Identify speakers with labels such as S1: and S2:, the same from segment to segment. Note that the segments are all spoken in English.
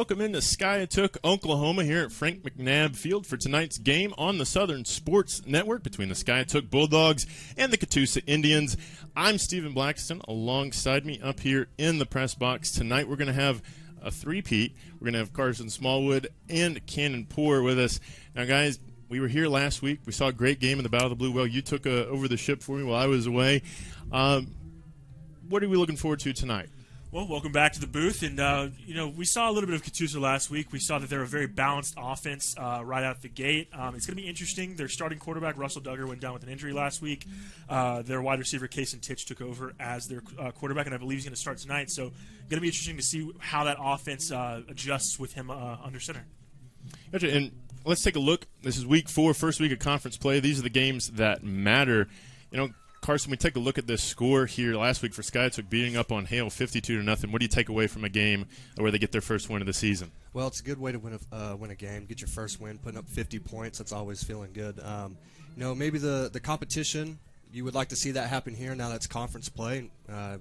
S1: welcome into Skiatook, Oklahoma, here at Frank McNabb Field for tonight's game on the Southern Sports Network between the Skiatook Bulldogs and the Catoosa Indians. I'm Stephen Blackston. Alongside me up here in the press box tonight, we're going to have a three-peat. We're going to have Carson Smallwood and Cannon Poor with us. Now, guys, we were here last week. We saw a great game in the Battle of the Blue Whale. You took over the ship for me while I was away. What are we looking forward to tonight?
S2: Well, welcome back to the booth, and we saw a little bit of Catoosa last week. We saw that they're a very balanced offense right out the gate. It's going to be interesting. Their starting quarterback, Russell Duggar, went down with an injury last week. Their wide receiver, Kason Titch, took over as their quarterback, and I believe he's going to start tonight. So, going to be interesting to see how that offense adjusts with him under center.
S1: Gotcha. And let's take a look. This is week 4, first week of conference play. These are the games that matter. Carson, we take a look at this score here last week for Skiatook beating up on Hale 52-0. What do you take away from a game where they get their first win of the season?
S3: Well, it's a good way to win a game, get your first win, putting up 50 points. That's always feeling good. Maybe the competition, you would like to see that happen here now that's conference play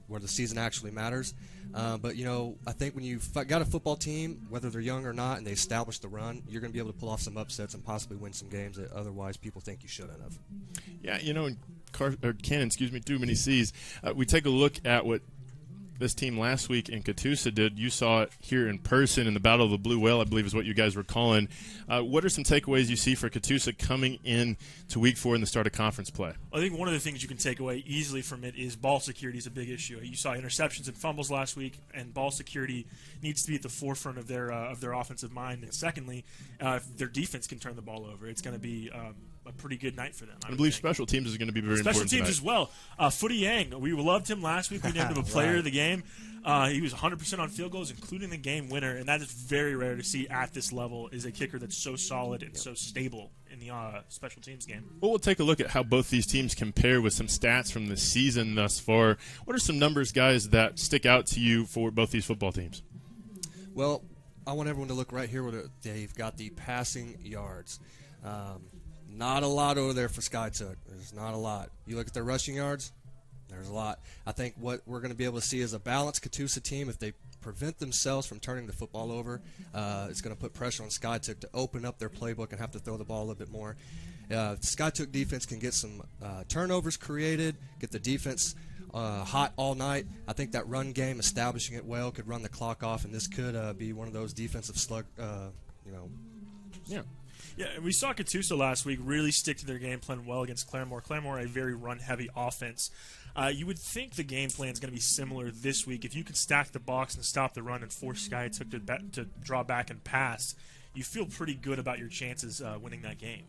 S3: where the season actually matters. But I think when you've got a football team, whether they're young or not, and they establish the run, you're going to be able to pull off some upsets and possibly win some games that otherwise people think you shouldn't have.
S1: Yeah, Cannon, too many C's. We take a look at what this team last week in Catoosa did. You saw it here in person in the Battle of the Blue Whale, I believe is what you guys were calling. What are some takeaways you see for Catoosa coming in to week 4 in the start of conference play?
S2: I think one of the things you can take away easily from it is ball security is a big issue. You saw interceptions and fumbles last week, and ball security needs to be at the forefront of their offensive mind. And secondly, if their defense can turn the ball over, it's going to be a pretty good night for them.
S1: I believe special teams is going to be very important
S2: Special teams
S1: tonight.
S2: as well. Footy Yang, we loved him last week. We named him a player of the game. He was 100% on field goals, including the game winner, and that is very rare to see at this level, is a kicker that's so solid and so stable in the special teams game.
S1: Well, we'll take a look at how both these teams compare with some stats from the season thus far. What are some numbers, guys, that stick out to you for both these football teams?
S3: Well, I want everyone to look right here where they've got the passing yards. Not a lot over there for Skiatook. There's not a lot. You look at their rushing yards, there's a lot. I think what we're going to be able to see is a balanced Catoosa team. If they prevent themselves from turning the football over, it's going to put pressure on Skiatook to open up their playbook and have to throw the ball a little bit more. Skiatook defense can get some turnovers created, get the defense hot all night. I think that run game, establishing it well, could run the clock off, and this could be one of those defensive slug,
S1: Yeah.
S2: Yeah, we saw Catoosa last week really stick to their game plan well against Claremore. Claremore, a very run-heavy offense. You would think the game plan is going to be similar this week. If you can stack the box and stop the run and force Skiatook to draw back and pass, you feel pretty good about your chances winning that game.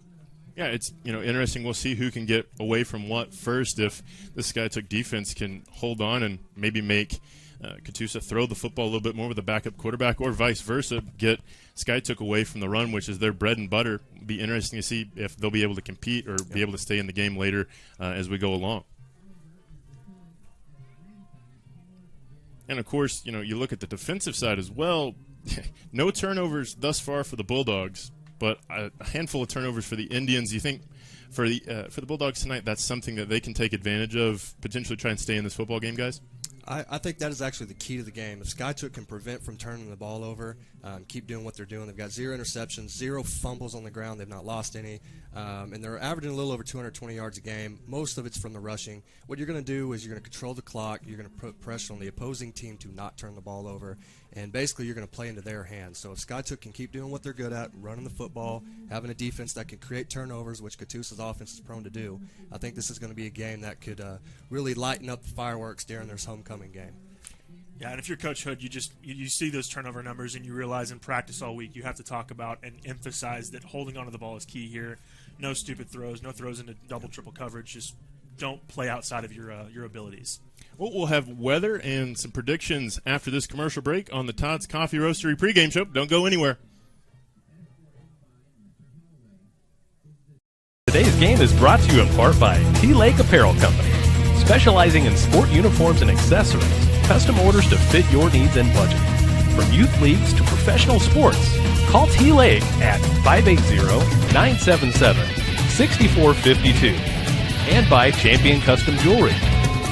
S1: Yeah, it's interesting. We'll see who can get away from what first. If the Skiatook defense can hold on and maybe make Catoosa throw the football a little bit more with a backup quarterback, or vice versa, get Skiatook away from the run, which is their bread and butter. It'll be interesting to see if they'll be able to compete or be able to stay in the game later as we go along. And, of course, you look at the defensive side as well. No turnovers thus far for the Bulldogs, but a handful of turnovers for the Indians. You think for the Bulldogs tonight, that's something that they can take advantage of, potentially try and stay in this football game, guys?
S3: I think that is actually the key to the game. If Skiatook can prevent from turning the ball over, keep doing what they're doing. They've got 0 interceptions, 0 fumbles on the ground. They've not lost any. And they're averaging a little over 220 yards a game. Most of it's from the rushing. What you're going to do is you're going to control the clock. You're going to put pressure on the opposing team to not turn the ball over. And basically you're going to play into their hands. So if Skiatook can keep doing what they're good at, running the football, having a defense that can create turnovers, which Catoosa's offense is prone to do, I think this is going to be a game that could really lighten up the fireworks during their homecoming game.
S2: Yeah, and if you're Coach Hood, you see those turnover numbers and you realize in practice all week you have to talk about and emphasize that holding onto the ball is key here. No stupid throws, no throws into double, triple coverage. Just don't play outside of your abilities.
S1: Well, we'll have weather and some predictions after this commercial break on the Todd's Coffee Roastery pregame show. Don't go anywhere.
S4: Today's game is brought to you in part by T-Lake Apparel Company, specializing in sport uniforms and accessories, custom orders to fit your needs and budget. From youth leagues to professional sports, call T-Lake at 580-977-6452. And by Champion Custom Jewelry,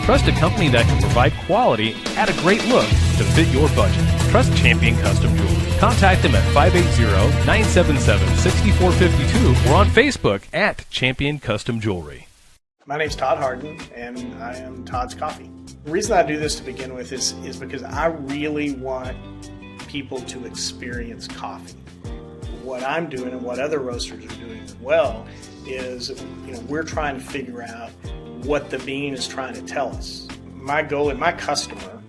S4: trusted company that can provide quality at a great look to fit your budget. trust Champion Custom Jewelry. Contact them at 580-977-6452 or on Facebook at Champion Custom Jewelry.
S5: My name's Todd Harden, and I am Todd's Coffee. The reason I do this to begin with is because I really want people to experience coffee. What I'm doing and what other roasters are doing as well is, we're trying to figure out what the bean is trying to tell us. My goal and my customer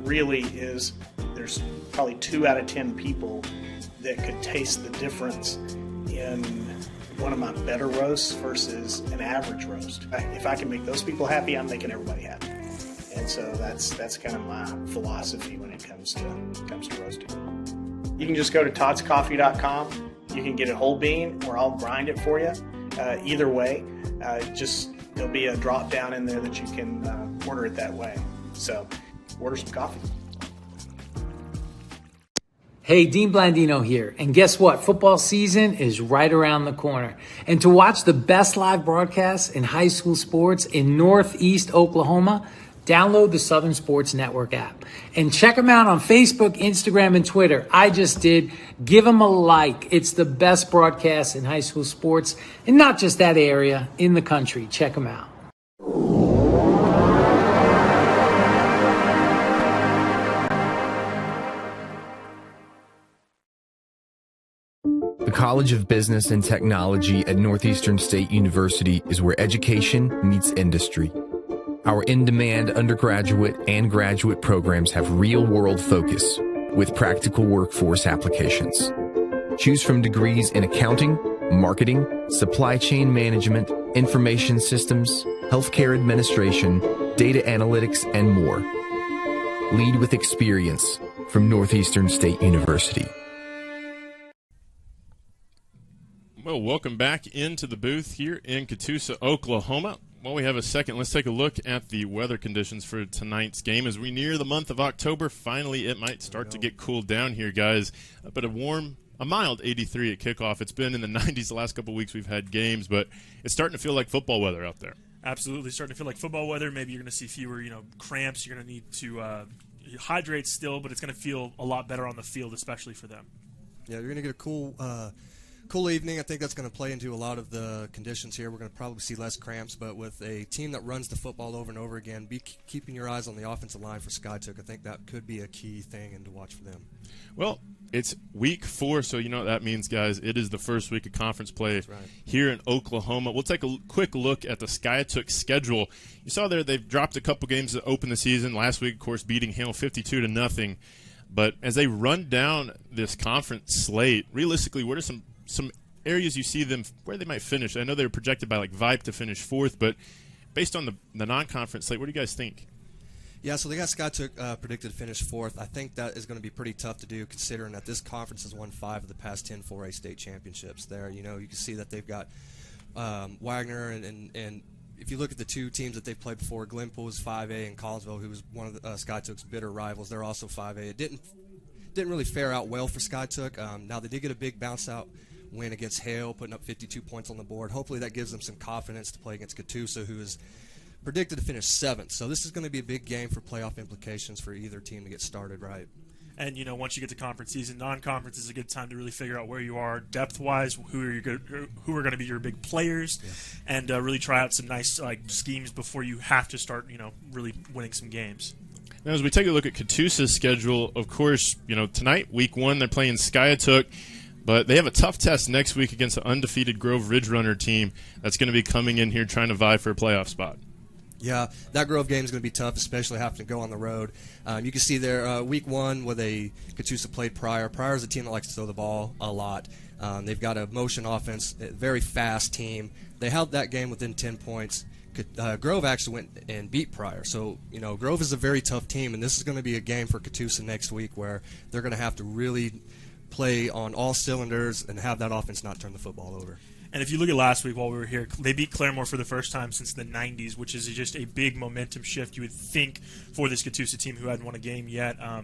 S5: really is there's probably 2 out of 10 people that could taste the difference in one of my better roasts versus an average roast. If I can make those people happy, I'm making everybody happy. And so that's kind of my philosophy when it comes to roasting. You can just go to toddscoffee.com. You can get a whole bean, or I'll grind it for you. Either way, there'll be a drop down in there that you can order it that way. So order some coffee.
S6: Hey, Dean Blandino here. And guess what? Football season is right around the corner. And to watch the best live broadcasts in high school sports in Northeast Oklahoma, download the Southern Sports Network app. And check them out on Facebook, Instagram, and Twitter. I just did. Give them a like. It's the best broadcast in high school sports, and not just that area, in the country. Check them out.
S7: The College of Business and Technology at Northeastern State University is where education meets industry. Our in-demand undergraduate and graduate programs have real-world focus with practical workforce applications. Choose from degrees in accounting, marketing, supply chain management, information systems, healthcare administration, data analytics, and more. Lead with experience from Northeastern State University.
S1: Well, welcome back into the booth here in Catoosa, Oklahoma. While we have a second, let's take a look at the weather conditions for tonight's game. As we near the month of October, finally it might start to get cooled down here, guys. But a mild 83 at kickoff. It's been in the 90s the last couple of weeks we've had games, but it's starting to feel like football weather out there.
S2: Absolutely, starting to feel like football weather. Maybe you're going to see fewer, cramps. You're going to need to hydrate still, but it's going to feel a lot better on the field, especially for them.
S3: Yeah, you're going to get a cool evening. I think that's going to play into a lot of the conditions here. We're going to probably see less cramps, but with a team that runs the football over and over again, be keeping your eyes on the offensive line for Skiatook. I think that could be a key thing and to watch for them. Well,
S1: it's week 4, so you know what that means, guys. It is the first week of conference play here in Oklahoma. We'll take a quick look at the Skiatook schedule. You saw there they've dropped a couple games to open the season. Last week, of course, beating Hale 52-0. But as they run down this conference slate, realistically, what are some areas you see them where they might finish? I know they were projected by Vipe to finish 4th, but based on the non-conference slate, what do you guys think?
S3: Yeah, so they got Skiatook predicted to finish 4th. I think that is going to be pretty tough to do, considering that this conference has won 5 of the past 10 4A state championships. There, you can see that they've got Wagner, and if you look at the 2 teams that they've played before, Glenpool was 5A, and Collinsville, who was one of the, Skiatook's bitter rivals, they're also 5A. It didn't really fare out well for Skiatook. Now they did get a big bounce out win against Hale, putting up 52 points on the board. Hopefully that gives them some confidence to play against Catoosa, who is predicted to finish 7th. So this is going to be a big game for playoff implications for either team to get started right.
S2: And, once you get to conference season, non-conference is a good time to really figure out where you are depth-wise, who are going to be your big players, and really try out some nice schemes before you have to start, really winning some games.
S1: Now, as we take a look at Catoosa's schedule, of course, tonight, week 1, they're playing Skiatook. But they have a tough test next week against the undefeated Grove Ridge Runner team that's going to be coming in here trying to vie for a playoff spot.
S3: Yeah, that Grove game is going to be tough, especially having to go on the road. You can see there, week 1, where Catoosa played Pryor. Pryor is a team that likes to throw the ball a lot. They've got a motion offense, a very fast team. They held that game within 10 points. Grove actually went and beat Pryor. So, Grove is a very tough team, and this is going to be a game for Catoosa next week where they're going to have to really play on all cylinders and have that offense not turn the football over.
S2: And if you look at last week while we were here, they beat Claremore for the first time since the 90s, which is just a big momentum shift, you would think, for this Catoosa team who hadn't won a game yet. I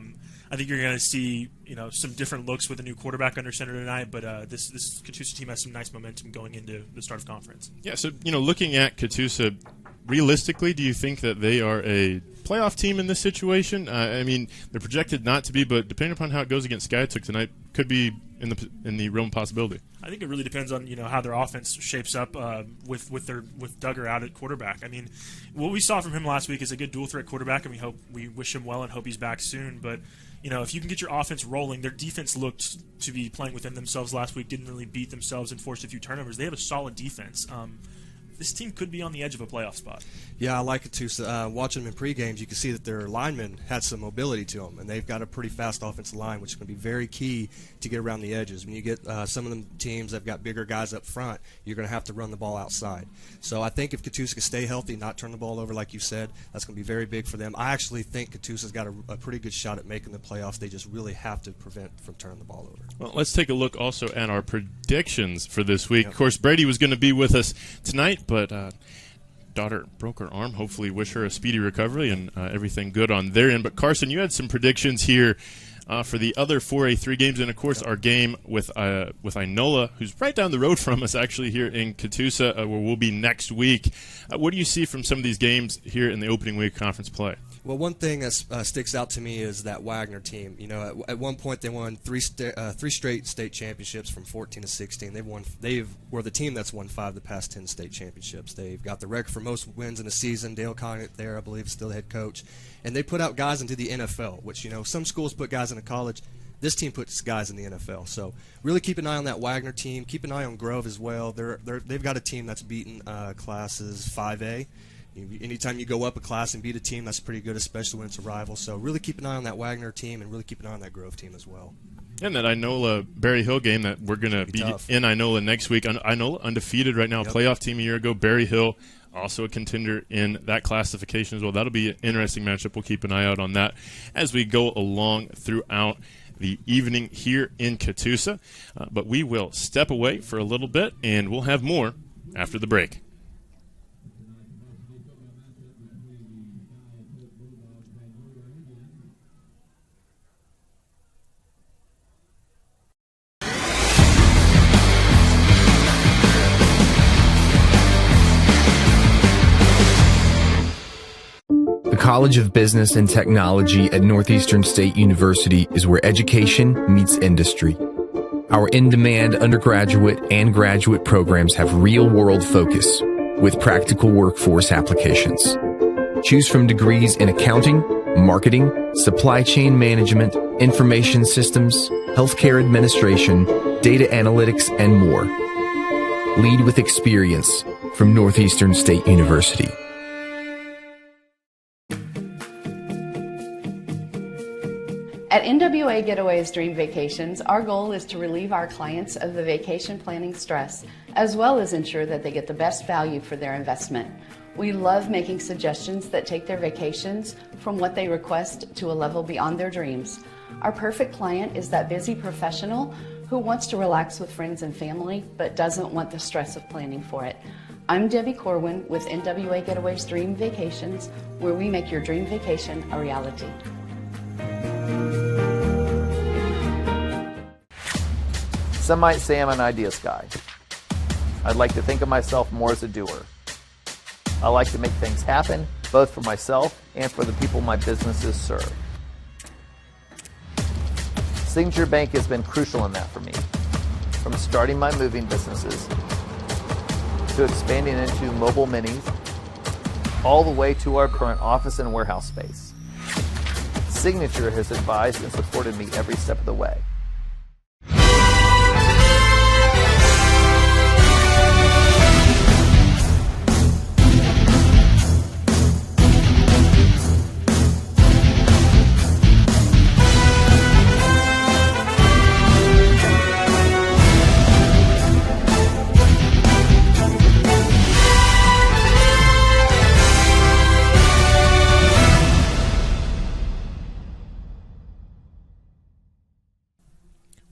S2: think you're going to see some different looks with a new quarterback under center tonight, but this Catoosa team has some nice momentum going into the start of conference.
S1: Yeah, so looking at Catoosa, realistically, do you think that they are a playoff team in this situation? I mean, they're projected not to be, but depending upon how it goes against Skiatook tonight, could be in the realm of possibility.
S2: I think it really depends on how their offense shapes up with Duggar out at quarterback. I mean, what we saw from him last week is a good dual threat quarterback, and we wish him well and hope he's back soon. But if you can get your offense rolling, their defense looked to be playing within themselves last week. Didn't really beat themselves and forced a few turnovers. They have a solid defense. This team could be on the edge of a playoff spot.
S3: Yeah, I like it too. So, watching them in pre-games, you can see that their linemen had some mobility to them, and they've got a pretty fast offensive line, which is going to be very key to get around the edges. When you get some of them teams that have got bigger guys up front, you're going to have to run the ball outside. So I think if Catoosa can stay healthy, not turn the ball over like you said, that's going to be very big for them. I actually think Catoosa's got a pretty good shot at making the playoffs. They just really have to prevent from turning the ball over.
S1: Well, let's take a look also at our predictions for this week. Of course, Brady was going to be with us tonight, but daughter broke her arm. Hopefully wish her a speedy recovery and everything good on their end. But Carson, you had some predictions here for the other 4A3 games, and of course our game with Inola, who's right down the road from us actually here in Catoosa, where we'll be next week. What do you see from some of these games here in the opening week conference play?
S3: Well, one thing that sticks out to me is that Wagner team. At one point they won three straight state championships from 14 to 16. They were the team that's won 5 of the past 10 state championships. They've got the record for most wins in a season. Dale Conant there, I believe, is still the head coach. And they put out guys into the NFL, which some schools put guys into college. This team puts guys in the NFL. So really keep an eye on that Wagner team. Keep an eye on Grove as well. They've got a team that's beaten classes 5A. Anytime you go up a class and beat a team, that's pretty good, especially when it's a rival. So really keep an eye on that Wagner team and really keep an eye on that Grove team as well. And
S1: that Inola Berry Hill game that we're going to be in Inola next week. Inola undefeated right now, playoff team a year ago. Berry Hill also a contender in that classification as well. That'll be an interesting matchup. We'll keep an eye out on that as we go along throughout the evening here in Catoosa. But we will step away for a little bit, and we'll have more after the break.
S7: The College of Business and Technology at Northeastern State University is where education meets industry. Our in-demand undergraduate and graduate programs have real-world focus with practical workforce applications. Choose from degrees in accounting, marketing, supply chain management, information systems, healthcare administration, data analytics, and more. Lead with experience from Northeastern State University.
S8: At NWA Getaways Dream Vacations, our goal is to relieve our clients of the vacation planning stress, as well as ensure that they get the best value for their investment. We love making suggestions that take their vacations from what they request to a level beyond their dreams. Our perfect client is that busy professional who wants to relax with friends and family, but doesn't want the stress of planning for it. I'm Debbie Corwin with NWA Getaways Dream Vacations, where we make your dream vacation a reality.
S9: Some might say I'm an ideas guy. I'd like to think of myself more as a doer. I like to make things happen, both for myself and for the people my businesses serve. Signature Bank has been crucial in that for me, from starting my moving businesses to expanding into mobile minis, all the way to our current office and warehouse space. Signature has advised and supported me every step of the way.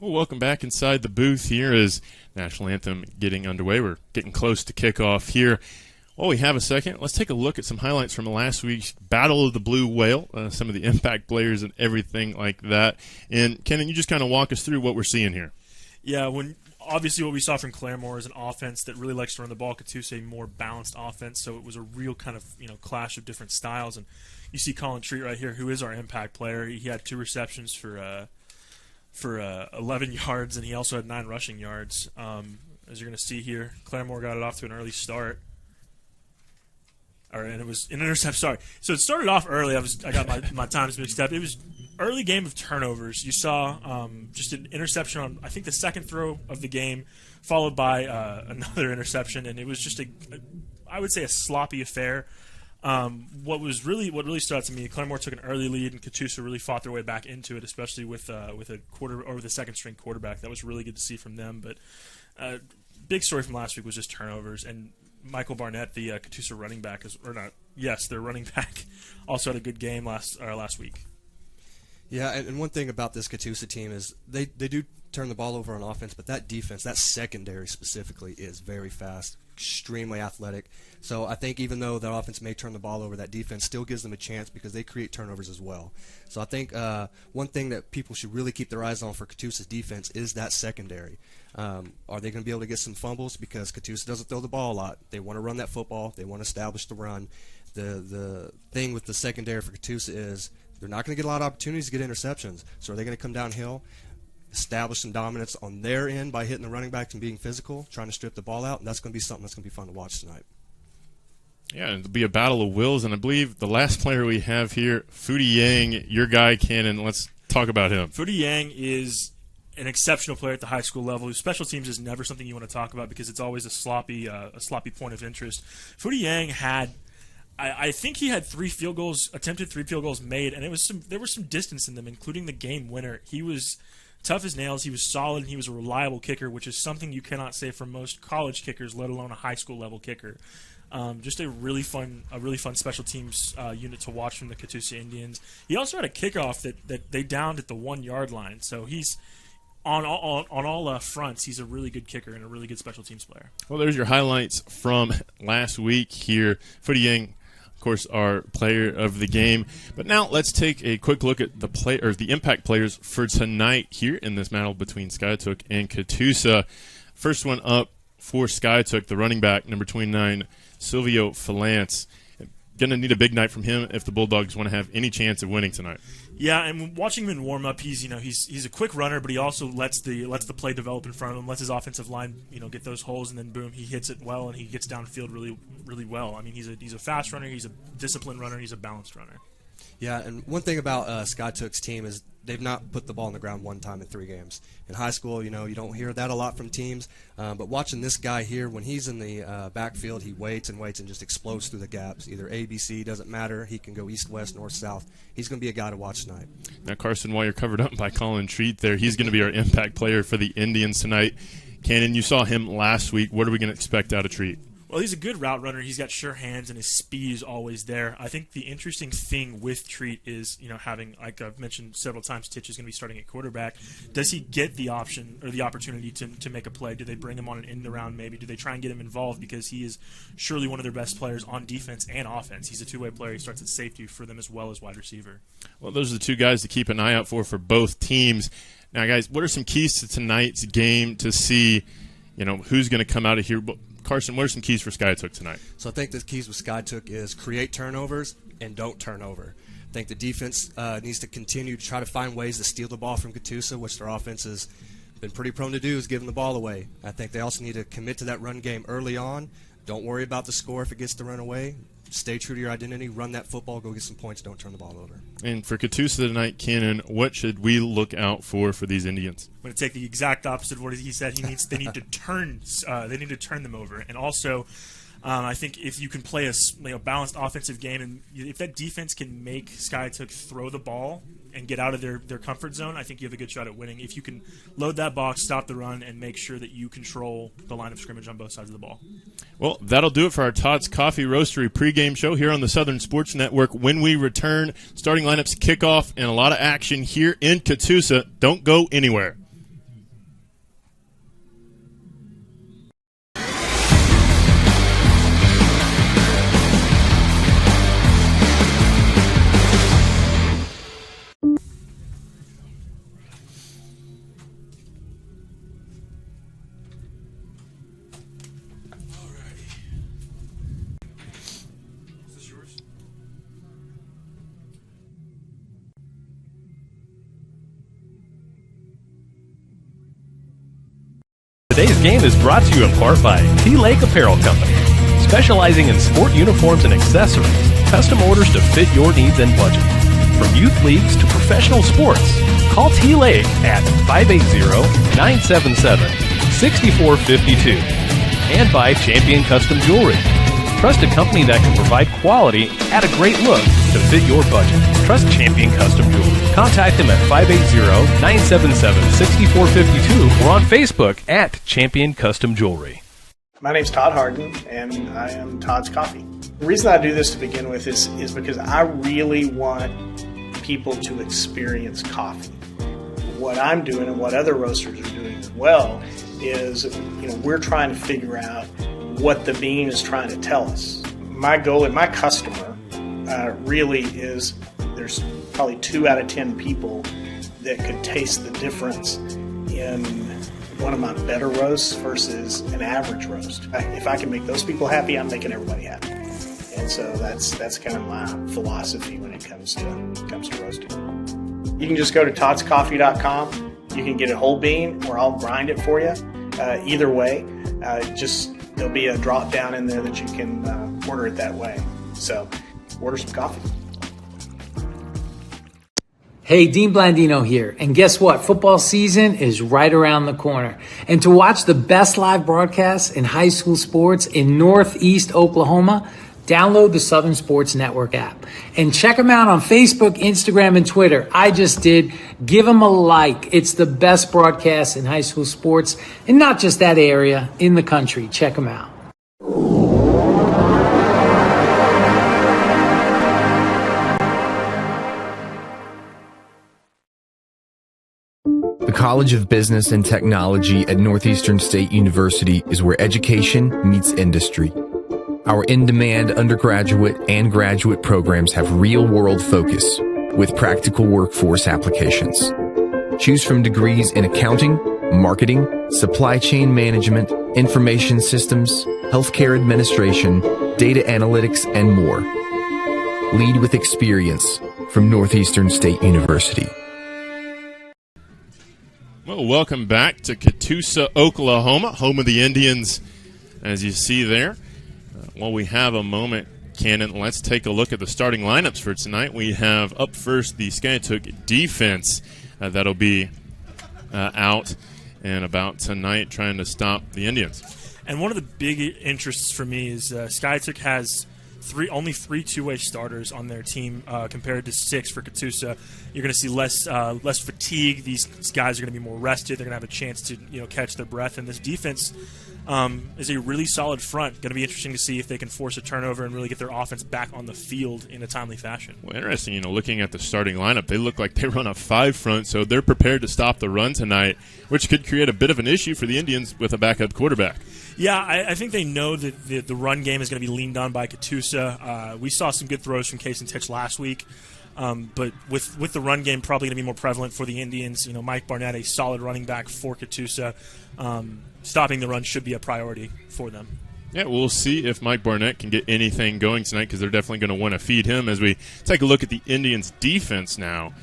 S1: Well, welcome back inside the booth here as National Anthem getting underway. We're getting close to kickoff here. While we have a second, let's take a look at some highlights from last week's Battle of the Blue Whale, some of the impact players and everything like that. And, Kenan, you just kind of walk us through what we're seeing here.
S2: Yeah, when obviously what we saw from Claremore is an offense that really likes to run the ball. Catoosa, a more balanced offense, so it was a real kind of clash of different styles. And you see Colin Treat right here, who is our impact player. He had 2 receptions for 11 yards, and he also had 9 rushing yards. As you're going to see here, Claremore got it off to an early start. And it was an interception. Sorry. So it started off early. I got my times mixed up. It was early game of turnovers. You saw just an interception on, I think, the second throw of the game, followed by another interception, and it was just I would say a sloppy affair. What really stood out to me, Claremore took an early lead, and Catoosa really fought their way back into it, especially with the second string quarterback. That was really good to see from them. But big story from last week was just turnovers, and Michael Barnett, the Catoosa running back, their running back, also had a good game last week.
S3: Yeah, and one thing about this Catoosa team is they do turn the ball over on offense, but that defense, that secondary specifically, is very fast, extremely athletic. So I think even though the offense may turn the ball over, that defense still gives them a chance because they create turnovers as well. So I think one thing that people should really keep their eyes on for Catoosa's defense is that secondary. Are they going to be able to get some fumbles? Because Catoosa doesn't throw the ball a lot. They want to run that football. They want to establish the run. The thing with the secondary for Catoosa is they're not going to get a lot of opportunities to get interceptions. So are they going to come downhill, establish some dominance on their end by hitting the running backs and being physical, trying to strip the ball out? And that's going to be something that's going to be fun to watch tonight.
S1: Yeah, it'll be a battle of wills, and I believe the last player we have here, Foodie Yang, your guy, Cannon. Let's talk about him.
S2: Foodie Yang is an exceptional player at the high school level. Special teams is never something you want to talk about because it's always a sloppy point of interest. Foodie Yang had, I think he had attempted 3 field goals made, and there was some distance in them, including the game winner. He was tough as nails. He was solid, and he was a reliable kicker, which is something you cannot say for most college kickers, let alone a high school level kicker. Just a really fun special teams unit to watch from the Catoosa Indians. He also had a kickoff that they downed at the 1 yard line. So he's on all fronts. He's a really good kicker and a really good special teams player.
S1: Well, there's your highlights from last week here. Foodie Yang, of course, our player of the game. But now let's take a quick look at the impact players for tonight here in this battle between Skiatook and Catoosa. First one up for Skiatook, the running back, number 29, Silvio Falance. Going to need a big night from him if the Bulldogs want to have any chance of winning tonight.
S2: Yeah, and watching him in warm up, he's a quick runner, but he also lets the play develop in front of him, lets his offensive line get those holes, and then boom, he hits it well and he gets downfield really really well. I mean, he's a fast runner, he's a disciplined runner, he's a balanced runner.
S3: Yeah, and one thing about Skiatook's team is they've not put the ball on the ground one time in 3 games. In high school, you don't hear that a lot from teams. But watching this guy here, when he's in the backfield, he waits and just explodes through the gaps. Either A, B, C, doesn't matter. He can go east, west, north, south. He's going to be a guy to watch tonight.
S1: Now, Carson, while you're covered up by Colin Treat there, he's going to be our impact player for the Indians tonight. Cannon, you saw him last week. What are we going to expect out of Treat?
S2: Well, he's a good route runner. He's got sure hands, and his speed is always there. I think the interesting thing with Treat is, having, like I've mentioned several times, Titch is going to be starting at quarterback. Does he get the option or the opportunity to make a play? Do they bring him on an end around maybe? Do they try and get him involved? Because he is surely one of their best players on defense and offense. He's a two-way player. He starts at safety for them as well as wide receiver.
S1: Well, those are the 2 guys to keep an eye out for both teams. Now, guys, what are some keys to tonight's game to see, who's going to come out of here? Carson, what are some keys for Skiatook tonight?
S3: So I think the keys with Skiatook is create turnovers and don't turn over. I think the defense needs to continue to try to find ways to steal the ball from Catoosa, which their offense has been pretty prone to do, is giving the ball away. I think they also need to commit to that run game early on. Don't worry about the score if it gets to run away. Stay true to your identity, run that football, go get some points, don't turn the ball over.
S1: And for Catoosa tonight, Cannon, what should we look out for these Indians?
S2: I'm going to take the exact opposite of what he said. They need to turn them over. And also, I think if you can play a balanced offensive game, and if that defense can make Skiatook throw the ball and get out of their comfort zone, I think you have a good shot at winning. If you can load that box, stop the run, and make sure that you control the line of scrimmage on both sides of the ball.
S1: Well, that'll do it for our Todd's Coffee Roastery pregame show here on the Southern Sports Network. When we return, starting lineups, kickoff, and a lot of action here in Catoosa. Don't go anywhere.
S4: Today's game is brought to you in part by T-Lake Apparel Company, specializing in sport uniforms and accessories, custom orders to fit your needs and budget. From youth leagues to professional sports, call T-Lake at 580-977-6452. And by Champion Custom Jewelry. Trust a company that can provide quality at a great look to fit your budget. Trust Champion Custom Jewelry. Contact them at 580-977-6452 or on Facebook at Champion Custom Jewelry.
S5: My name's Todd Harden, and I am Todd's Coffee. The reason I do this to begin with is because I really want people to experience coffee. What I'm doing and what other roasters are doing as well is, we're trying to figure out what the bean is trying to tell us. My goal and my customer really is, there's probably 2 out of 10 people that could taste the difference in one of my better roasts versus an average roast. If I can make those people happy, I'm making everybody happy. And so that's kind of my philosophy when it comes to roasting. You can just go to toddscoffee.com. You can get a whole bean, or I'll grind it for you. Either way, there'll be a drop down in there that you can order it that way. So order some coffee.
S6: Hey, Dean Blandino here. And guess what? Football season is right around the corner. And to watch the best live broadcasts in high school sports in Northeast Oklahoma, download the Southern Sports Network app. And check them out on Facebook, Instagram, and Twitter. I just did. Give them a like. It's the best broadcast in high school sports, and not just that area, in the country. Check them out.
S7: The College of Business and Technology at Northeastern State University is where education meets industry. Our in-demand undergraduate and graduate programs have real-world focus with practical workforce applications. Choose from degrees in accounting, marketing, supply chain management, information systems, healthcare administration, data analytics, and more. Lead with experience from Northeastern State University.
S1: Well, welcome back to Catoosa, Oklahoma, home of the Indians, as you see there. While we have a moment, Cannon, let's take a look at the starting lineups for tonight. We have up first the Skiatook defense that'll be out and about tonight trying to stop the Indians.
S2: And one of the big interests for me is Skiatook has only three two-way starters on their team compared to 6 for Catoosa. You're going to see less fatigue. These guys are going to be more rested. They're going to have a chance to catch their breath. And this defense is a really solid front. Going to be interesting to see if they can force a turnover and really get their offense back on the field in a timely fashion.
S1: Well, interesting, looking at the starting lineup, they look like they run a 5 front, so they're prepared to stop the run tonight, which could create a bit of an issue for the Indians with a backup quarterback.
S2: Yeah, I think they know that the run game is going to be leaned on by Catoosa. We saw some good throws from Case and Titch last week, but with the run game probably going to be more prevalent for the Indians. Mike Barnett, a solid running back for Catoosa. Stopping the run should be a priority for them.
S1: Yeah, we'll see if Mike Barnett can get anything going tonight because they're definitely going to want to feed him. As we take a look at the Indians' defense now,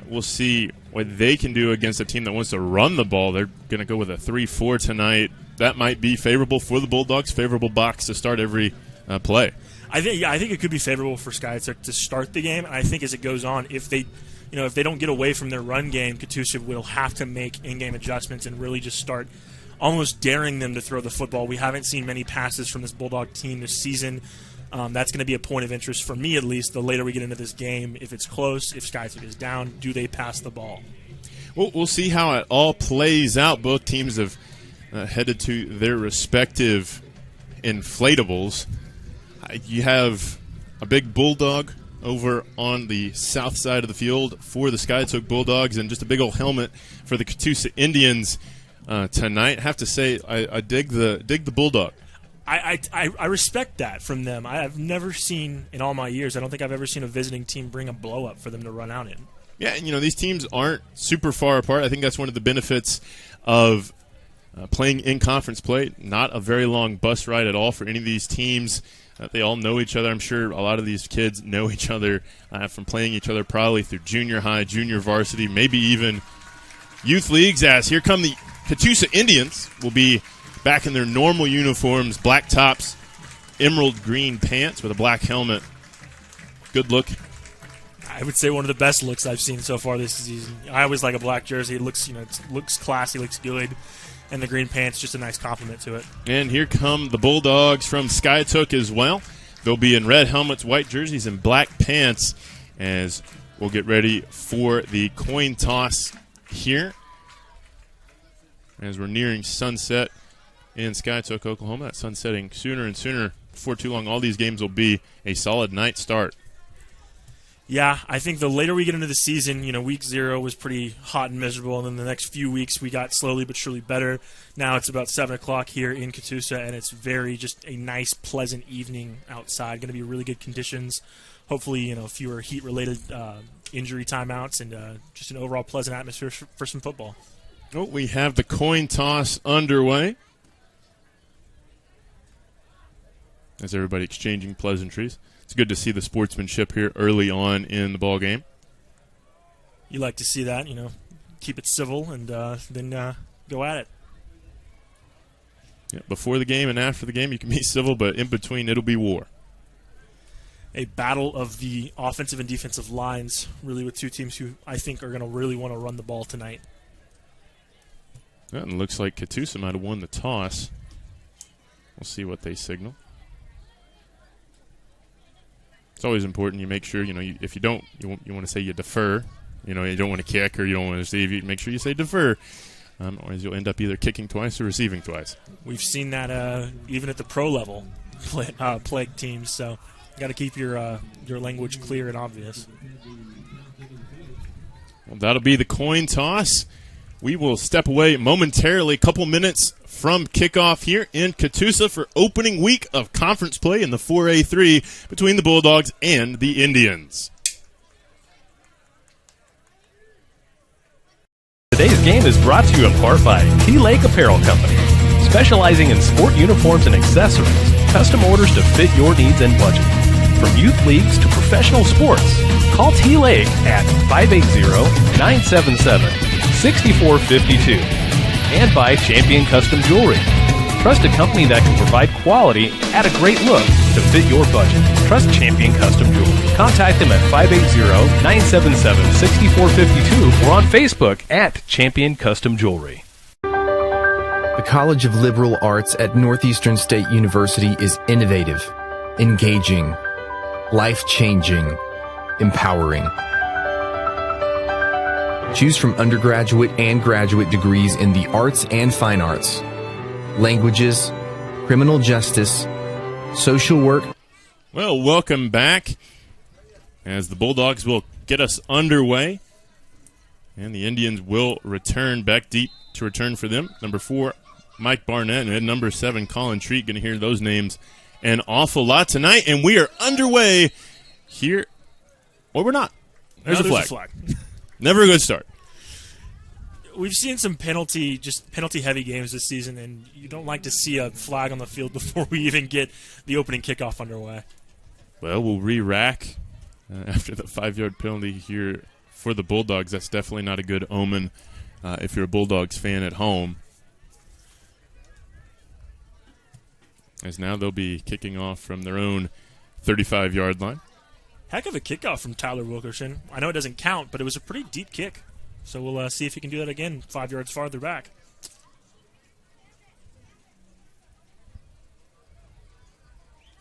S1: we'll see what they can do against a team that wants to run the ball. They're going to go with a 3-4 tonight. That might be favorable for the Bulldogs, favorable box to start every play.
S2: I think it could be favorable for Skiatook to start the game, and I think as it goes on, if they don't get away from their run game, Catoosa will have to make in-game adjustments and really just start almost daring them to throw the football. We haven't seen many passes from this Bulldog team this season. That's going to be a point of interest for me, at least, the later we get into this game. If it's close, if Skiatook is down, do they pass the ball?
S1: Well, we'll see how it all plays out. Both teams have headed to their respective inflatables. You have a big Bulldog over on the south side of the field for the Skiatook Bulldogs and just a big old helmet for the Catoosa Indians tonight. I have to say, I dig the Bulldog.
S2: I respect that from them. I've never seen, in all my years, I don't think I've ever seen a visiting team bring a blow-up for them to run out in.
S1: Yeah, and these teams aren't super far apart. I think that's one of the benefits of playing in conference play. Not a very long bus ride at all for any of these teams. They all know each other. I'm sure a lot of these kids know each other from playing each other probably through junior high, junior varsity, maybe even youth leagues. As here come the Catoosa Indians will be back in their normal uniforms, black tops, emerald green pants with a black helmet. Good look.
S2: I would say one of the best looks I've seen so far this season. I always like a black jersey. It looks, it looks classy, looks good, and the green pants just a nice compliment to it.
S1: And here come the Bulldogs from Skiatook as well. They'll be in red helmets, white jerseys, and black pants as we'll get ready for the coin toss here as we're nearing sunset in Skiatook, Oklahoma. That's sunsetting sooner and sooner. Before too long, all these games will be a solid night start.
S2: Yeah, I think the later we get into the season, week 0 was pretty hot and miserable, and then the next few weeks we got slowly but surely better. Now it's about 7 o'clock here in Catoosa, and it's just a nice, pleasant evening outside. Going to be really good conditions. Hopefully, fewer heat-related injury timeouts, and just an overall pleasant atmosphere for some football.
S1: Oh, we have the coin toss underway as everybody exchanging pleasantries. It's good to see the sportsmanship here early on in the ball game.
S2: You like to see that, keep it civil and then go at it.
S1: Yeah, before the game and after the game, you can be civil, but in between, it'll be war.
S2: A battle of the offensive and defensive lines, really, with two teams who I think are going to really want to run the ball tonight.
S1: Yeah, and it looks like Catoosa might have won the toss. We'll see what they signal. It's always important you make sure, if you don't, you want to say you defer. You don't want to kick or you don't want to receive. You make sure you say defer, otherwise you'll end up either kicking twice or receiving twice.
S2: We've seen that even at the pro level, plague teams. So you got to keep your language clear and obvious.
S1: Well, that'll be the coin toss. We will step away momentarily, a couple minutes from kickoff here in Catoosa for opening week of conference play in the 4A3 between the Bulldogs and the Indians.
S4: Today's game is brought to you in part by T-Lake Apparel Company, specializing in sport uniforms and accessories, custom orders to fit your needs and budget. From youth leagues to professional sports, call T-Lake at 580-977-6452. And by Champion Custom Jewelry. Trust a company that can provide quality at a great look to fit your budget. Trust Champion Custom Jewelry. Contact them at 580-977-6452 or on Facebook at Champion Custom Jewelry.
S7: The College of Liberal Arts at Northeastern State University is innovative, engaging, life-changing, empowering. Choose from undergraduate and graduate degrees in the arts and fine arts, languages, criminal justice, social work.
S1: Well, welcome back as the Bulldogs will get us underway. And the Indians will return back deep to return for them. Number 4, Mike Barnett, and number 7, Colin Treat. Going to hear those names an awful lot tonight. And we are underway here. Or we're not. There's a flag. Never a good start.
S2: We've seen some penalty-heavy games this season, and you don't like to see a flag on the field before we even get the opening kickoff underway.
S1: Well, we'll re-rack after the 5-yard penalty here for the Bulldogs. That's definitely not a good omen if you're a Bulldogs fan at home. As now they'll be kicking off from their own 35-yard line.
S2: Heck of a kickoff from Tyler Wilkerson. I know it doesn't count, but it was a pretty deep kick. So we'll see if he can do that again 5 yards farther back.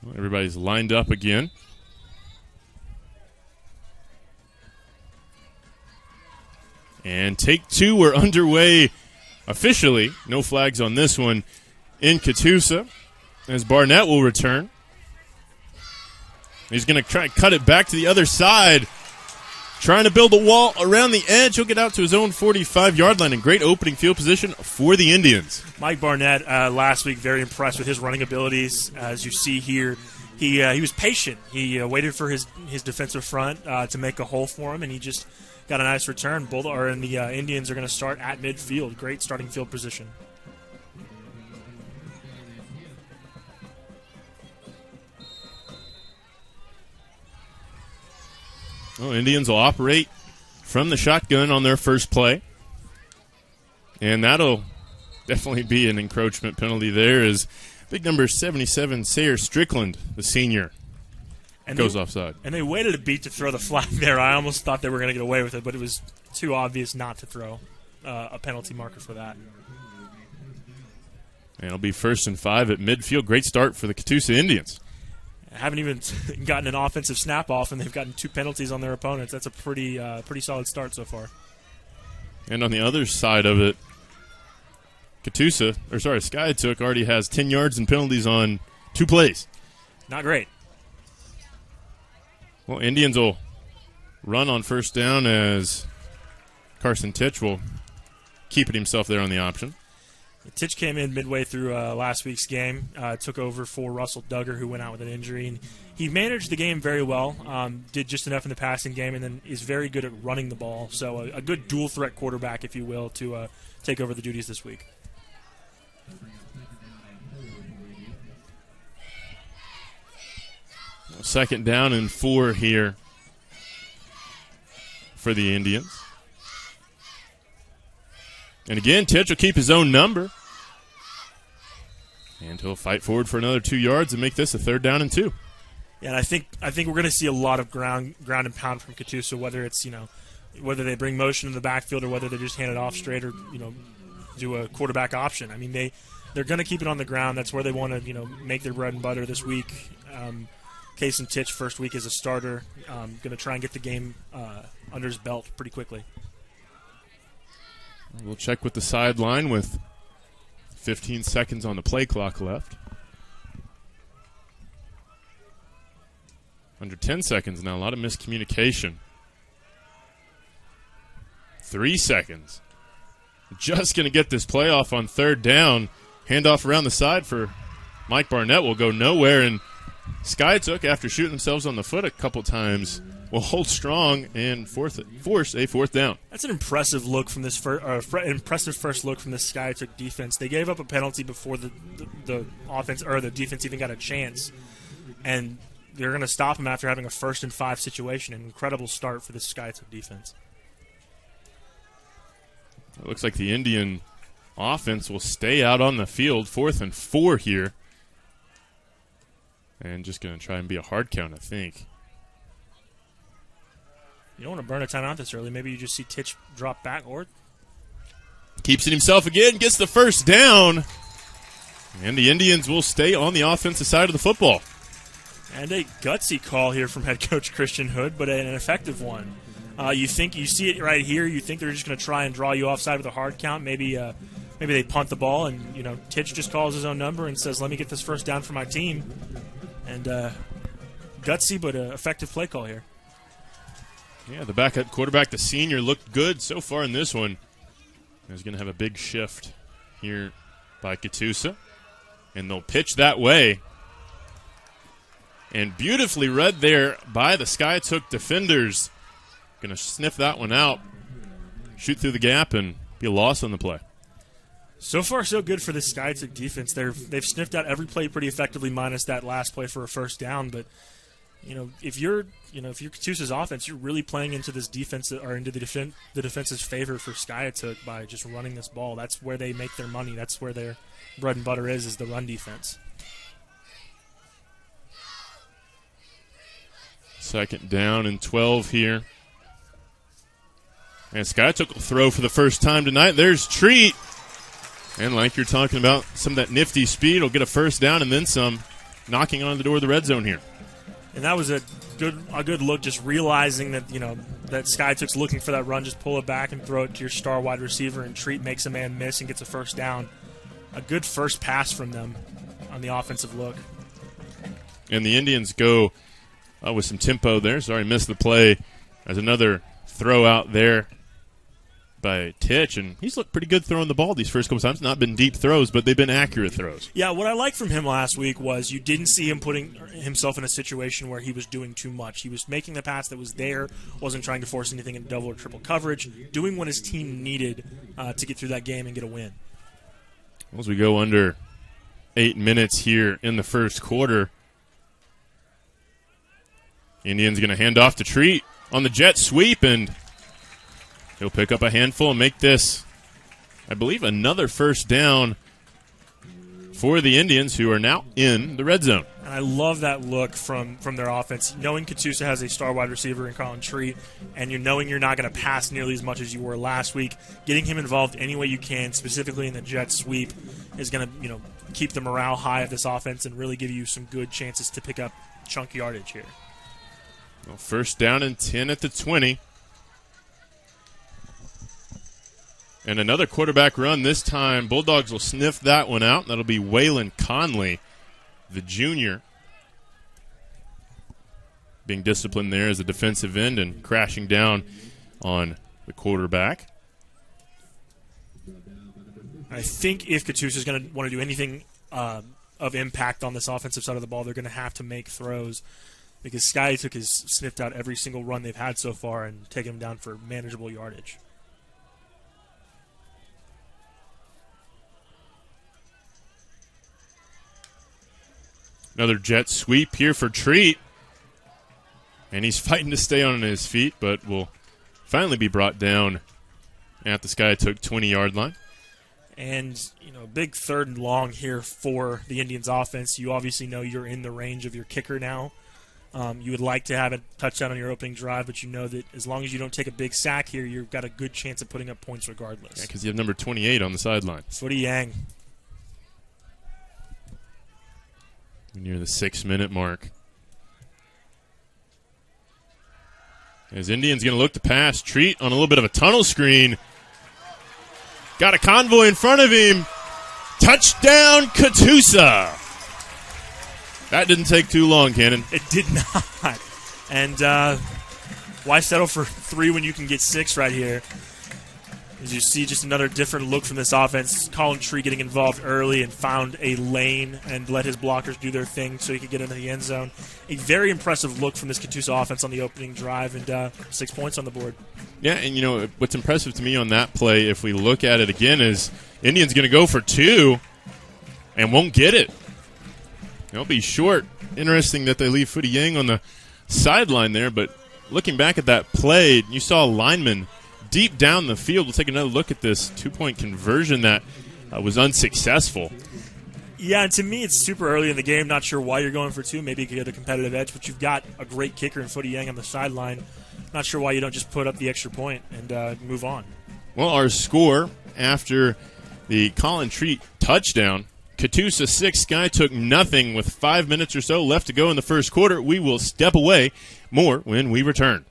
S1: Well, everybody's lined up again. And take 2, we're underway officially. No flags on this one in Catoosa as Barnett will return. He's going to try and cut it back to the other side. Trying to build a wall around the edge. He'll get out to his own 45-yard line in great opening field position for the Indians.
S2: Mike Barnett last week very impressed with his running abilities. As you see here, he was patient. He waited for his defensive front to make a hole for him, and he just got a nice return. The Indians are going to start at midfield. Great starting field position.
S1: Well, Indians will operate from the shotgun on their first play. And that'll definitely be an encroachment penalty there as big number 77, Sayer Strickland, the senior, goes offside.
S2: And they waited a beat to throw the flag there. I almost thought they were going to get away with it, but it was too obvious not to throw a penalty marker for that.
S1: And it'll be 1st and 5 at midfield. Great start for the Catoosa Indians.
S2: Haven't even gotten an offensive snap off, and they've gotten 2 penalties on their opponents. That's a pretty solid start so far.
S1: And on the other side of it, Skiatook already has 10 yards and penalties on 2 plays.
S2: Not great.
S1: Well, Indians will run on 1st down as Carson Titch will keep it himself there on the option.
S2: Titch came in midway through last week's game, took over for Russell Duggar, who went out with an injury. And he managed the game very well, did just enough in the passing game, and then is very good at running the ball. So a good dual-threat quarterback, if you will, to take over the duties this week.
S1: Second down and 4 here for the Indians. And again, Titch will keep his own number. And he'll fight forward for another 2 yards and make this a 3rd down and 2.
S2: Yeah, and I think we're going to see a lot of ground and pound from Catoosa, whether it's whether they bring motion in the backfield or whether they just hand it off straight or do a quarterback option. I mean they're going to keep it on the ground. That's where they want to make their bread and butter this week. Case and Titch first week as a starter, going to try and get the game under his belt pretty quickly.
S1: We'll check with the sideline with 15 seconds on the play clock left. Under 10 seconds now, a lot of miscommunication. 3 seconds. Just going to get this play off on 3rd down. Handoff around the side for Mike Barnett will go nowhere, and Skiatook, after shooting themselves on the foot a couple times, will hold strong and force a 4th down.
S2: That's an impressive look from this impressive first look from the Skiatook defense. They gave up a penalty before the offense or the defense even got a chance, and they're going to stop them after having a 1st and 5 situation. An incredible start for the Skiatook defense.
S1: It looks like the Indian offense will stay out on the field, 4th and 4 here. And just going to try and be a hard count, I think.
S2: You don't want to burn a timeout this early. Maybe you just see Titch drop back or
S1: keeps it himself again, gets the 1st down. And the Indians will stay on the offensive side of the football.
S2: And a gutsy call here from head coach Christian Hood, but an effective one. You see it right here. You think they're just going to try and draw you offside with a hard count. Maybe they punt the ball, and Titch just calls his own number and says, "Let me get this 1st down for my team." And gutsy, but an effective play call here.
S1: Yeah, the backup quarterback, the senior, looked good so far in this one. He's going to have a big shift here by Catoosa, and they'll pitch that way. And beautifully read there by the Skiatook defenders. Going to sniff that one out, shoot through the gap, and be a loss on the play.
S2: So far, so good for the Skiatook defense. They've sniffed out every play pretty effectively, minus that last play for a 1st down. But if you're Catoosa's offense, you're really playing into this defense or into the defense's favor for Skiatook by just running this ball. That's where they make their money. That's where their bread and butter is the run defense.
S1: 2nd down and 12 here. And Skiatook will throw for the 1st time tonight. There's Treat. And like you're talking about, some of that nifty speed will get a 1st down and then some, knocking on the door of the red zone here.
S2: And that was a good look, just realizing that that Skiatook's looking for that run. Just pull it back and throw it to your star wide receiver, and Treat makes a man miss and gets a 1st down. A good first pass from them on the offensive look.
S1: And the Indians go with some tempo there. Sorry, missed the play. There's another throw out there by Titch, and he's looked pretty good throwing the ball these first couple times. Not been deep throws, but they've been accurate throws.
S2: Yeah, what I liked from him last week was you didn't see him putting himself in a situation where he was doing too much. He was making the pass that was there, wasn't trying to force anything in double or triple coverage, doing what his team needed to get through that game and get a win.
S1: As we go under 8 minutes here in the first quarter, Indians going to hand off to Treat on the jet sweep, and he'll pick up a handful and make this I believe, another first down for the Indians, who are now in the red zone.
S2: And I love that look from their offense, knowing Catoosa has a star wide receiver in Colin Treat, and you're knowing you're not going to pass nearly as much as you were last week. Getting him involved any way you can, specifically in the jet sweep, is going to keep the morale high of this offense and really give you some good chances to pick up chunk yardage here.
S1: Well, first down and 10 at the 20. And another quarterback run this time. Bulldogs will sniff that one out. That'll be Waylon Conley, the junior, being disciplined there as a defensive end and crashing down on the quarterback.
S2: I think if Catoosa is going to want to do anything of impact on this offensive side of the ball, they're going to have to make throws, because Skiatook has sniffed out every single run they've had so far and taken them down for manageable yardage.
S1: Another jet sweep here for Treat. And he's fighting to stay on his feet, but will finally be brought down at the Skiatook 20-yard line.
S2: And, big third and long here for the Indians offense. You obviously know you're in the range of your kicker now. You would like to have a touchdown on your opening drive, but you know that as long as you don't take a big sack here, you've got a good chance of putting up points regardless.
S1: Yeah, because you have number 28 on the sideline.
S2: Footy Yang.
S1: Near the 6-minute mark. As Indians going to look to pass. Treat on a little bit of a tunnel screen. Got a convoy in front of him. Touchdown, Catoosa. That didn't take too long, Cannon.
S2: It did not. And why settle for 3 when you can get 6 right here? As you see, just another different look from this offense. Colin Tree getting involved early and found a lane and let his blockers do their thing so he could get into the end zone. A very impressive look from this Catoosa offense on the opening drive, and 6 points on the board.
S1: Yeah, and what's impressive to me on that play, if we look at it again, is Indians going to go for 2 and won't get it. They'll be short. Interesting that they leave Footy Yang on the sideline there, but looking back at that play, you saw a lineman deep down the field. We'll take another look at this 2-point conversion that was unsuccessful.
S2: Yeah, and to me, it's super early in the game. Not sure why you're going for 2. Maybe you could get a competitive edge, but you've got a great kicker in Footy Yang on the sideline. Not sure why you don't just put up the extra point and move on.
S1: Well, our score after the Colin Treat touchdown, Catoosa 6, Skiatook nothing with 5 minutes or so left to go in the first quarter. We will step away. More when we return.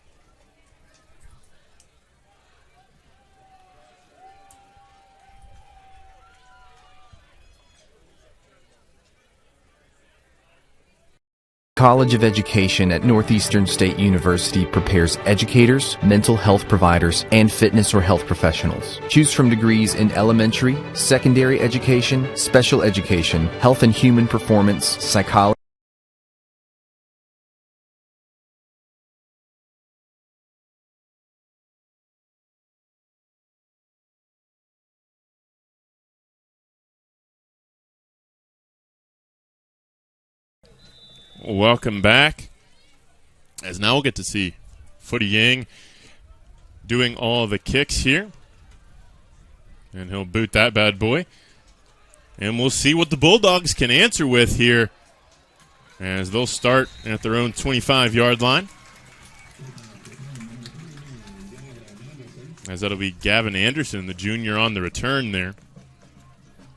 S7: College of Education at Northeastern State University prepares educators, mental health providers, and fitness or health professionals. Choose from degrees in elementary, secondary education, special education, health and human performance, psychology.
S1: Welcome back. As now we'll get to see Footy Yang doing all the kicks here. And he'll boot that bad boy. And we'll see what the Bulldogs can answer with here as they'll start at their own 25-yard line. As that'll be Gavin Anderson, the junior, on the return there.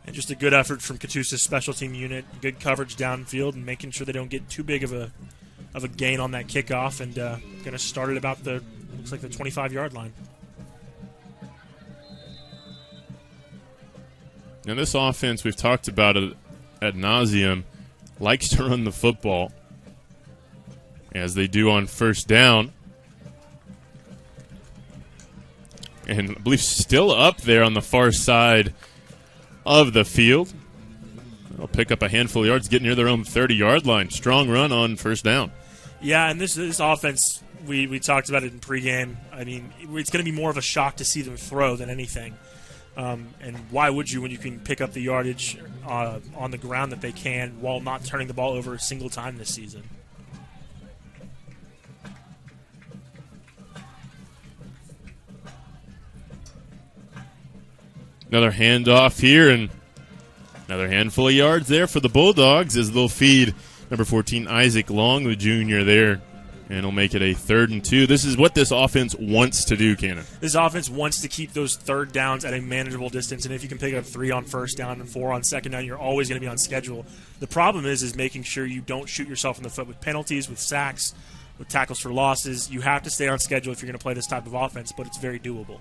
S2: And just a good effort from Catoosa's special team unit. Good coverage downfield and making sure they don't get too big of a gain on that kickoff. And going to start at about the 25-yard line.
S1: Now this offense, we've talked about it ad nauseum, likes to run the football, as they do on first down. And I believe still up there on the far side of the field. They'll pick up a handful of yards, get near their own 30-yard line. Strong run on first down.
S2: Yeah, and this offense, we talked about it in pregame. I mean, it's going to be more of a shock to see them throw than anything. And why would you when you can pick up the yardage on the ground that they can while not turning the ball over a single time this season?
S1: Another handoff here, and another handful of yards there for the Bulldogs as they'll feed number 14, Isaac Long, the junior there, and he'll make it a 3rd and 2. This is what this offense wants to do, Cannon.
S2: This offense wants to keep those third downs at a manageable distance, and if you can pick up 3 on first down and 4 on second down, you're always going to be on schedule. The problem is making sure you don't shoot yourself in the foot with penalties, with sacks, with tackles for losses. You have to stay on schedule if you're going to play this type of offense, but it's very doable.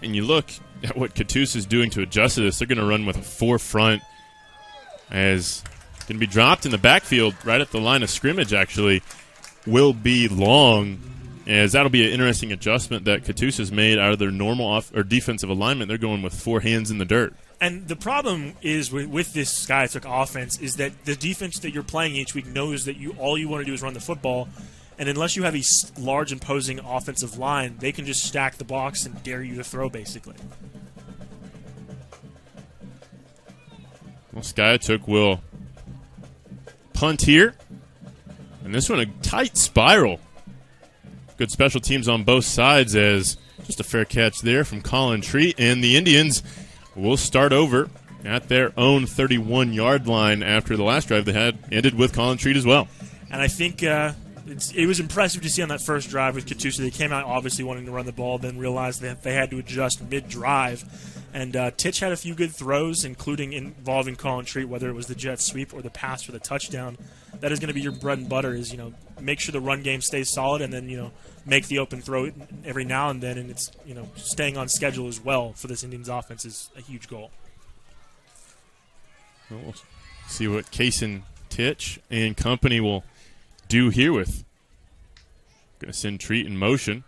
S1: And you look at what Catoosa is doing to adjust to this. They're going to run with a 4 front as going to be dropped in the backfield right at the line of scrimmage, actually, will be Long, as that'll be an interesting adjustment that Catoosa's made out of their normal or defensive alignment. They're going with 4 hands in the dirt.
S2: And the problem is with this Skiatook offense is that the defense that you're playing each week knows that all you want to do is run the football. And unless you have a large, imposing offensive line, they can just stack the box and dare you to throw, basically.
S1: Well, Skiatook will punt here. And this one, a tight spiral. Good special teams on both sides, as just a fair catch there from Colin Treat. And the Indians will start over at their own 31-yard line after the last drive they had ended with Colin Treat as well.
S2: And I think it was impressive to see on that first drive with Catoosa. They came out obviously wanting to run the ball, then realized that they had to adjust mid-drive. And Titch had a few good throws, including involving Colin Treat, whether it was the jet sweep or the pass for the touchdown. That is going to be your bread and butter, is, make sure the run game stays solid and then, make the open throw every now and then. And it's, staying on schedule as well for this Indians offense is a huge goal.
S1: We'll see what Kaysen Titch and company will do here with. Going to send Treat in motion.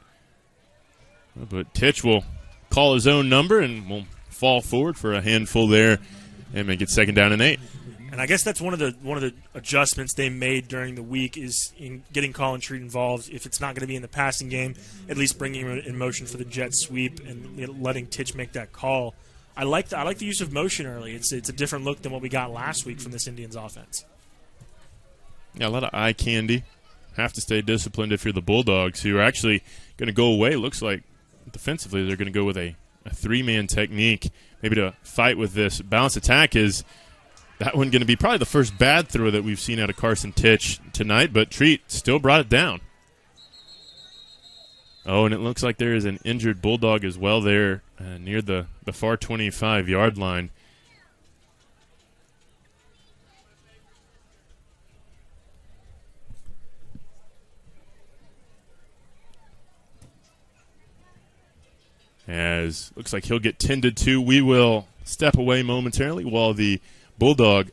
S1: But Titch will call his own number and will fall forward for a handful there and make it 2nd down and 8.
S2: And I guess that's one of the adjustments they made during the week is in getting Colin Treat involved. If it's not going to be in the passing game, at least bringing him in motion for the jet sweep and letting Titch make that call. I like the use of motion early. It's a different look than what we got last week from this Indians offense.
S1: Yeah, a lot of eye candy. Have to stay disciplined if you're the Bulldogs, who are actually going to go away. Looks like defensively they're going to go with a 3-man technique, maybe to fight with this balanced attack. Is that one going to be probably the first bad throw that we've seen out of Carson Titch tonight, but Treat still brought it down. Oh, and it looks like there is an injured Bulldog as well there near the far 25-yard line. As looks like he'll get tended to. We will step away momentarily while the Bulldog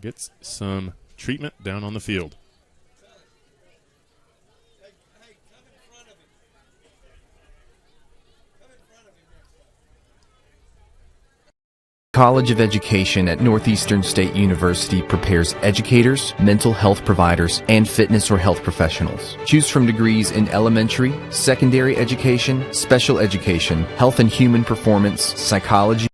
S1: gets some treatment down on the field.
S7: College of Education at Northeastern State University prepares educators, mental health providers, and fitness or health professionals. Choose from degrees in elementary, secondary education, special education, health and human performance, psychology.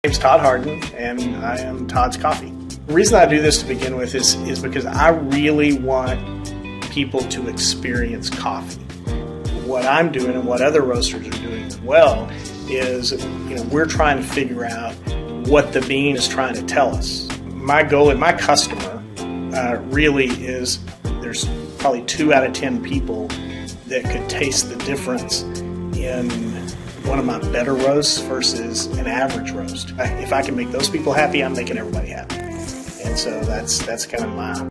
S5: My name's Todd Harden, and I am Todd's Coffee. The reason I do this to begin with is because I really want people to experience coffee. What I'm doing and what other roasters are doing as well is, we're trying to figure out what the bean is trying to tell us. My goal and my customer really is there's probably 2 out of 10 people that could taste the difference in one of my better roasts versus an average roast. If I can make those people happy, I'm making everybody happy. And so that's kind of my...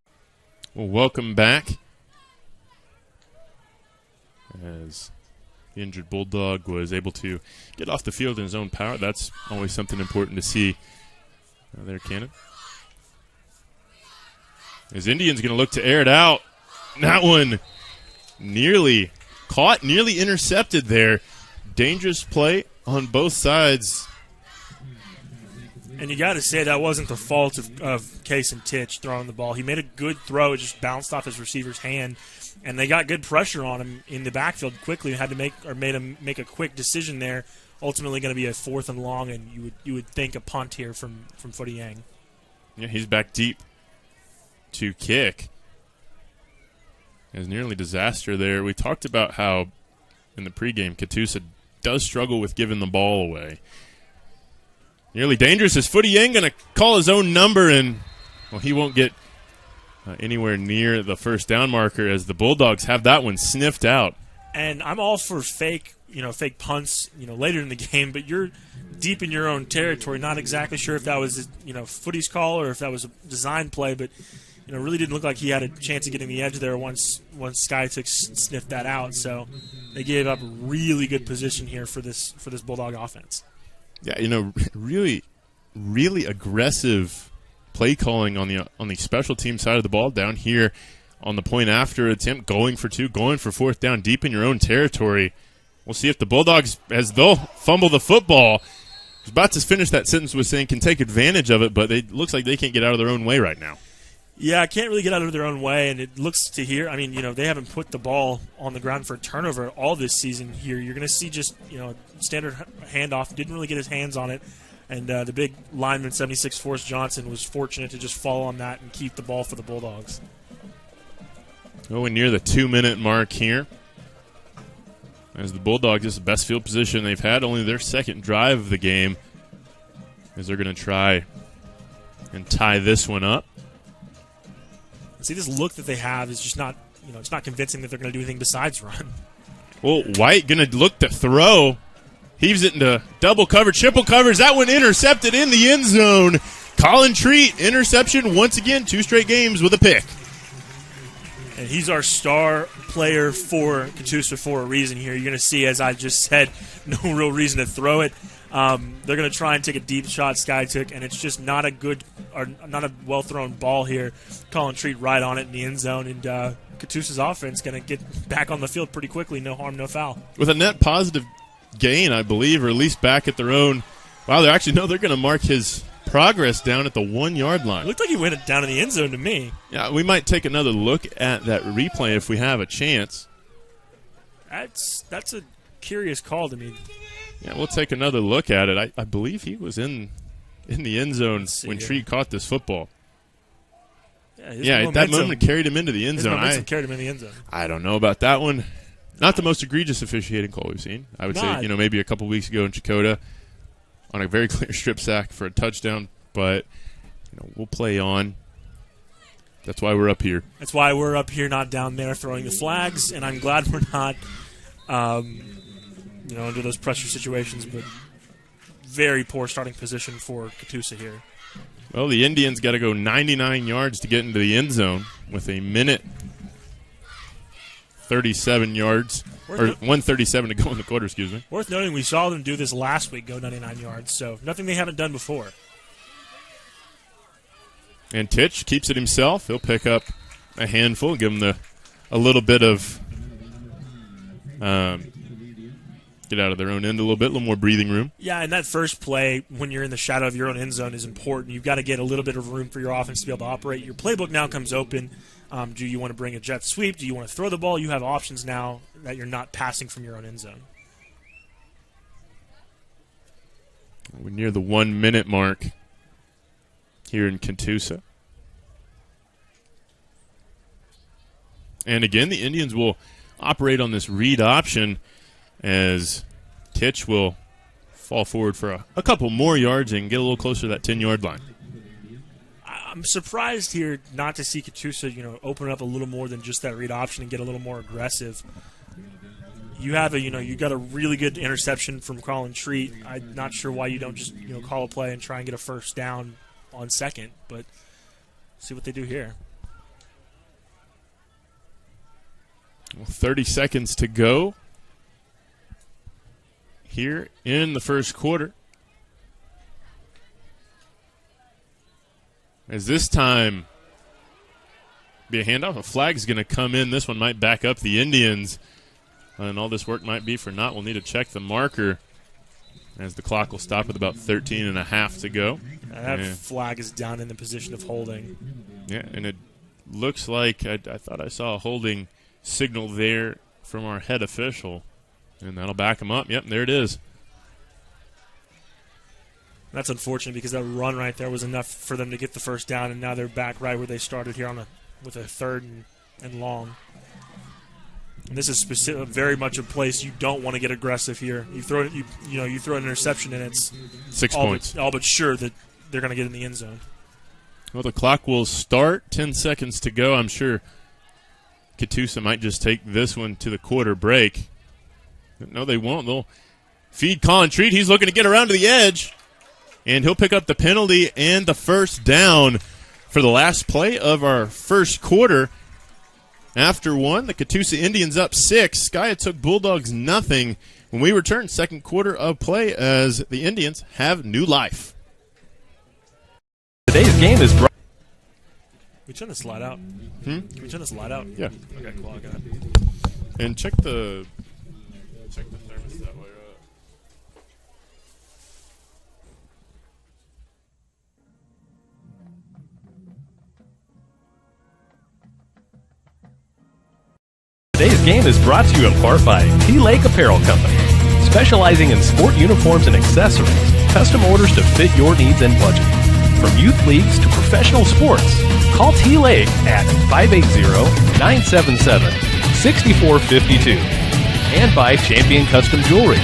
S1: Well, welcome back. As the injured Bulldog was able to get off the field in his own power. That's always something important to see. There, Cannon. As Indians going to look to air it out. That one nearly caught, nearly intercepted there. Dangerous play on both sides.
S2: And you got to say that wasn't the fault of Case and Titch throwing the ball. He made a good throw. It just bounced off his receiver's hand, and they got good pressure on him in the backfield quickly. Had to made him make a quick decision there. Ultimately, going to be a 4th and long, and you would think a punt here from Footy Yang.
S1: Yeah, he's back deep to kick. It was nearly disaster there. We talked about how in the pregame Catoosa does struggle with giving the ball away. Nearly dangerous. Is Footy Yang going to call his own number, and well, he won't get anywhere near the first down marker as the Bulldogs have that one sniffed out.
S2: And I'm all for fake punts, later in the game, but you're deep in your own territory. Not exactly sure if that was, Footy's call or if that was a design play, but really didn't look like he had a chance of getting the edge there once Skiatook sniffed that out. So they gave up really good position here for this Bulldog offense.
S1: Yeah, really, really aggressive play calling on the special team side of the ball down here on the point after attempt, going for 2, going for 4th down, deep in your own territory. We'll see if the Bulldogs, as they'll fumble the football, I was about to finish that sentence with saying can take advantage of it, but it looks like they can't get out of their own way right now.
S2: Yeah, can't really get out of their own way, and it looks to here, they haven't put the ball on the ground for a turnover all this season here. You're going to see just, standard handoff, didn't really get his hands on it, and the big lineman, 76 Forrest Johnson, was fortunate to just fall on that and keep the ball for the Bulldogs.
S1: Going near the 2-minute mark here. As the Bulldogs, this is the best field position they've had, only their second drive of the game, as they're going to try and tie this one up.
S2: See, this look that they have is just not, it's not convincing that they're going to do anything besides run.
S1: Well, White going to look to throw. Heaves it into double cover, triple covers. That one intercepted in the end zone. Colin Treat, interception once again, 2 straight games with a pick.
S2: And he's our star player for Catoosa for a reason here. You're going to see, as I just said, no real reason to throw it. They're going to try and take a deep shot, Skiatook, and it's just not a good or not a well-thrown ball here. Colin Treat right on it in the end zone, and Catoosa's offense going to get back on the field pretty quickly. No harm, no foul.
S1: With a net positive gain, I believe, or at least back at their own. Wow, they're going to mark his progress down at the 1-yard line.
S2: It looked like he went down in the end zone to me.
S1: Yeah, we might take another look at that replay if we have a chance.
S2: That's a curious call to me.
S1: Yeah, we'll take another look at it. I believe he was in the end zone when Treat caught this football. Yeah, that moment carried him into the end zone.
S2: Carried him in the end zone.
S1: I don't know about that one. Not the most egregious officiating call we've seen. I would say, maybe a couple weeks ago in Chakota on a very clear strip sack for a touchdown, but we'll play on. That's why we're up here.
S2: That's why we're up here, not down there throwing the flags, and I'm glad we're not under those pressure situations, but very poor starting position for Catoosa here.
S1: Well, the Indians got to go 99 yards to get into the end zone with a minute 37 yards, or 1:37 to go in the quarter, excuse me.
S2: Worth noting, we saw them do this last week, go 99 yards, so nothing they haven't done before.
S1: And Titch keeps it himself. He'll pick up a handful, give him a little bit of get out of their own end a little more breathing room.
S2: Yeah, and that first play, when you're in the shadow of your own end zone, is important. You've got to get a little bit of room for your offense to be able to operate. Your playbook now comes open. Do you want to bring a jet sweep? Do you want to throw the ball? You have options now that you're not passing from your own end zone.
S1: We're near the 1 minute mark here in Catoosa. And again, the Indians will operate on this read option as Titch will fall forward for a couple more yards and get a little closer to that 10-yard line.
S2: I'm surprised here not to see Catoosa, open up a little more than just that read option and get a little more aggressive. You have you got a really good interception from Colin Treat. I'm not sure why you don't just, call a play and try and get a first down on second, but see what they do here.
S1: Well, 30 seconds to go here in the first quarter. As this time be a handoff, a flag's going to come in. This one might back up the Indians, and all this work might be for naught. We'll need to check the marker. as the clock will stop with about 13 and a half to go.
S2: And that flag is down in the position of holding.
S1: Yeah, and it looks like I thought I saw a holding signal there from our head official, and that'll back him up. Yep, there it is.
S2: That's unfortunate because that run right there was enough for them to get the first down, and now they're back right where they started here with a third and long. And this is very much a place you don't want to get aggressive here. You throw an interception and it's
S1: 6 points.
S2: All but sure that they're going to get in the end zone.
S1: Well, the clock will start. 10 seconds to go. I'm sure Catoosa might just take this one to the quarter break. No, they won't. They'll feed Colin Treat. He's looking to get around to the edge. And he'll pick up the penalty and the first down for the last play of our first quarter. After one, the Catoosa Indians up 6. Skiatook Bulldogs nothing. When we return, second quarter of play as the Indians have new life.
S4: Today's game is brought.
S2: Can we turn the slide out? Can we turn the slide out?
S1: Yeah.
S2: Okay, cool. I got it.
S1: And check the thermostat while you're up.
S4: Today's game is brought to you in part by T-Lake Apparel Company, specializing in sport uniforms and accessories, custom orders to fit your needs and budget. From youth leagues to professional sports, call T-Lake at 580-977-6452. And by Champion Custom Jewelry.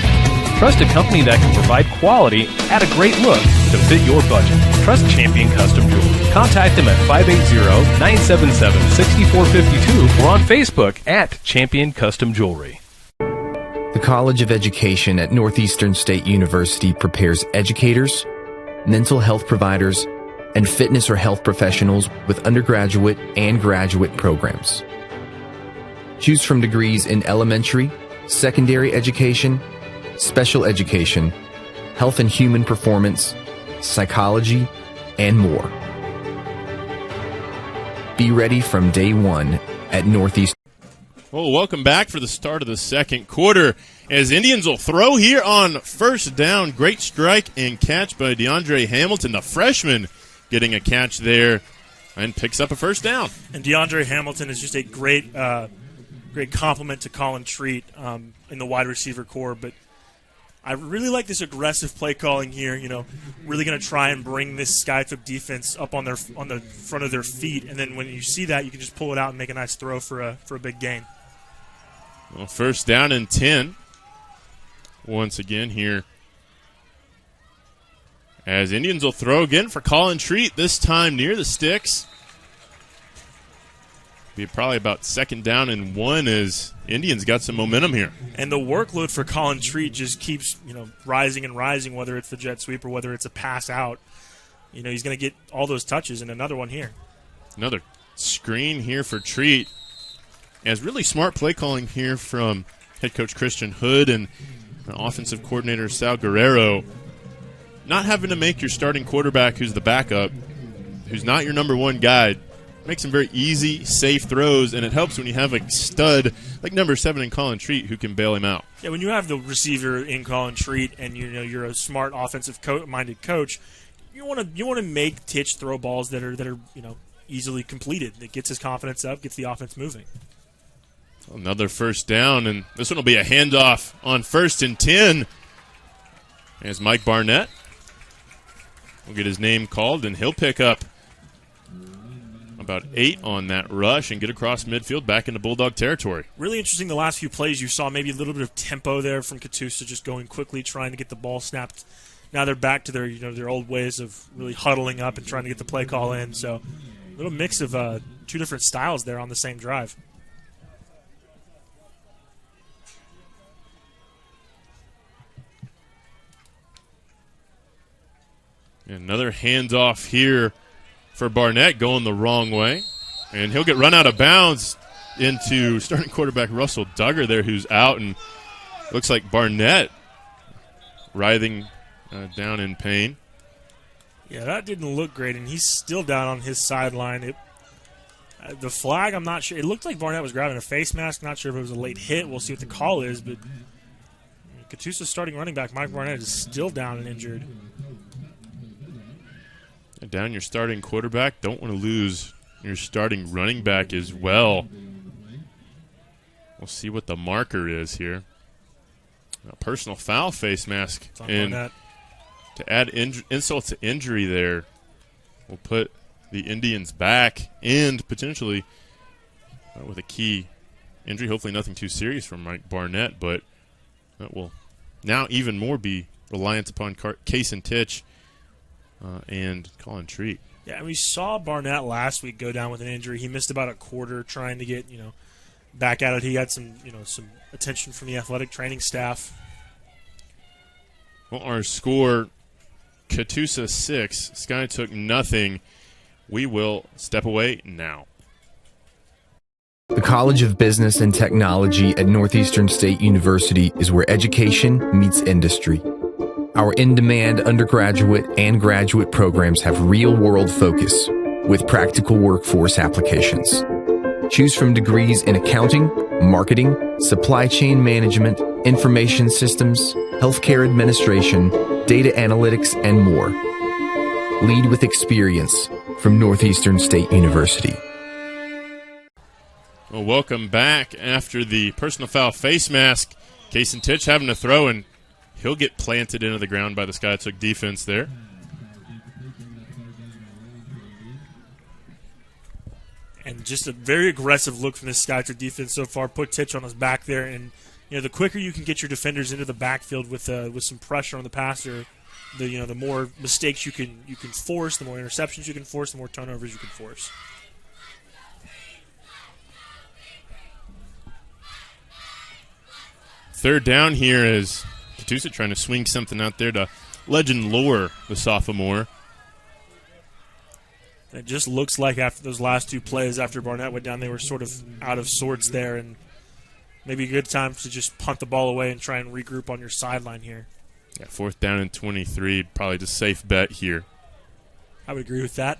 S4: Trust a company that can provide quality at a great look to fit your budget. Trust Champion Custom Jewelry. Contact them at 580-977-6452 or on Facebook at Champion Custom Jewelry.
S7: The College of Education at Northeastern State University prepares educators, mental health providers, and fitness or health professionals with undergraduate and graduate programs. Choose from degrees in elementary, secondary education, special education, health and human performance, psychology, and more. Be ready from day one at Northeast.
S1: Well, welcome back for the start of the second quarter as Indians will throw here on first down. Great strike and catch by DeAndre Hamilton, the freshman, getting a catch there and picks up a first down.
S2: And DeAndre Hamilton is just a great compliment to Colin Treat in the wide receiver core, but I really like this aggressive play calling here. Really going to try and bring this Skiatook defense up on the front of their feet, and then when you see that, you can just pull it out and make a nice throw for a big gain.
S1: Well, first down and 10. Once again here, as Indians will throw again for Colin Treat. This time near the sticks. Be probably about second down and 1 as Indians got some momentum here.
S2: And the workload for Colin Treat just keeps, rising and rising, whether it's the jet sweep or whether it's a pass out. He's going to get all those touches, and another one here.
S1: Another screen here for Treat. As really smart play calling here from head coach Christian Hood and offensive coordinator Sal Guerrero. Not having to make your starting quarterback, who's the backup, who's not your number one guy, make some very easy, safe throws, and it helps when you have a stud like number 7 in Colin Treat who can bail him out.
S2: Yeah, when you have the receiver in Colin Treat and you're a smart offensive minded coach, you want to make Titch throw balls that are easily completed. That gets his confidence up, gets the offense moving.
S1: Another first down, and this one will be a handoff on 1st and 10. As Mike Barnett will get his name called, and he'll pick up about 8 on that rush and get across midfield back into Bulldog territory.
S2: Really interesting the last few plays. You saw maybe a little bit of tempo there from Catoosa, just going quickly, trying to get the ball snapped. Now they're back to their old ways of really huddling up and trying to get the play call in. So a little mix of 2 different styles there on the same drive.
S1: Another handoff here for Barnett going the wrong way. And he'll get run out of bounds into starting quarterback Russell Duggar there, who's out. And looks like Barnett writhing down in pain.
S2: Yeah, that didn't look great, and he's still down on his sideline. The flag, I'm not sure. It looked like Barnett was grabbing a face mask. Not sure if it was a late hit. We'll see what the call is, but Catoosa's starting running back, Mike Barnett, is still down and injured.
S1: Down your starting quarterback. Don't want to lose your starting running back as well. We'll see what the marker is here. A personal foul face mask. And to add insult to injury there, we'll put the Indians back and potentially with a key injury. Hopefully nothing too serious from Mike Barnett, but that will now even more be reliant upon Case and Titch and Colin Treat.
S2: Yeah, we saw Barnett last week go down with an injury. He missed about a quarter trying to get, back at it. He got some attention from the athletic training staff.
S1: Well, our score, Catoosa 6, Skiatook nothing. We will step away now.
S7: The College of Business and Technology at Northeastern State University is where education meets industry. Our in-demand undergraduate and graduate programs have real-world focus with practical workforce applications. Choose from degrees in accounting, marketing, supply chain management, information systems, healthcare administration, data analytics, and more. Lead with experience from Northeastern State University.
S1: Well, welcome back after the personal foul face mask. Case and Titch having to throw, and he'll get planted into the ground by the Skiatook defense there.
S2: And just a very aggressive look from this Skiatook defense so far. Put Titch on his back there, and the quicker you can get your defenders into the backfield with some pressure on the passer, the more mistakes you can force, the more interceptions you can force, the more turnovers you can force.
S1: Third down here is Catoosa trying to swing something out there to Legend Lore, the sophomore.
S2: It just looks like after those last two plays, after Barnett went down, they were sort of out of sorts there, and maybe a good time to just punt the ball away and try and regroup on your sideline here.
S1: Yeah, 4th down and 23, probably the safe bet here.
S2: I would agree with that.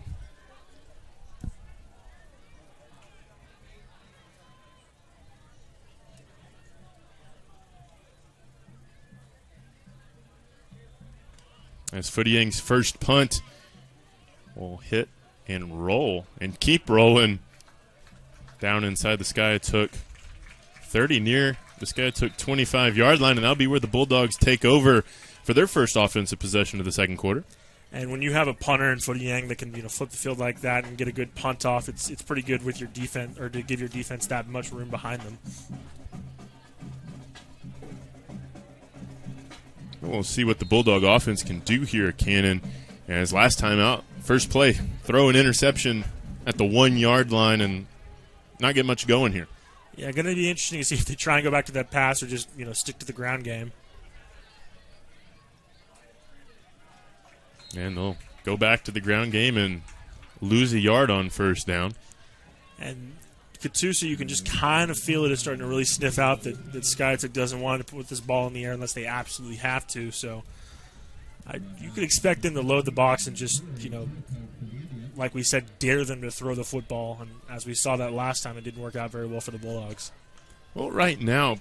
S1: As Footy Yang's first punt will hit and roll and keep rolling down inside the Skiatook 30 near the Skiatook 25-yard line, and that'll be where the Bulldogs take over for their first offensive possession of the second quarter.
S2: And when you have a punter in Footy Yang that can flip the field like that and get a good punt off, it's pretty good with your defense, or to give your defense that much room behind them.
S1: We'll see what the Bulldog offense can do here, Cannon. As last time out, first play, throw an interception at the 1-yard line and not get much going here.
S2: Yeah, going to be interesting to see if they try and go back to that pass or just stick to the ground game.
S1: And they'll go back to the ground game and lose a yard on first down.
S2: And Catoosa, you can just kind of feel it is starting to really sniff out that Skiatook doesn't want to put this ball in the air unless they absolutely have to. So you could expect them to load the box and just, like we said, dare them to throw the football. And as we saw that last time, it didn't work out very well for the Bulldogs.
S1: Well, right now,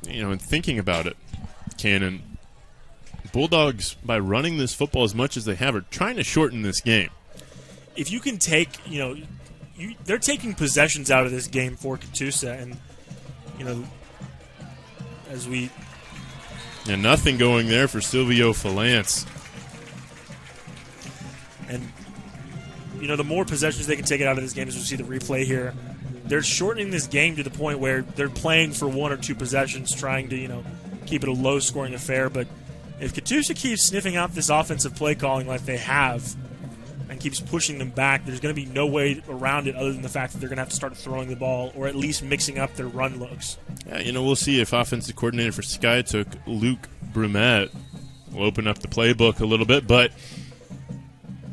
S1: in thinking about it, Cannon, Bulldogs, by running this football as much as they have, are trying to shorten this game.
S2: If you can take, they're taking possessions out of this game for Catoosa, and
S1: and nothing going there for Silvio Falance.
S2: And the more possessions they can take it out of this game, as we see the replay here, they're shortening this game to the point where they're playing for 1 or 2 possessions, trying to keep it a low-scoring affair. But if Catoosa keeps sniffing out this offensive play calling like they have, and keeps pushing them back, there's going to be no way around it other than the fact that they're going to have to start throwing the ball or at least mixing up their run looks.
S1: Yeah, we'll see if offensive coordinator for Skiatook, Luke Brumette, will open up the playbook a little bit. But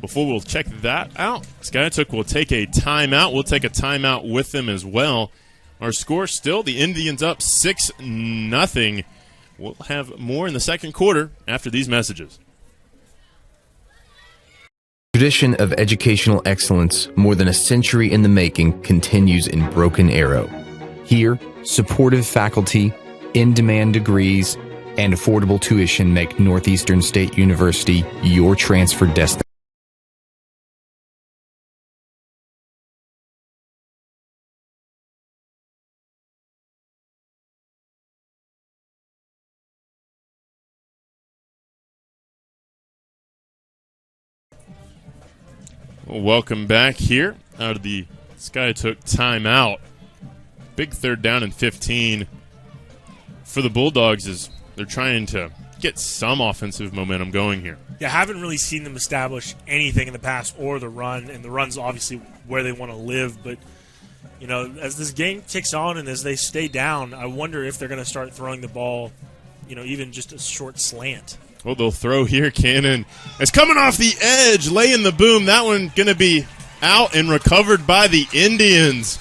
S1: before we'll check that out, Skiatook will take a timeout. We'll take a timeout with them as well. Our score still, the Indians up 6-0. We'll have more in the second quarter after these messages.
S7: Tradition of educational excellence, more than a century in the making, continues in Broken Arrow. Here, supportive faculty, in-demand degrees, and affordable tuition make Northeastern State University your transfer destination.
S1: Well, welcome back here out of the Skiatook timeout. Big 3rd down and 15 for the Bulldogs as they're trying to get some offensive momentum going here.
S2: Yeah, haven't really seen them establish anything in the pass or the run, and the run's obviously where they want to live. But, you know, as this game ticks on and as they stay down, I wonder if they're going to start throwing the ball, you know, even just a short slant.
S1: Well, they'll throw here. Cannon is coming off the edge, laying the boom. That one going to be out and recovered by the Indians.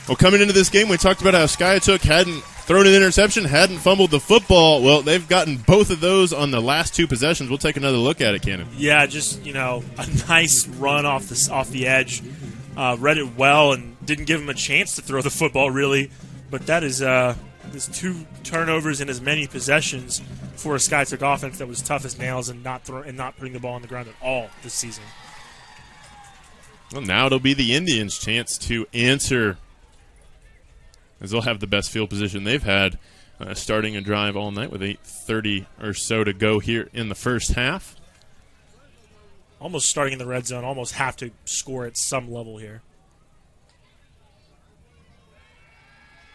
S1: Well, coming into this game, we talked about how Skiatook hadn't thrown an interception, hadn't fumbled the football. Well, they've gotten both of those on the last 2 possessions. We'll take another look at it, Cannon.
S2: Yeah, just, you know, a nice run off the edge. Read it well and didn't give him a chance to throw the football, really. But that is there's 2 turnovers in as many possessions for a Skiatook offense that was tough as nails and not putting the ball on the ground at all this season.
S1: Well, now it'll be the Indians' chance to answer, as they'll have the best field position they've had starting a drive all night with 8:30 or so to go here in the first half.
S2: Almost starting in the red zone, almost have to score at some level here.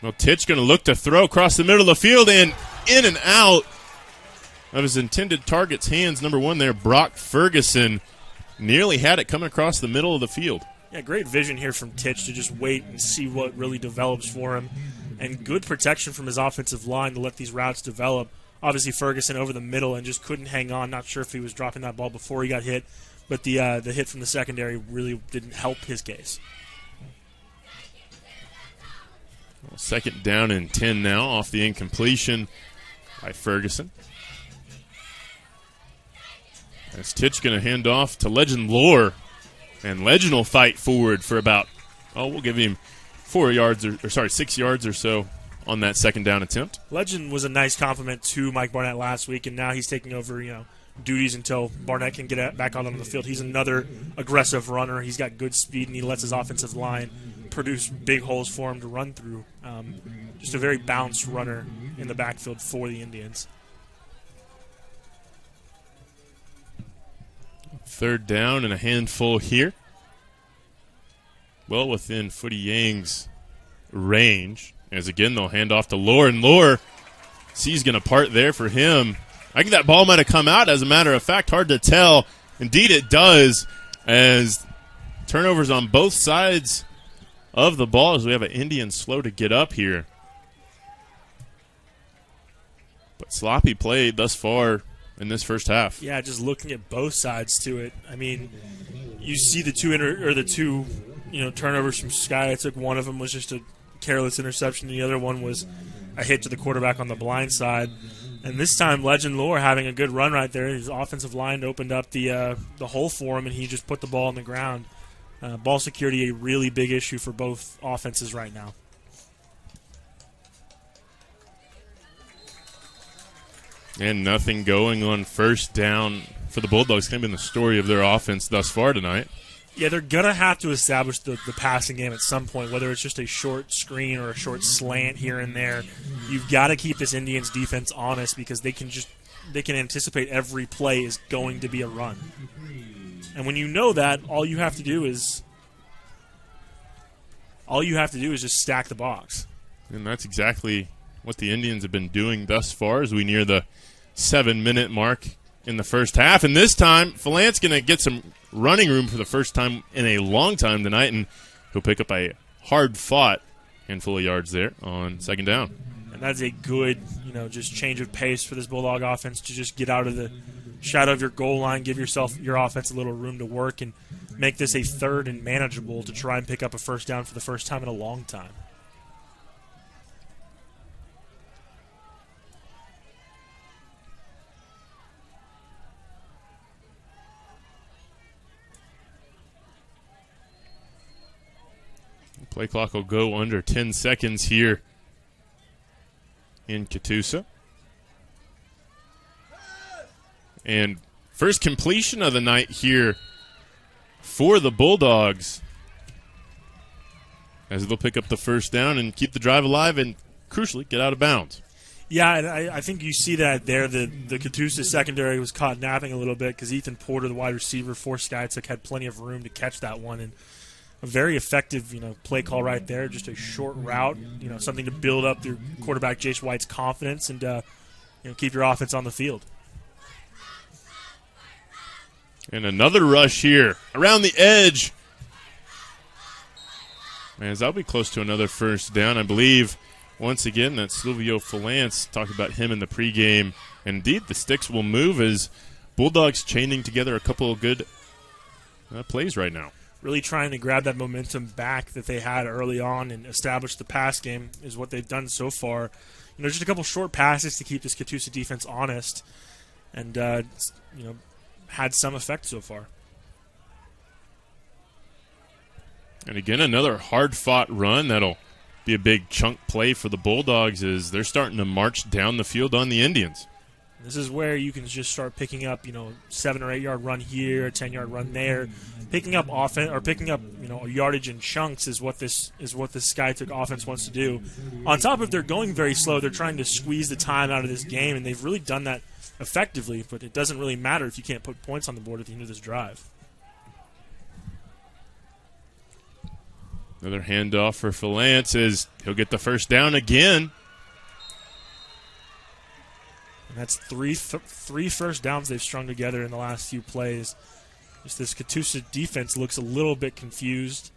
S1: Well, Titch going to look to throw across the middle of the field and in and out of his intended target's hands. Number 1 there, Brock Ferguson, nearly had it coming across the middle of the field.
S2: Yeah, great vision here from Titch to just wait and see what really develops for him. And good protection from his offensive line to let these routes develop. Obviously, Ferguson over the middle and just couldn't hang on. Not sure if he was dropping that ball before he got hit, but the hit from the secondary really didn't help his case.
S1: Well, 2nd down and 10 now off the incompletion by Ferguson. As Titch going to hand off to Legend Lore, and Legend will fight forward for about, we'll give him 6 yards or so on that 2nd down attempt.
S2: Legend was a nice compliment to Mike Barnett last week, and now he's taking over, duties until Barnett can get back out on the field. He's another aggressive runner. He's got good speed, and he lets his offensive line produce big holes for him to run through. Just a very balanced runner in the backfield for the Indians.
S1: 3rd down and a handful here. Well within Footy Yang's range. As again, they'll hand off to Lore, and Lore sees going to part there for him. I think that ball might have come out, as a matter of fact. Hard to tell. Indeed, it does, as turnovers on both sides of the ball as we have an Indian slow to get up here. But sloppy play thus far in this first half.
S2: Yeah, just looking at both sides to it. I mean, you see the two turnovers from Sky. I took one of them was just a careless interception. The other one was a hit to the quarterback on the blind side. And this time, Legend Lore having a good run right there. His offensive line opened up the hole for him, and he just put the ball on the ground. Ball security, a really big issue for both offenses right now.
S1: And nothing going on 1st down for the Bulldogs. Kind of been the story of their offense thus far tonight.
S2: Yeah, they're going to have to establish the passing game at some point, whether it's just a short screen or a short slant here and there. You've got to keep this Indians defense honest because they can anticipate every play is going to be a run. And when you know that, all you have to do is just stack the box.
S1: And that's exactly what the Indians have been doing thus far as we near the 7-minute mark in the first half. And this time, Fallant's going to get some running room for the first time in a long time tonight, and he'll pick up a hard-fought handful of yards there on 2nd down.
S2: And that's a good, just change of pace for this Bulldog offense to just get out of the shadow of your goal line, give your offense a little room to work, and make this a 3rd and manageable to try and pick up a 1st down for the first time in a long time.
S1: Play clock will go under 10 seconds here in Catoosa. And first completion of the night here for the Bulldogs, as they'll pick up the first down and keep the drive alive and, crucially, get out of bounds.
S2: Yeah, and I think you see that there. The Catoosa secondary was caught napping a little bit because Ethan Porter, the wide receiver for Skiatook, had plenty of room to catch that one. And a very effective, play call right there. Just a short route, something to build up your quarterback Jace White's confidence and keep your offense on the field.
S1: And another rush here around the edge. As that'll be close to another first down, I believe. Once again, that's Silvio Falance. Talked about him in the pregame. Indeed, the sticks will move as Bulldogs chaining together a couple of good plays right now.
S2: Really trying to grab that momentum back that they had early on and establish the pass game is what they've done so far. Just a couple short passes to keep this Catoosa defense honest, and had some effect so far.
S1: And again, another hard-fought run that'll be a big chunk play for the Bulldogs as they're starting to march down the field on the Indians.
S2: This is where you can just start picking up, 7 or 8 yard run here, a 10-yard run there. Picking up offense or picking up, yardage in chunks is what this Skiatook offense wants to do. On top of they're going very slow, they're trying to squeeze the time out of this game, and they've really done that effectively. But it doesn't really matter if you can't put points on the board at the end of this drive.
S1: Another handoff for Falance as he'll get the first down again.
S2: And that's three first downs they've strung together in the last few plays. Just this Catoosa defense looks a little bit confused.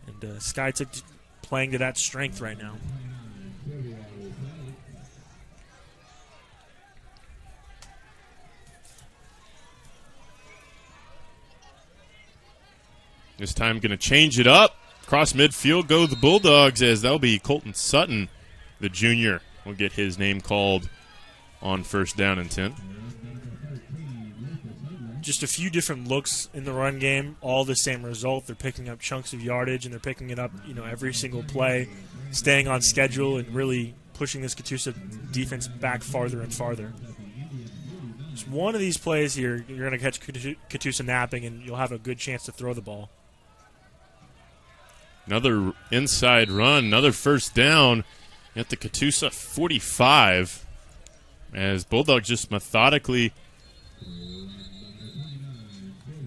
S2: And Skiatook playing to that strength right now.
S1: This time going to change it up. Across midfield go the Bulldogs as that'll be Colton Sutton, the junior, will get his name called on first down and 10.
S2: Just a few different looks in the run game, all the same result. They're picking up chunks of yardage, and they're picking it up, every single play, staying on schedule and really pushing this Catoosa defense back farther and farther. Just one of these plays here, you're going to catch Catoosa napping, and you'll have a good chance to throw the ball.
S1: Another inside run, another first down at the Catoosa 45 as Bulldogs just methodically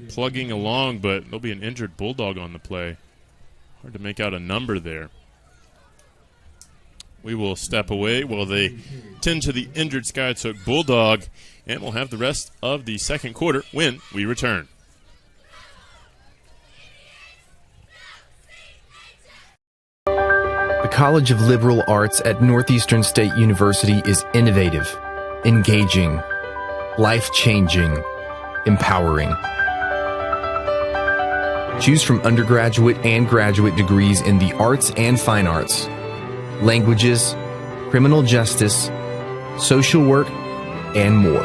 S1: plugging along, but there'll be an injured Bulldog on the play. Hard to make out a number there. We will step away while they tend to the injured Skiatook Bulldog, and we'll have the rest of the second quarter when we return.
S7: The College of Liberal Arts at Northeastern State University is innovative, engaging, life-changing, empowering. Choose from undergraduate and graduate degrees in the arts and fine arts, languages, criminal justice, social work, and more.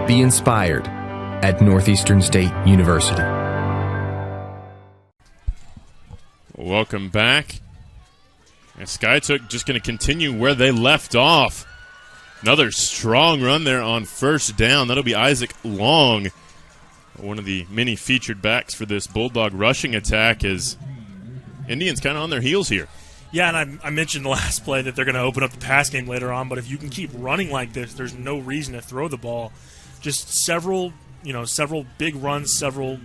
S7: Be inspired at Northeastern State University.
S1: Welcome back. And Skiatook just going to continue where they left off. Another strong run there on first down. That'll be Isaac Long, one of the many featured backs for this Bulldog rushing attack, as Indians kind of on their heels here.
S2: Yeah, and I mentioned the last play that they're going to open up the pass game later on, but if you can keep running like this, there's no reason to throw the ball. Just several big runs, several,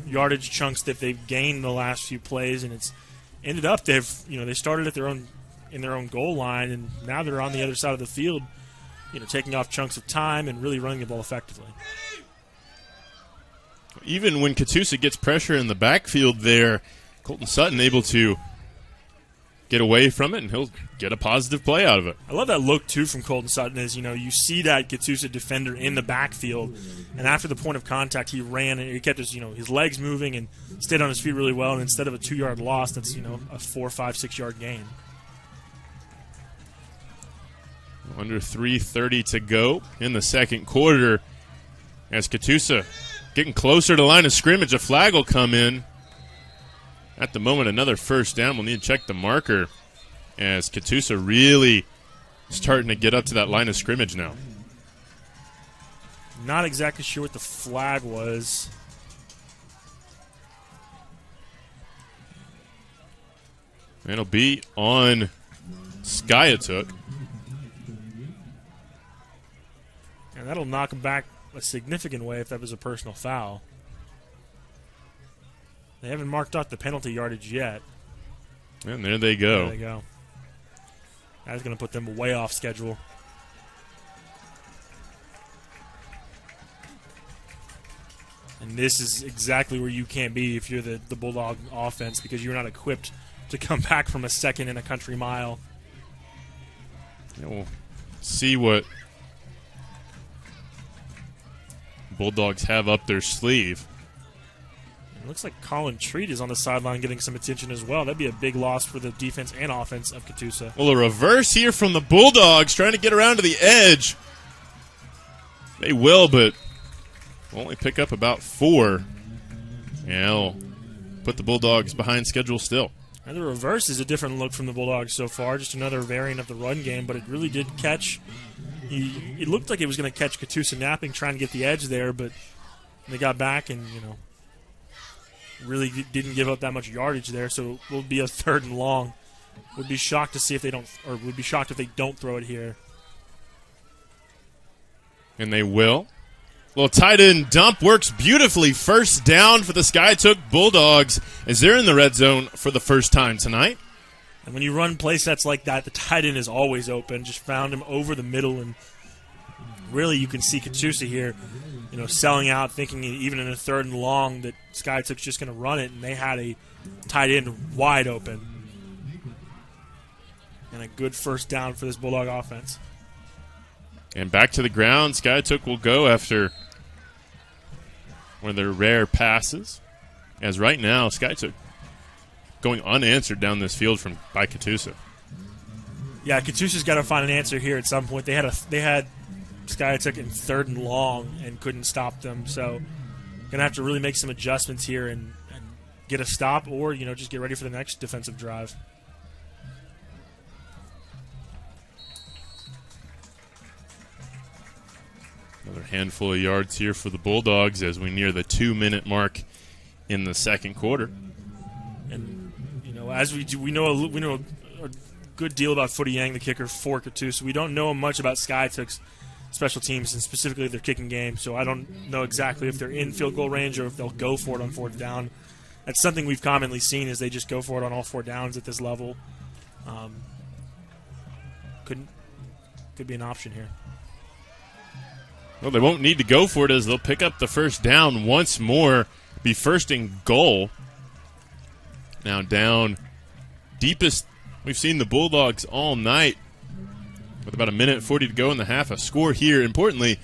S2: yardage chunks that they've gained the last few plays, and it's ended up they started at in their own goal line, and now they're on the other side of the field, taking off chunks of time and really running the ball effectively.
S1: Even when Catoosa gets pressure in the backfield there, Colton Sutton able to get away from it, and he'll get a positive play out of it.
S2: I love that look, too, from Colton Sutton is, you see that Catoosa defender in the backfield, and after the point of contact, he ran, and he kept his legs moving and stayed on his feet really well, and instead of a 2-yard loss, that's, a 4, 5, 6-yard gain.
S1: Under 3:30 to go in the second quarter as Catoosa getting closer to line of scrimmage. A flag will come in. At the moment, another first down. We'll need to check the marker as Catoosa really starting to get up to that line of scrimmage now.
S2: Not exactly sure what the flag was.
S1: It'll be on Skiatook.
S2: And that'll knock him back a significant way if that was a personal foul. They haven't marked off the penalty yardage yet.
S1: And there they go.
S2: There they go. That's going to put them way off schedule. And this is exactly where you can't be if you're the Bulldog offense, because you're not equipped to come back from a second in a country mile.
S1: Yeah, we'll see what Bulldogs have up their sleeve.
S2: It looks like Colin Treat is on the sideline getting some attention as well. That'd be a big loss for the defense and offense of Catoosa.
S1: Well, a reverse here from the Bulldogs, trying to get around to the edge. They will, but only pick up about 4. Yeah, they'll put the Bulldogs behind schedule still.
S2: And the reverse is a different look from the Bulldogs so far, just another variant of the run game, but it really did catch. It looked like it was going to catch Catoosa napping, trying to get the edge there, but they got back and, really didn't give up that much yardage there, so it will be a 3rd and long. Would be shocked to see if they don't, or would be shocked if they don't throw it here.
S1: And they will. Little tight end dump works beautifully. First down for the Skiatook Bulldogs as they're in the red zone for the first time tonight.
S2: And when you run play sets like that, the tight end is always open. Just found him over the middle, and really you can see Catoosa here, selling out, thinking even in a 3rd and long that Skiatook's just going to run it, and they had a tight end wide open. And a good first down for this Bulldog offense.
S1: And back to the ground, Skiatook will go after one of their rare passes. As right now, Skiatook going unanswered down this field by Catoosa.
S2: Yeah, Catoosa's got to find an answer here at some point. They had Skiatook in 3rd and long and couldn't stop them, so gonna have to really make some adjustments here and get a stop, or just get ready for the next defensive drive.
S1: Another handful of yards here for the Bulldogs as we near the 2-minute mark in the second quarter.
S2: And as we know a good deal about Footy Yang, the kicker for Catoosa. We don't know much about Skiatook's special teams and specifically their kicking game, so I don't know exactly if they're in field goal range or if they'll go for it on 4th down. That's something we've commonly seen, is they just go for it on all 4 downs at this level. Could be an option here.
S1: Well, they won't need to go for it as they'll pick up the first down once more. Be 1st and goal. Now down deepest we've seen the Bulldogs all night. With about 1:40 to go in the half, a score here. Importantly,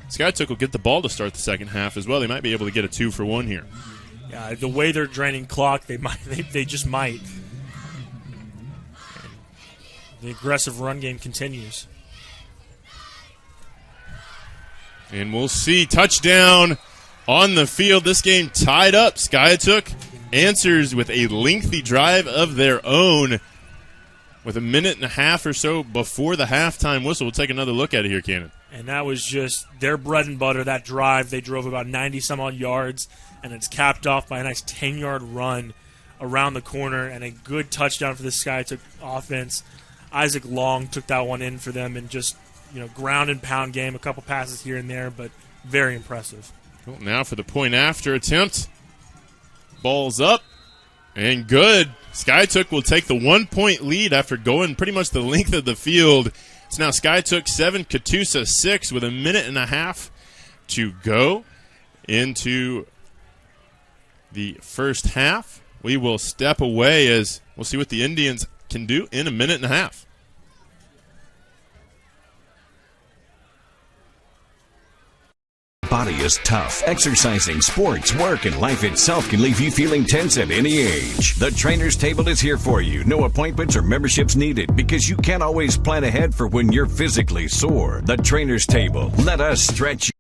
S1: Skiatook will get the ball to start the second half as well. They might be able to get a 2 for 1 here.
S2: Yeah, the way they're draining clock, they just might. The aggressive run game continues.
S1: And we'll see touchdown on the field. This game tied up. Skiatook answers with a lengthy drive of their own with 1.5 minutes or so before the halftime whistle. We'll take another look at it here, Cannon.
S2: And that was just their bread and butter, that drive. They drove about 90-some-odd yards, and it's capped off by a nice 10-yard run around the corner and a good touchdown for the Skiatook offense. Isaac Long took that one in for them, and just ground and pound game, a couple passes here and there, but very impressive.
S1: Well, now for the point after attempt. Ball's up and good. Skiatook will take the 1-point lead after going pretty much the length of the field. It's now Skiatook 7, Catoosa 6 with 1.5 minutes to go into the first half. We will step away as we'll see what the Indians can do in 1.5 minutes.
S10: Body is tough. Exercising, sports, work, and life itself can leave you feeling tense at any age. The Trainer's Table is here for you. No appointments or memberships needed, because you can't always plan ahead for when you're physically sore. The Trainer's Table. Let us stretch you.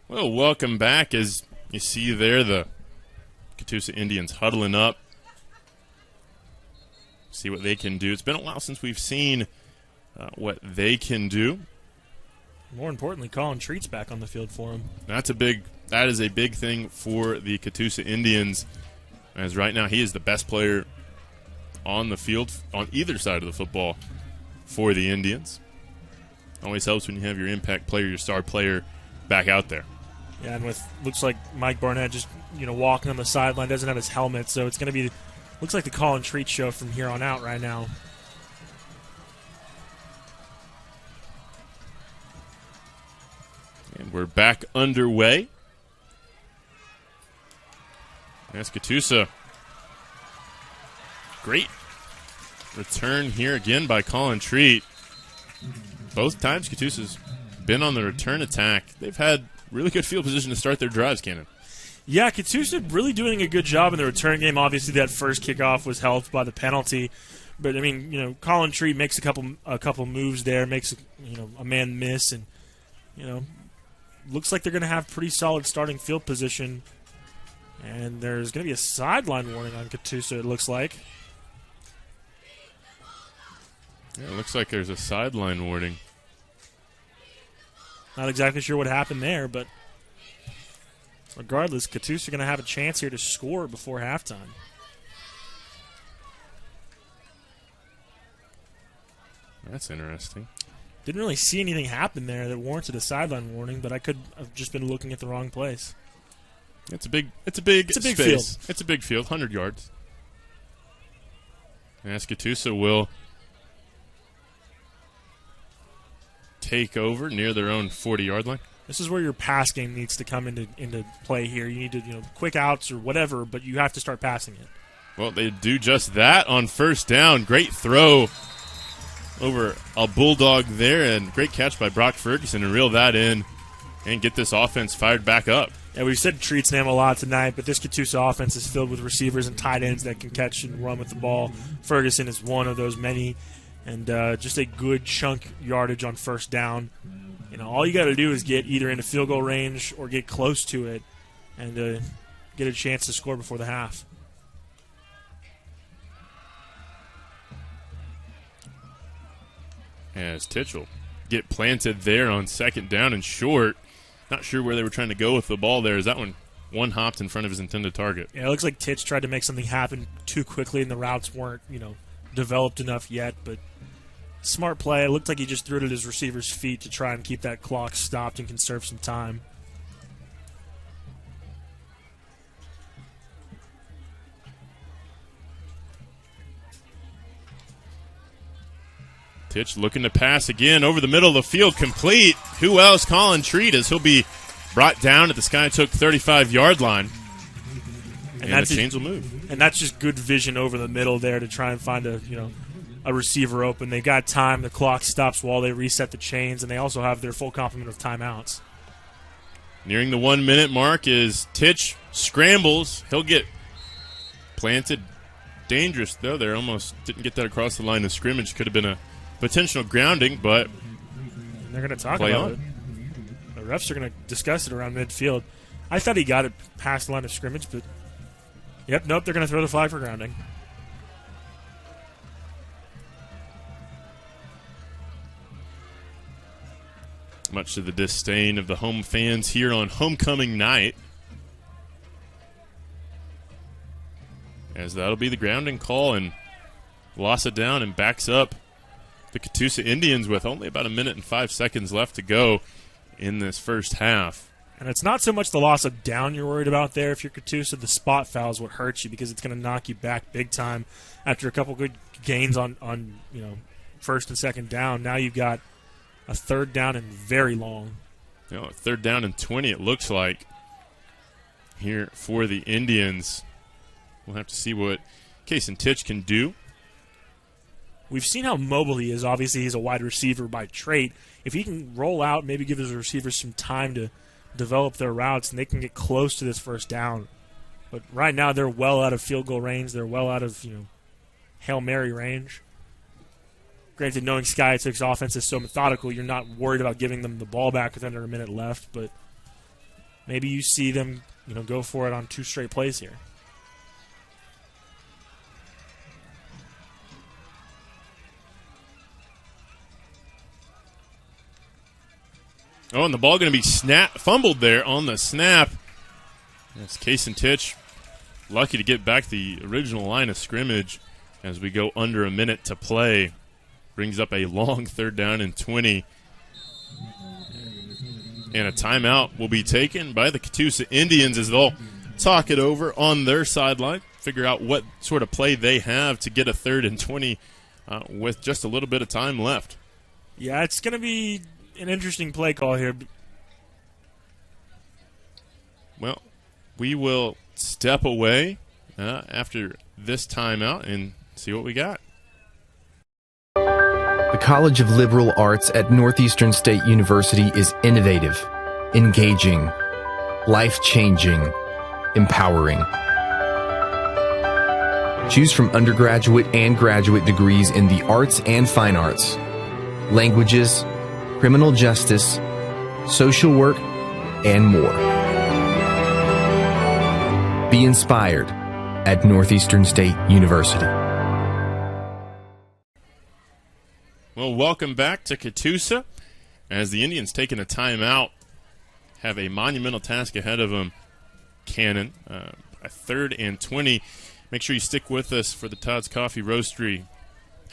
S1: Well, welcome back. As you see there, the Catoosa Indians huddling up. See what they can do. It's been a while since we've seen what they can do.
S2: More importantly, Colin Treat's back on the field for him.
S1: That is a big thing for the Catoosa Indians, as right now he is the best player on the field on either side of the football for the Indians. Always helps when you have your impact player, your star player, back out there.
S2: Yeah, and looks like Mike Barnett just walking on the sideline, doesn't have his helmet, so it's going to be looks like the Colin Treat show from here on out right now.
S1: And we're back underway. That's Catoosa. Great return here again by Colin Treat. Both times Catoosa's been on the return attack. They've had really good field position to start their drives, Cannon.
S2: Yeah, Catoosa really doing a good job in the return game. Obviously, that first kickoff was helped by the penalty. But, I mean, Colin Treat makes a couple moves there, makes, a man miss, and, looks like they're going to have pretty solid starting field position. And there's going to be a sideline warning on Catoosa, it looks like.
S1: Yeah, it looks like there's a sideline warning.
S2: Not exactly sure what happened there, but regardless, Catoosa are going to have a chance here to score before halftime.
S1: That's interesting.
S2: Didn't really see anything happen there that warranted a sideline warning, but I could have just been looking at the wrong place.
S1: It's a big
S2: space.
S1: Field. It's a big field, 100 yards. As Catoosa will take over near their own 40-yard line.
S2: This is where your pass game needs to come into play here. You need to, quick outs or whatever, but you have to start passing it.
S1: Well, they do just that on first down. Great throw over a Bulldog there, and great catch by Brock Ferguson to reel that in and get this offense fired back up.
S2: Yeah, we've said Treat's name a lot tonight, but this Catoosa offense is filled with receivers and tight ends that can catch and run with the ball. Ferguson is one of those many, and just a good chunk yardage on first down. All you got to do is get either into field goal range or get close to it and get a chance to score before the half.
S1: As Titch will get planted there on second down and short. Not sure where they were trying to go with the ball there. Is that one hopped in front of his intended target?
S2: Yeah, it looks like Titch tried to make something happen too quickly, and the routes weren't, developed enough yet. But smart play. It looked like he just threw it at his receiver's feet to try and keep that clock stopped and conserve some time.
S1: Titch looking to pass again over the middle of the field, complete. Who else? Colin Treat, as he'll be brought down at the Skiatook 35-yard line. And the chains will move.
S2: And that's just good vision over the middle there to try and find a receiver open. They got time. The clock stops while they reset the chains, and they also have their full complement of timeouts.
S1: Nearing the 1 minute mark is Titch scrambles. He'll get planted. Dangerous, though. They almost didn't get that across the line of scrimmage. Could have been a potential grounding, but
S2: they're going to talk about it. The refs are going to discuss it around midfield. I thought he got it past the line of scrimmage, but they're going to throw the flag for grounding.
S1: Much to the disdain of the home fans here on homecoming night. As that'll be the grounding call, and loss it down and backs up the Catoosa Indians with only about 1 minute and 5 seconds left to go in this first half.
S2: And it's not so much the loss of down you're worried about there. If you're Catoosa, the spot foul is what hurts you because it's going to knock you back big time after a couple good gains on first and second down. Now you've got a third down and very long.
S1: A third down and 20 it looks like here for the Indians. We'll have to see what Kason Titch can do.
S2: We've seen how mobile he is. Obviously, he's a wide receiver by trait. If he can roll out, maybe give his receivers some time to develop their routes, and they can get close to this first down. But right now, they're well out of field goal range. They're well out of Hail Mary range. Granted, knowing Skiatook's offense is so methodical, you're not worried about giving them the ball back with under a minute left. But maybe you see them, go for it on 2 straight plays here.
S1: Oh, and the ball going to be fumbled there on the snap. That's Case and Titch lucky to get back the original line of scrimmage as we go under a minute to play. Brings up a long 3rd down and 20. And a timeout will be taken by the Catoosa Indians as they'll talk it over on their sideline, figure out what sort of play they have to get a 3rd and 20 with just a little bit of time left.
S2: Yeah, it's going to be an interesting play call here.
S1: Well, we will step away after this timeout and see what we got.
S7: The College of Liberal Arts at Northeastern State University is innovative, engaging, life-changing, empowering. Choose from undergraduate and graduate degrees in the arts and fine arts, languages, criminal justice, social work, and more. Be inspired at Northeastern State University.
S1: Well, welcome back to Catoosa as the Indians taking a timeout have a monumental task ahead of them. Cannon, a 3rd and 20. Make sure you stick with us for the Todd's Coffee Roastery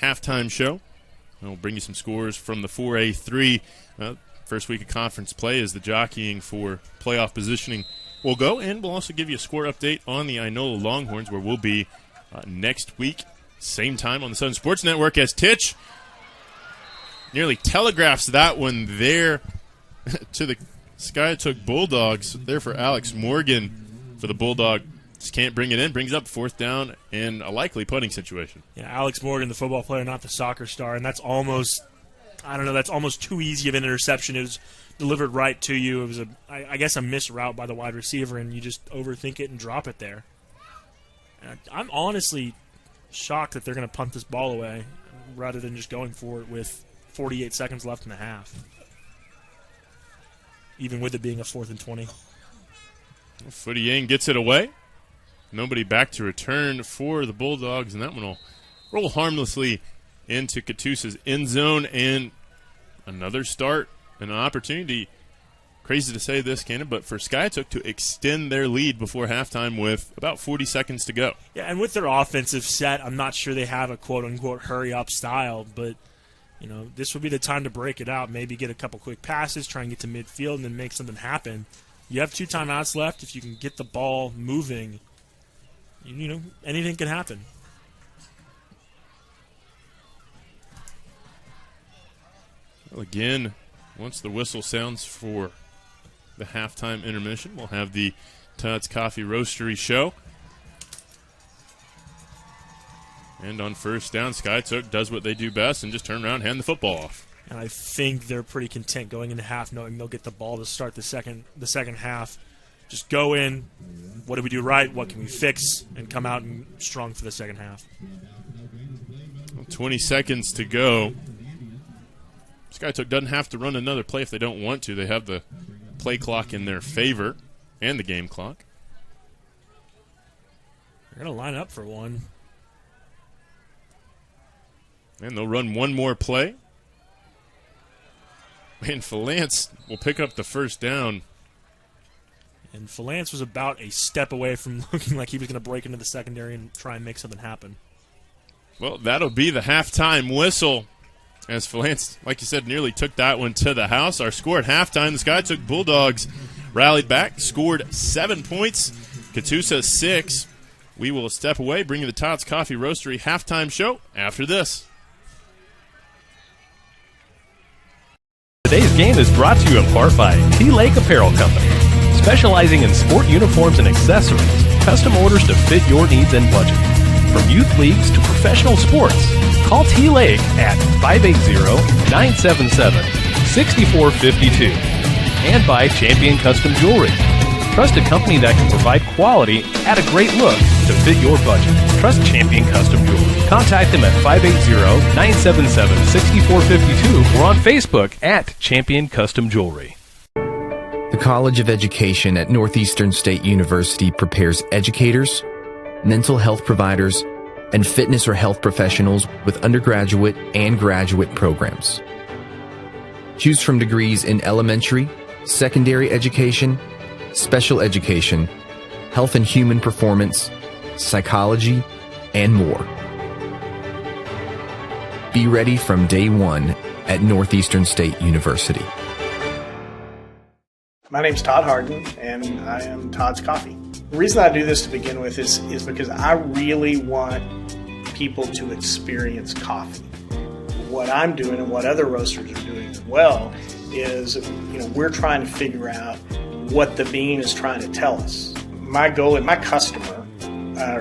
S1: halftime show. We'll bring you some scores from the 4A3. First week of conference play as the jockeying for playoff positioning will go, and we'll also give you a score update on the Inola Longhorns, where we'll be next week, same time on the Southern Sports Network, as Titch nearly telegraphs that one there to the Skiatook Bulldogs. There for Alex Morgan for the Bulldogs. Just can't bring it in. Brings up 4th down and a likely punting situation.
S2: Yeah, Alex Morgan, the football player, not the soccer star, and that's almost, that's almost too easy of an interception. It was delivered right to you. It was, I guess, a missed route by the wide receiver, and you just overthink it and drop it there. And I'm honestly shocked that they're going to punt this ball away rather than just going for it with 48 seconds left in the half, even with it being a 4th and 20.
S1: Footy Yang gets it away. Nobody back to return for the Bulldogs, and that one will roll harmlessly into Catoosa's end zone, and another start and an opportunity. Crazy to say this, Cannon, but for Skiatook to extend their lead before halftime with about 40 seconds to go.
S2: Yeah, and with their offensive set, I'm not sure they have a quote-unquote hurry-up style, but this would be the time to break it out, maybe get a couple quick passes, try and get to midfield, and then make something happen. You have 2 timeouts left. If you can get the ball moving, anything can happen.
S1: Well, again, once the whistle sounds for the halftime intermission, we'll have the Todd's Coffee Roastery show. And on 1st down, Skiatook does what they do best and just turn around and hand the football off.
S2: And I think they're pretty content going into half, knowing they'll get the ball to start the second half. Just go in. What do we do right? What can we fix? And come out and strong for the second half.
S1: 20 seconds to go. Skiatook doesn't have to run another play if they don't want to. They have the play clock in their favor and the game clock.
S2: They're going to line up for one.
S1: And they'll run one more play. And Falance will pick up the 1st down.
S2: And Falance was about a step away from looking like he was going to break into the secondary and try and make something happen.
S1: Well, that'll be the halftime whistle. As Falance, like you said, nearly took that one to the house. Our score at halftime, the Skiatook Bulldogs rallied back, scored 7 points. Catoosa 6. We will step away, bring you the Todd's Coffee Roastery halftime show after this.
S4: Today's game is brought to you in part by T-Lake Apparel Company, specializing in sport uniforms and accessories, custom orders to fit your needs and budget. From youth leagues to professional sports, call T-Lake at 580-977-6452. And by Champion Custom Jewelry, trusted company that can provide quality at a great look to fit your budget. Trust Champion Custom Jewelry. Contact them at 580-977-6452 or on Facebook at Champion Custom Jewelry.
S7: The College of Education at Northeastern State University prepares educators, mental health providers, and fitness or health professionals with undergraduate and graduate programs. Choose from degrees in elementary, secondary education, special education, health and human performance, psychology, and more. Be ready from day one at Northeastern State University.
S5: My name's Todd Harden, and I am Todd's Coffee. The reason I do this to begin with is because I really want people to experience coffee. What I'm doing and what other roasters are doing as well is, we're trying to figure out what the bean is trying to tell us. My goal and my customer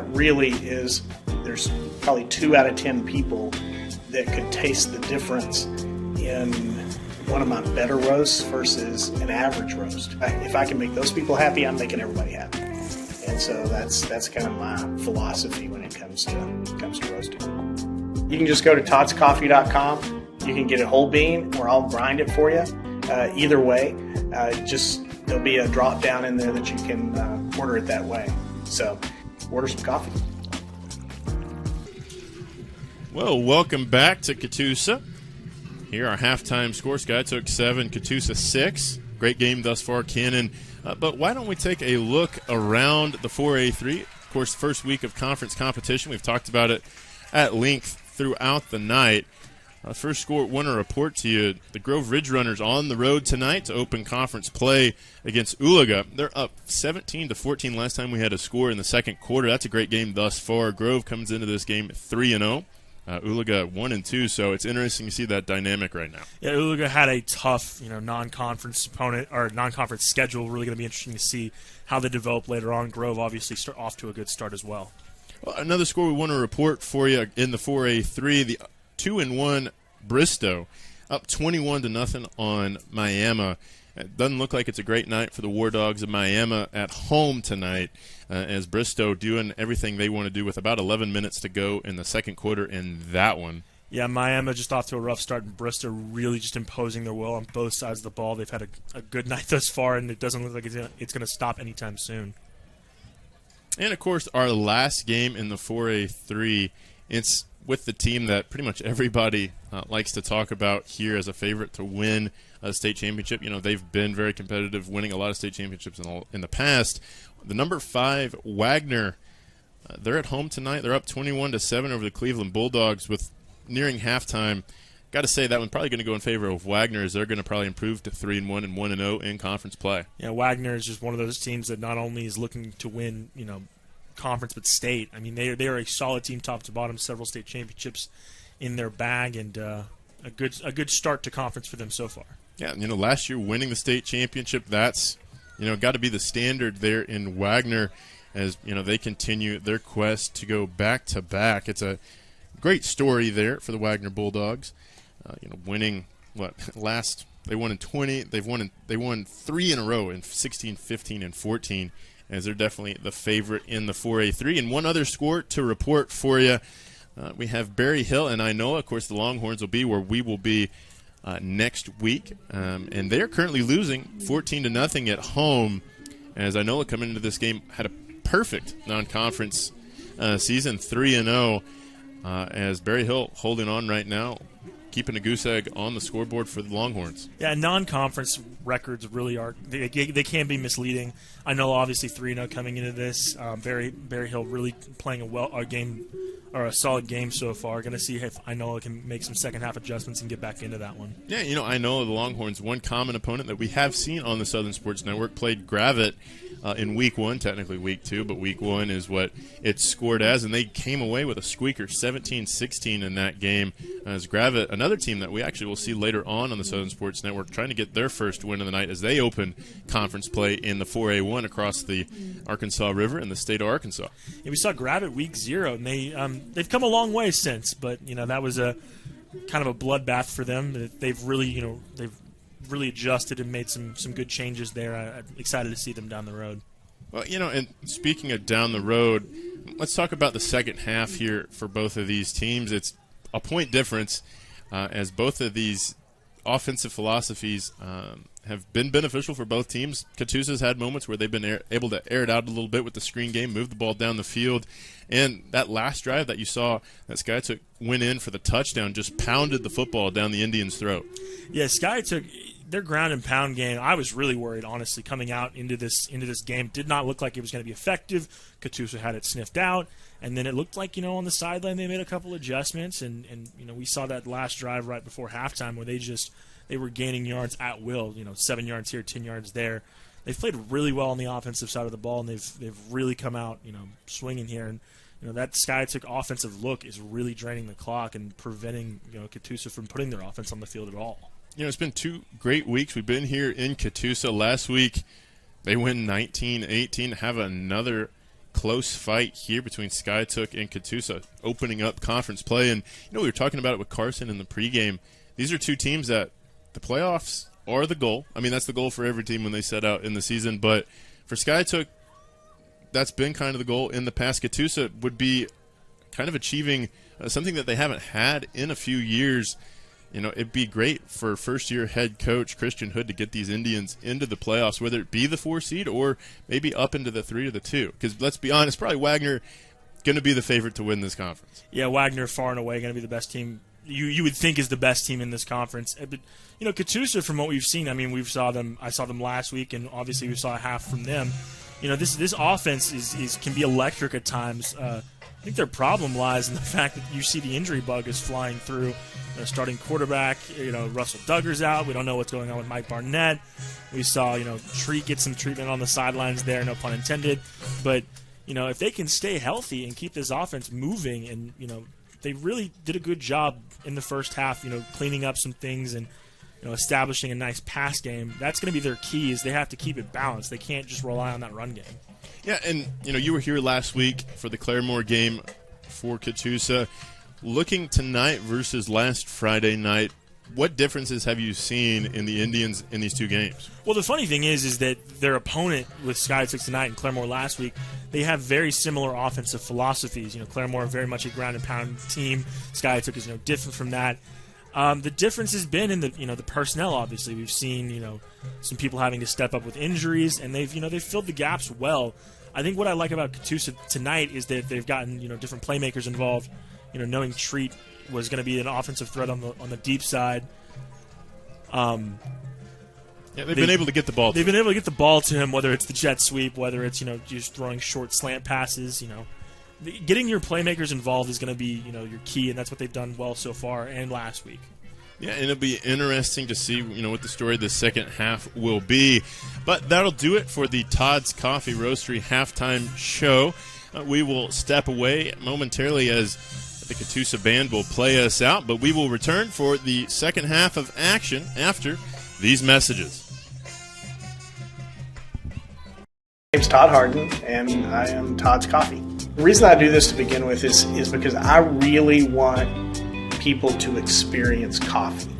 S5: really is there's probably 2 out of 10 people that could taste the difference in one of my better roasts versus an average roast. If I can make those people happy, I'm making everybody happy. And so that's kind of my philosophy when it comes to roasting. You can just go to toddscoffee.com. You can get a whole bean, or I'll grind it for you. Either way, there'll be a drop down in there that you can order it that way. So order some coffee.
S1: Well, welcome back to Catoosa. Here, our halftime score: Skiatook 7, Catoosa 6. Great game thus far, Cannon. But why don't we take a look around the 4A3? Of course, first week of conference competition. We've talked about it at length throughout the night. First score, want to report to you, the Grove Ridge Runners on the road tonight to open conference play against Oolaga. They're up 17-14 last time we had a score in the second quarter. That's a great game thus far. Grove comes into this game 3-0. Oolaga 1-2, so it's interesting to see that dynamic right now.
S2: Yeah, Oolaga had a tough, non-conference opponent or non-conference schedule. Really going to be interesting to see how they develop later on. Grove obviously start off to a good start as well.
S1: Well, another score we want to report for you in the 4A3: the 2-1 Bristow up 21-0 on Miami. It doesn't look like it's a great night for the War Dogs of Miami at home tonight, as Bristow doing everything they want to do with about 11 minutes to go in the second quarter in that one.
S2: Yeah, Miami just off to a rough start, and Bristow really just imposing their will on both sides of the ball. They've had a good night thus far, and it doesn't look like it's going to stop anytime soon.
S1: And, of course, our last game in the 4A3, it's with the team that pretty much everybody likes to talk about here as a favorite to win a state championship. They've been very competitive, winning a lot of state championships in the past. The number 5, Wagner, they're at home tonight. They're up 21-7 over the Cleveland Bulldogs with nearing halftime. Got to say that one's probably going to go in favor of Wagner, as they're going to probably improve to 3-1 and 1-0 in conference play.
S2: Yeah, Wagner is just one of those teams that not only is looking to win, conference but state. I mean, they are a solid team top to bottom, several state championships in their bag, and a good start to conference for them so far.
S1: Yeah, last year winning the state championship, that's got to be the standard there in Wagner, as they continue their quest to go back to back. It's a great story there for the Wagner Bulldogs. Winning they won in 20. They won 3 in a row in 16, 15, and 14. As they're definitely the favorite in the 4A3. And one other score to report for you. We have Berry Hill and Inola. Of course, the Longhorns will be where we will be next week. And they are currently losing 14-0 at home, as Inola coming into this game had a perfect non-conference season, 3-0, as Berry Hill holding on right now, keeping a goose egg on the scoreboard for the Longhorns.
S2: Yeah, non-conference records really are they can be misleading. I know obviously 3-0 coming into this. Berry Hill really playing a solid game so far. Going to see if Inola can make some second half adjustments and get back into that one.
S1: Yeah, Inola, the Longhorns, one common opponent that we have seen on the Southern Sports Network, played Gravette in week 1, technically week 2, but week 1 is what it's scored as, and they came away with a squeaker, 17-16 in that game. As Gravette, another team that we actually will see later on the Southern Sports Network, trying to get their first win of the night as they open conference play in the 4A1 across the Arkansas River in the state of Arkansas.
S2: Yeah, we saw Gravette week 0, and they've come a long way since, but that was a kind of a bloodbath for them. They've really adjusted and made some good changes there. I'm excited to see them down the road.
S1: Well, and speaking of down the road, let's talk about the second half here for both of these teams. It's a point difference, as both of these offensive philosophies have been beneficial for both teams. Catoosa's had moments where they've been able to air it out a little bit with the screen game, move the ball down the field. And that last drive that you saw that Skiatook went in for the touchdown just pounded the football down the Indians' throat.
S2: Yeah, Skiatook, their ground and pound game, I was really worried, honestly, coming out into this game. Did not look like it was going to be effective. Catoosa had it sniffed out. And then it looked like, on the sideline they made a couple adjustments. And we saw that last drive right before halftime where they were gaining yards at will, 7 yards here, 10 yards there. They've played really well on the offensive side of the ball, and they've really come out, swinging here. And that Skiatook offensive look is really draining the clock and preventing Catoosa from putting their offense on the field at all.
S1: It's been 2 great weeks. We've been here in Catoosa. Last week they win 19-18, have another close fight here between Skiatook and Catoosa, opening up conference play. And we were talking about it with Carson in the pregame. These are 2 teams that the playoffs are the goal. I mean, that's the goal for every team when they set out in the season. But for Skiatook, that's been kind of the goal in the past. Catoosa would be kind of achieving something that they haven't had in a few years. It'd be great for first-year head coach Christian Hood to get these Indians into the playoffs, whether it be the 4 seed or maybe up into the 3 or the 2. Because let's be honest, probably Wagner going to be the favorite to win this conference.
S2: Yeah, Wagner far and away going to be the best team. You would think is the best team in this conference. But Catoosa, from what we've seen, I mean, I saw them last week, and obviously we saw a half from them. This offense can be electric at times. I think their problem lies in the fact that you see the injury bug is flying through. Starting quarterback, Russell Duggar's out. We don't know what's going on with Mike Barnett. We saw, Treat get some treatment on the sidelines there, no pun intended. But, if they can stay healthy and keep this offense moving, and, they really did a good job in the first half, cleaning up some things and, establishing a nice pass game. That's going to be their key, is they have to keep it balanced. They can't just rely on that run game.
S1: Yeah, and, you were here last week for the Claremore game for Catoosa. Looking tonight versus last Friday night, what differences have you seen in the Indians in these 2 games?
S2: Well, the funny thing is that their opponent with Skiatook tonight and Claremore last week, they have very similar offensive philosophies. Claremore very much a ground and pound team. Skiatook is different from that. The difference has been in the personnel. Obviously, we've seen some people having to step up with injuries, and they've filled the gaps well. I think what I like about Catoosa tonight is that they've gotten different playmakers involved. Knowing Treat was going to be an offensive threat on the deep side.
S1: Yeah, they've been able to get the ball.
S2: They've been able to get the ball to him, whether it's the jet sweep, whether it's just throwing short slant passes. Getting your playmakers involved is going to be your key, and that's what they've done well so far and last week.
S1: Yeah, and it'll be interesting to see what the story of the second half will be. But that'll do it for the Todd's Coffee Roastery halftime show. We will step away momentarily as the Catoosa band will play us out, but we will return for the second half of action after these messages.
S5: My name's Todd Harden, and I am Todd's Coffee. The reason I do this to begin with is because I really want people to experience coffee.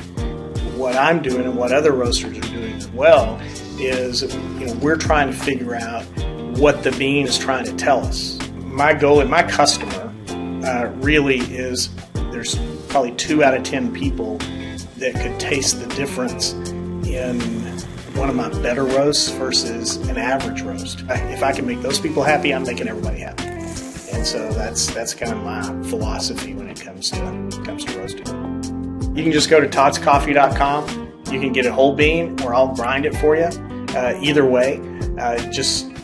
S5: What I'm doing and what other roasters are doing as well is, we're trying to figure out what the bean is trying to tell us. My goal and my customer really is, there's probably 2 out of 10 people that could taste the difference in one of my better roasts versus an average roast. If I can make those people happy, I'm making everybody happy. And so that's kind of my philosophy when it comes to roasting. You can just go to toddscoffee.com. You can get a whole bean, or I'll grind it for you. Either way,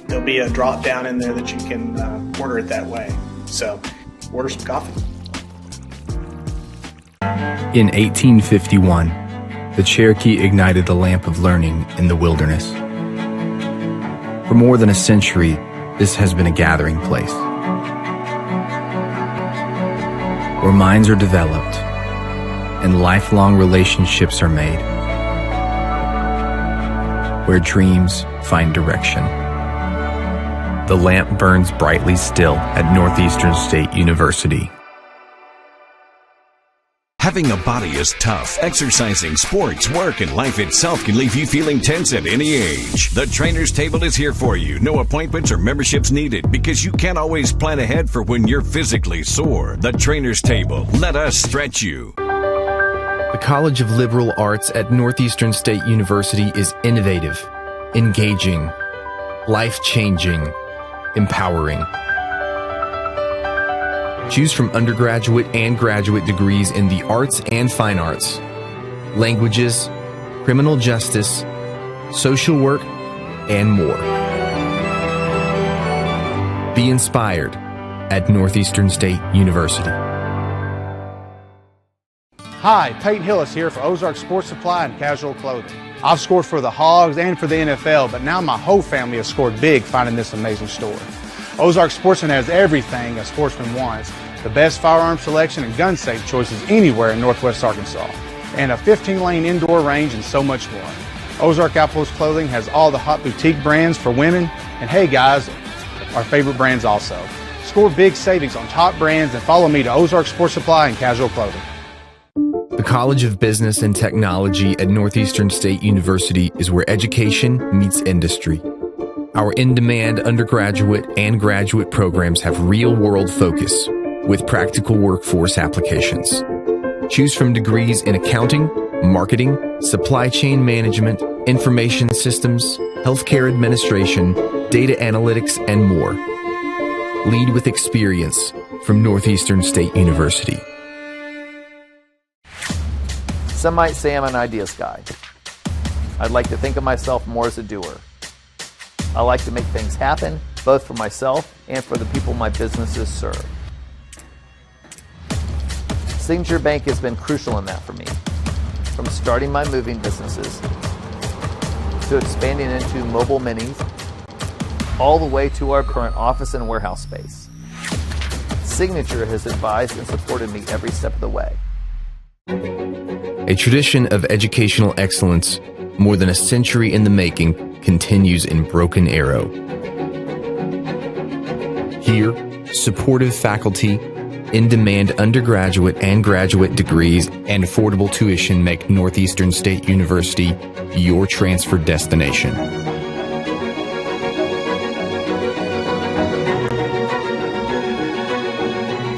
S5: there'll be a drop down in there that you can order it that way. So order some coffee.
S7: In 1851, the Cherokee ignited the lamp of learning in the wilderness. For more than a century, this has been a gathering place where minds are developed and lifelong relationships are made, where dreams find direction. The lamp burns brightly still at Northeastern State University.
S10: Having a body is tough. Exercising, sports, work, and life itself can leave you feeling tense at any age. The Trainer's Table is here for you. No appointments or memberships needed, because you can't always plan ahead for when you're physically sore. The Trainer's Table. Let us stretch you.
S7: The College of Liberal Arts at Northeastern State University is innovative, engaging, life-changing, empowering. Choose from undergraduate and graduate degrees in the arts and fine arts, languages, criminal justice, social work, and more. Be inspired at Northeastern State University.
S11: Hi, Peyton Hillis here for Ozark Sports Supply and Casual Clothing. I've scored for the Hogs and for the NFL, but now my whole family has scored big finding this amazing store. Ozark Sportsman has everything a sportsman wants. The best firearm selection and gun safe choices anywhere in Northwest Arkansas. And a 15-lane indoor range and so much more. Ozark Outpost Clothing has all the hot boutique brands for women. And hey guys, our favorite brands also. Score big savings on top brands and follow me to Ozark Sports Supply and Casual Clothing.
S7: The College of Business and Technology at Northeastern State University is where education meets industry. Our in-demand undergraduate and graduate programs have real-world focus with practical workforce applications. Choose from degrees in accounting, marketing, supply chain management, information systems, healthcare administration, data analytics, and more. Lead with experience from Northeastern State University.
S9: Some might say I'm an ideas guy. I'd like to think of myself more as a doer. I like to make things happen, both for myself and for the people my businesses serve. Signature Bank has been crucial in that for me, from starting my moving businesses to expanding into mobile minis, all the way to our current office and warehouse space. Signature has advised and supported me every step of the way.
S7: A tradition of educational excellence, more than a century in the making, continues in Broken Arrow. Here, supportive faculty, in-demand undergraduate and graduate degrees, and affordable tuition make Northeastern State University your transfer destination.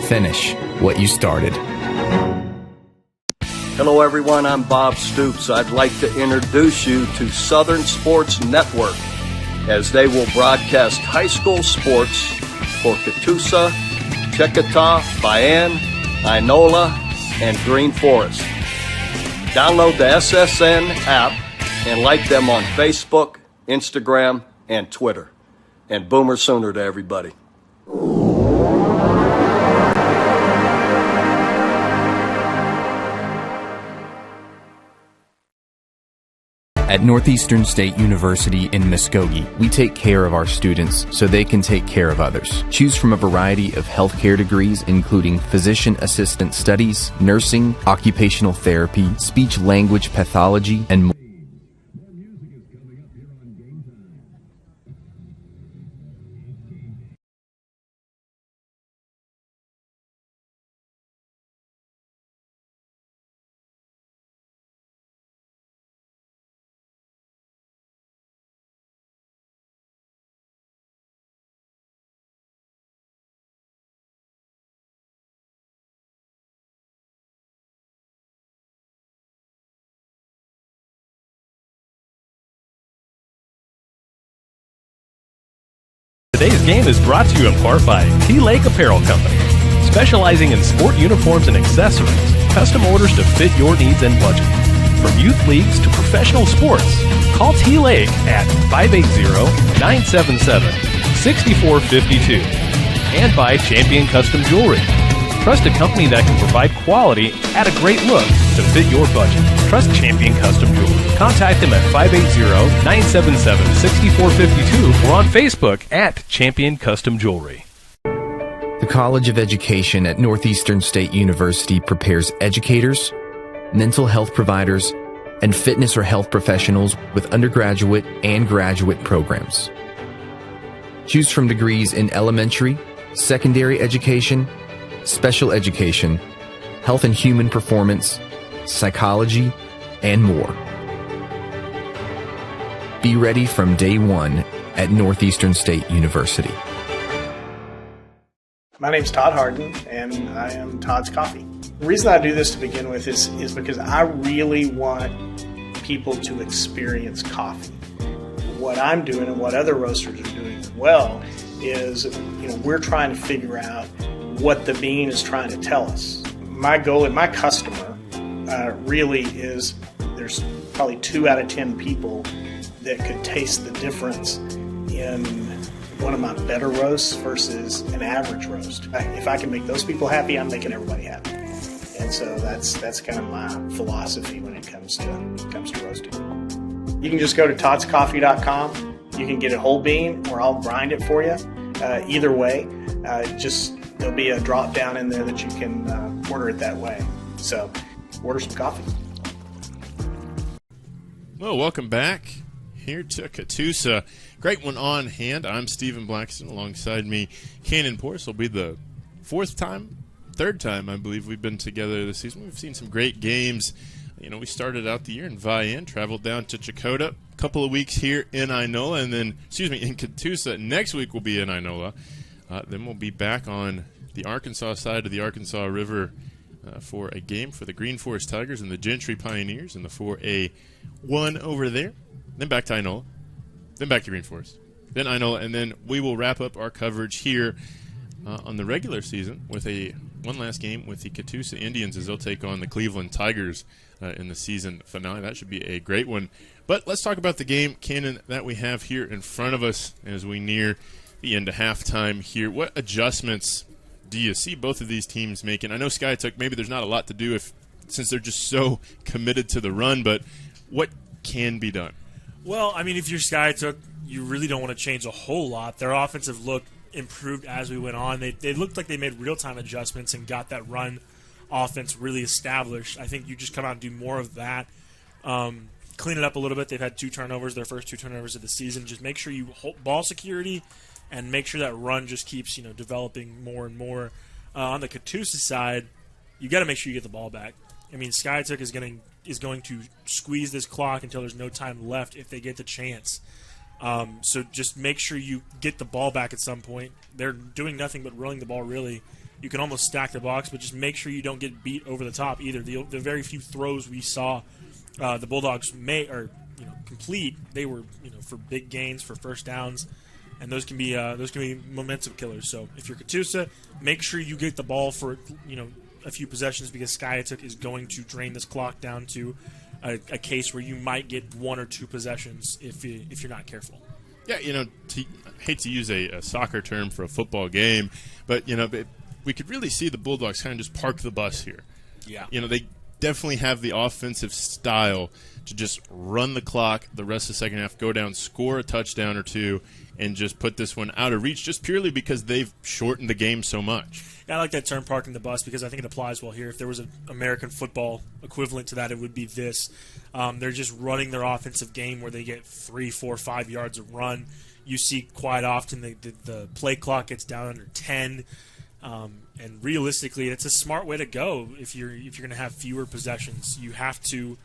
S7: Finish what you started.
S12: Hello everyone, I'm Bob Stoops. I'd like to introduce you to Southern Sports Network as they will broadcast high school sports for Catoosa, Chickasaw, Bayan, Inola, and Green Forest. Download the SSN app and like them on Facebook, Instagram, and Twitter. And Boomer Sooner to everybody.
S7: At Northeastern State University in Muskogee, we take care of our students so they can take care of others. Choose from a variety of healthcare degrees, including physician assistant studies, nursing, occupational therapy, speech language pathology, and more.
S4: Today's game is brought to you in part by T-Lake Apparel Company, specializing in sport uniforms and accessories, custom orders to fit your needs and budget. From youth leagues to professional sports, call T-Lake at 580-977-6452. And by Champion Custom Jewelry. Trust a company that can provide quality at a great look to fit your budget. Trust Champion Custom Jewelry. Contact them at 580-977-6452 or on Facebook at Champion Custom Jewelry.
S7: The College of Education at Northeastern State University prepares educators, mental health providers, and fitness or health professionals with undergraduate and graduate programs. Choose from degrees in elementary, secondary education, special education, health and human performance, psychology, and more. Be ready from day one at Northeastern State University.
S5: My name's Todd Harden, and I am Todd's Coffee. The reason I do this to begin with is because I really want people to experience coffee. What I'm doing and what other roasters are doing as well is, we're trying to figure out what the bean is trying to tell us. My goal and my customer really is, there's probably 2 out of 10 people that could taste the difference in one of my better roasts versus an average roast. If I can make those people happy, I'm making everybody happy. And so that's kind of my philosophy when it comes to roasting. You can just go to toddscoffee.com. You can get a whole bean, or I'll grind it for you. Either way, there'll be a drop down in there that you can order it that way. So order some coffee.
S1: Well, welcome back here to Catoosa. Great one on hand. I'm Stephen Blackston. Alongside me, Cannon Porce. Will be the third time, I believe, we've been together this season. We've seen some great games. We started out the year in Vian, traveled down to Chakota, a couple of weeks here in Inola, and then, in Catoosa. Next week we'll be in Inola. Then we'll be back on the Arkansas side of the Arkansas River for a game for the Green Forest Tigers and the Gentry Pioneers in the 4A1 over there. Then back to Inola. Then back to Green Forest. Then Inola, and then we will wrap up our coverage here on the regular season with one last game with the Catoosa Indians as they'll take on the Cleveland Tigers in the season finale. That should be a great one. But let's talk about the game, Cannon, that we have here in front of us as we near the end of halftime here. What adjustments do you see both of these teams making? I know Skiatook, maybe there's not a lot to do since they're just so committed to the run, but what can be done?
S2: Well, if you're Skiatook, you really don't want to change a whole lot. Their offensive look improved as we went on. They looked like they made real-time adjustments and got that run offense really established. I think you just come out and do more of that. Clean it up a little bit. They've had 2 turnovers, their first 2 turnovers of the season. Just make sure you hold ball security and make sure that run just keeps developing more and more. On the Catoosa side, you got to make sure you get the ball back. Skiatook is going to squeeze this clock until there's no time left if they get the chance. So just make sure you get the ball back at some point. They're doing nothing but rolling the ball, really. You can almost stack the box, but just make sure you don't get beat over the top either. The very few throws we saw the Bulldogs complete, they were for big gains, for first downs, and those can be momentum killers. So if you're Catoosa, make sure you get the ball for a few possessions, because Skiatook is going to drain this clock down to a case where you might get 1 or 2 possessions if you're not careful.
S1: Yeah, I hate to use a soccer term for a football game, but we could really see the Bulldogs kind of just park the bus here.
S2: Yeah.
S1: They definitely have the offensive style to just run the clock the rest of the second half, go down, score a touchdown or 2, and just put this one out of reach just purely because they've shortened the game so much.
S2: Yeah, I like that term, parking the bus, because I think it applies well here. If there was an American football equivalent to that, it would be this. They're just running their offensive game where they get 3, 4, 5 yards of run. You see quite often the play clock gets down under 10. And realistically, it's a smart way to go if you're going to have fewer possessions. You have to,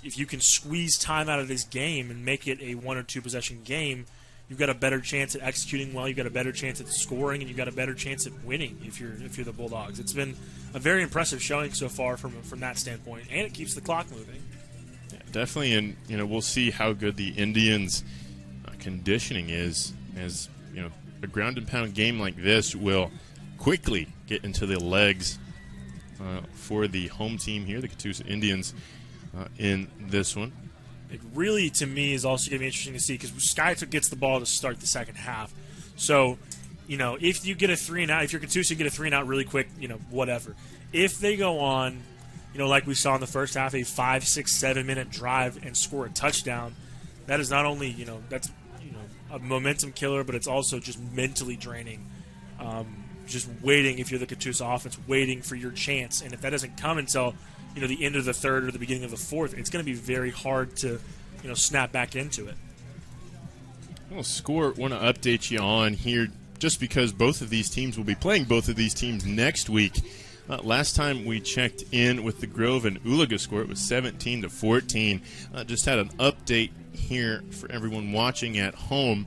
S2: if you can squeeze time out of this game and make it a 1 or 2 possession game, you've got a better chance at executing well. You've got a better chance at scoring, and you've got a better chance at winning if you're the Bulldogs. It's been a very impressive showing so far from that standpoint, and it keeps the clock moving.
S1: Yeah, definitely, and we'll see how good the Indians' conditioning is, as a ground and pound game like this will quickly get into the legs for the home team here, the Catoosa Indians, in this one.
S2: It really, to me, is also going to be interesting to see, because Skiatook gets the ball to start the second half. So, if you get a 3-and-out, if you're Catoosa, you get a 3-and-out really quick, whatever. If they go on, like we saw in the first half, a 5, 6, 7-minute drive and score a touchdown, that is not only, that's a momentum killer, but it's also just mentally draining. Just waiting, if you're the Catoosa offense, waiting for your chance. And if that doesn't come until the end of the third or the beginning of the fourth, it's going to be very hard to snap back into it.
S1: Well, Score want to update you on here, just because both of these teams will be playing both of these teams next week. Last time we checked in with the Grove and Oolaga score, it was 17-14. Just had an update here for everyone watching at home.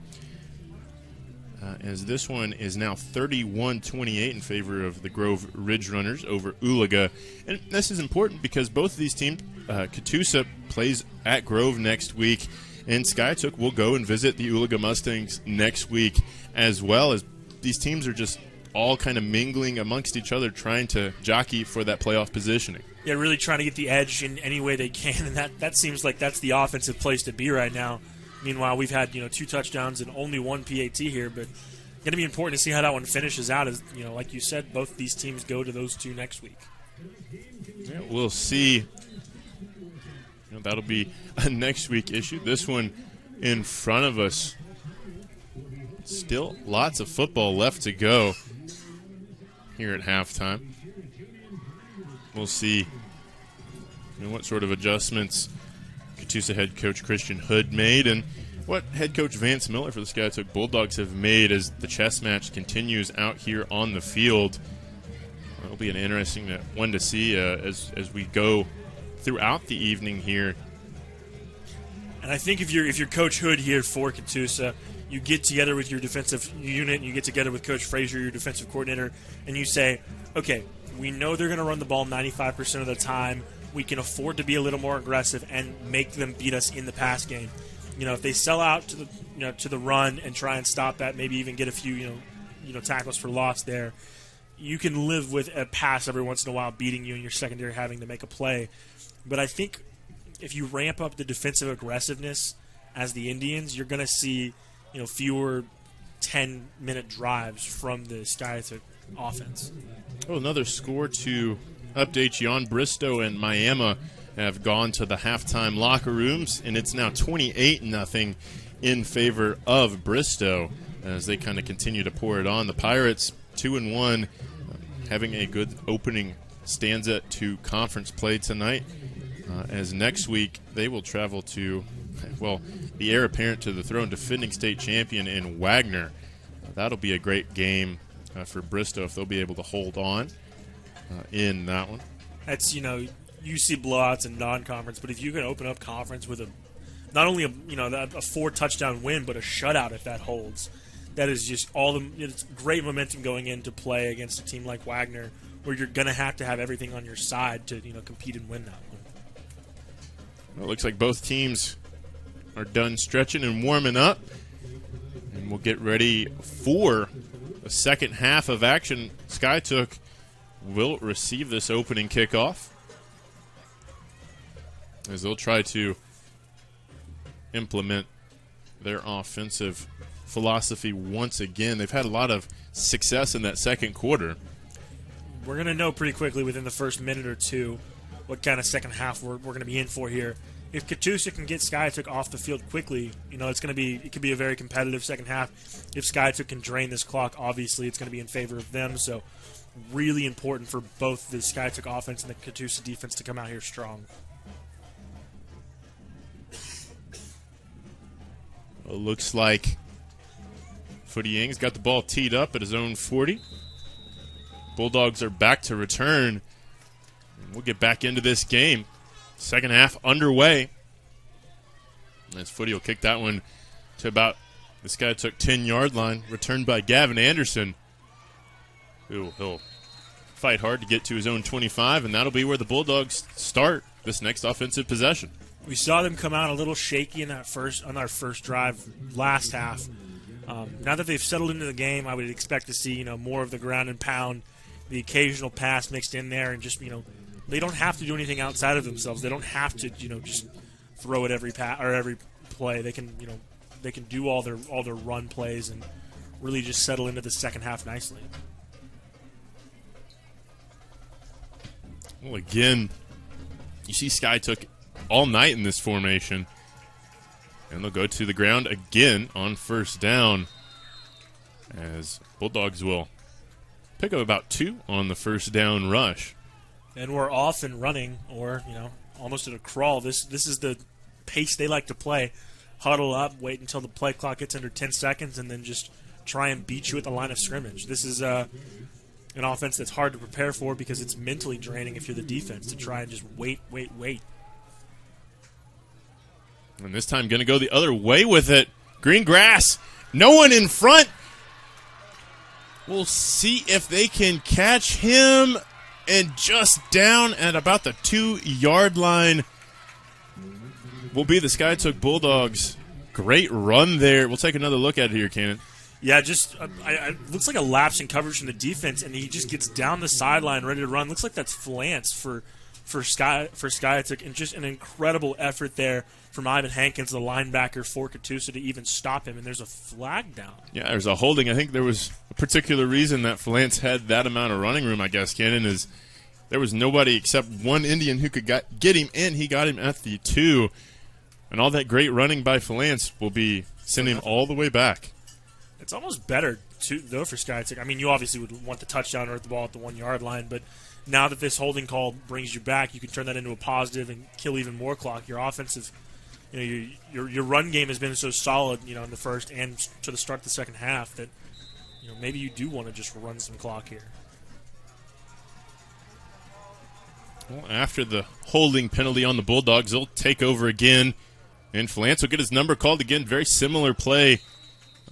S1: as this one is now 31-28 in favor of the Grove Ridge Runners over Ooliga. And this is important because both of these teams, Catoosa plays at Grove next week, and Skiatook will go and visit the Ooliga Mustangs next week, as well as these teams are just all kind of mingling amongst each other, trying to jockey for that playoff positioning.
S2: Yeah, really trying to get the edge in any way they can, and that seems like that's the offensive place to be right now. Meanwhile, we've had 2 touchdowns and only 1 PAT here, but going to be important to see how that one finishes out. As like you said, both these teams go to those 2 next week.
S1: Yeah, we'll see. That'll be a next week issue. This one in front of us. Still lots of football left to go here at halftime. We'll see what sort of adjustments Catoosa head coach Christian Hood made and what head coach Vance Miller for the Skiatook Bulldogs have made as the chess match continues out here on the field. It'll be an interesting one to see as we go throughout the evening here.
S2: And I think if you're Coach Hood here for Catoosa, you get together with your defensive unit, you get together with Coach Frazier, your defensive coordinator, and you say, okay, we know they're going to run the ball 95% of the time. We can afford to be a little more aggressive and make them beat us in the pass game. If they sell out to the to the run and try and stop that, maybe even get a few tackles for loss there, you can live with a pass every once in a while beating you and your secondary having to make a play. But I think if you ramp up the defensive aggressiveness as the Indians, you're going to see fewer 10-minute drives from the Skiatook offense.
S1: Another score to update you on. Bristow and Miami have gone to the halftime locker rooms, and it's now 28-0 in favor of Bristow as they kind of continue to pour it on. The Pirates 2-1, having a good opening stanza to conference play tonight, as next week they will travel to, the heir apparent to the throne, defending state champion in Wagner. That'll be a great game for Bristow if they'll be able to hold on in that one.
S2: That's, you see blowouts in non-conference, but if you can open up conference with not only a 4-touchdown win, but a shutout if that holds, that is just it's great momentum going into play against a team like Wagner, where you're going to have everything on your side to compete and win that one.
S1: Well, it looks like both teams are done stretching and warming up, and we'll get ready for the second half of action. Skiatook will receive this opening kickoff as they'll try to implement their offensive philosophy once again. They've had a lot of success in that second quarter.
S2: We're going to know pretty quickly within the first minute or two what kind of second half we're going to be in for here. If Catoosa can get Skiatook off the field quickly, it could be a very competitive second half. If Skiatook can drain this clock, obviously it's going to be in favor of them. So really important for both the Skiatook offense and the Catoosa defense to come out here strong.
S1: Well, it looks like Footy Yang's got the ball teed up at his own 40. Bulldogs are back to return. We'll get back into this game. Second half underway. As Footy will kick that one to about the Skiatook 10-yard line. Returned by Gavin Anderson, who he'll fight hard to get to his own 25, and that'll be where the Bulldogs start this next offensive possession.
S2: We saw them come out a little shaky on our first drive last half. Now that they've settled into the game, I would expect to see more of the ground and pound, the occasional pass mixed in there, and just they don't have to do anything outside of themselves. They don't have to just throw it every play. They can do all their run plays and really just settle into the second half nicely.
S1: Well, again, you see Skiatook all night in this formation, and they'll go to the ground again on first down as Bulldogs will pick up about 2 on the first down rush.
S2: And we're off and running, or almost at a crawl. This is the pace they like to play. Huddle up, wait until the play clock gets under 10 seconds, and then just try and beat you at the line of scrimmage. This is an offense that's hard to prepare for because it's mentally draining if you're the defense to try and just wait.
S1: And this time going to go the other way with it. Green grass, no one in front, We'll see if they can catch him, and just down at about the 2-yard line will be the Skiatook Bulldogs. Great run there. We'll take another look at it here, Cannon.
S2: Yeah, just looks like a lapse in coverage from the defense, and he just gets down the sideline ready to run. Looks like that's Flance for Skiatook, and just an incredible effort there from Ivan Hankins, the linebacker for Catoosa, to even stop him, and there's a flag down.
S1: Yeah, there's a holding. I think there was a particular reason that Flance had that amount of running room, I guess, Cannon, is there was nobody except one Indian who could get him, and he got him at the 2. And all that great running by Flance will be sending him all the way back.
S2: It's almost better, though, for Skiatook. I mean, you obviously would want the touchdown or the ball at the 1-yard line, but now that this holding call brings you back, you can turn that into a positive and kill even more clock. Your offensive, your run game has been so solid, in the first and to the start of the second half that, maybe you do want to just run some clock here.
S1: Well, after the holding penalty on the Bulldogs, they'll take over again, and Flance will get his number called again. Very similar play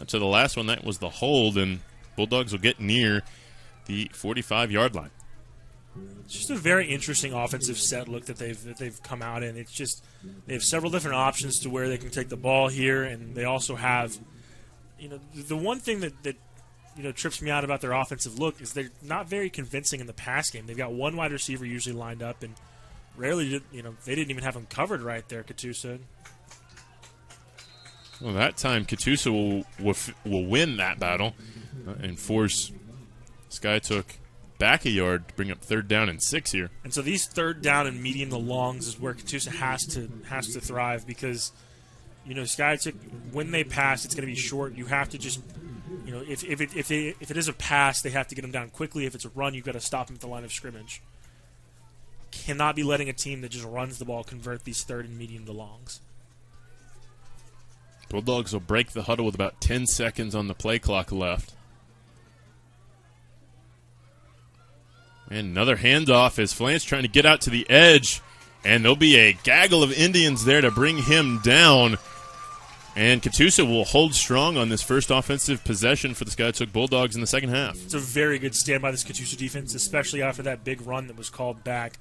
S1: to the last one. That was the hold, and Bulldogs will get near the 45-yard line.
S2: It's just a very interesting offensive set look that they've come out in. It's just they have several different options to where they can take the ball here, and they also have, the one thing that trips me out about their offensive look is they're not very convincing in the pass game. They've got one wide receiver usually lined up, and rarely, they didn't even have him covered right there, Catoosa.
S1: Well, that time Catoosa will win that battle and force Skiatook back a yard to bring up 3rd down and 6 here.
S2: And so these 3rd down and medium to longs is where Catoosa has to thrive, because Skiatook, when they pass, it's going to be short. You have to just if it is a pass, they have to get them down quickly. If it's a run, you've got to stop them at the line of scrimmage. Cannot be letting a team that just runs the ball convert these 3rd and medium to longs.
S1: Bulldogs will break the huddle with about 10 seconds on the play clock left. And another handoff as Flance trying to get out to the edge. And there'll be a gaggle of Indians there to bring him down. And Catoosa will hold strong on this first offensive possession for the Skiatook Bulldogs in the second half.
S2: It's a very good stand by this Catoosa defense, especially after that big run that was called back.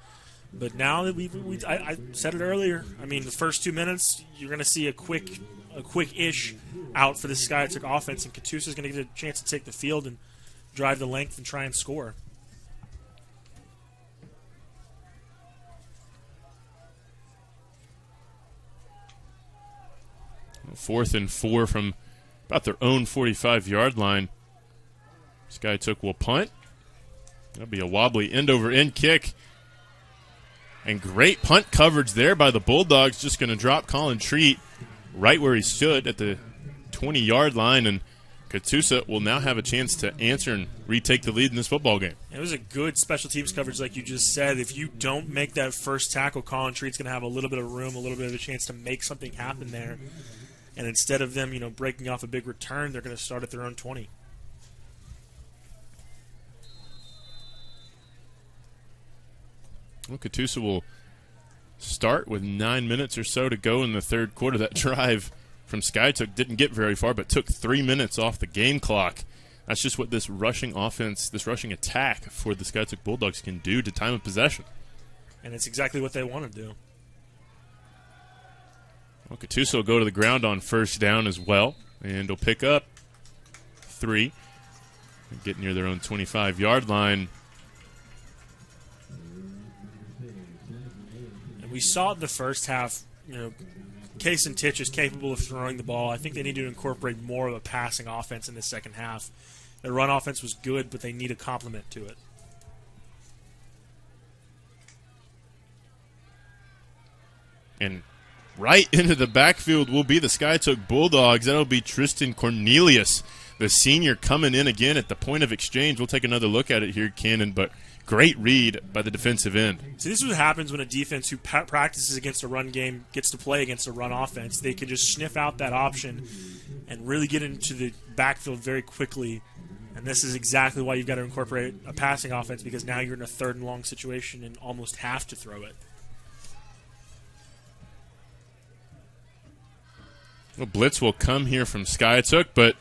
S2: But now that I said it earlier, I mean, the first 2 minutes, you're going to see a quick-ish out for the Skiatook offense, and Catoosa is going to get a chance to take the field and drive the length and try and score.
S1: Fourth and 4 from about their own 45-yard line. Skiatook will punt. That'll be a wobbly end-over-end kick. And great punt coverage there by the Bulldogs. Just going to drop Colin Treat right where he stood at the 20-yard line. And Catoosa will now have a chance to answer and retake the lead in this football game.
S2: It was a good special teams coverage like you just said. If you don't make that first tackle, Colin Treat's going to have a little bit of room, a little bit of a chance to make something happen there. And instead of them, breaking off a big return, they're going to start at their own 20.
S1: Well, Catoosa will start with 9 minutes or so to go in the third quarter. That drive from Skiatook didn't get very far, but took 3 minutes off the game clock. That's just what this rushing offense, this rushing attack for the Skiatook Bulldogs can do to time of possession.
S2: And it's exactly what they want to do.
S1: Well, Catoosa will go to the ground on first down as well, and will pick up 3. Get near their own 25-yard line.
S2: And we saw it in the first half, Case and Titch is capable of throwing the ball. I think they need to incorporate more of a passing offense in the second half. Their run offense was good, but they need a complement to it.
S1: And right into the backfield will be the Skiatook Bulldogs. That'll be Tristan Cornelius, the senior, coming in again at the point of exchange. We'll take another look at it here, Cannon, but great read by the defensive end.
S2: So this is what happens when a defense who practices against a run game gets to play against a run offense. They can just sniff out that option and really get into the backfield very quickly. And this is exactly why you've got to incorporate a passing offense, because now you're in a 3rd and long situation and almost have to throw it.
S1: Well, blitz will come here from Skiatook, but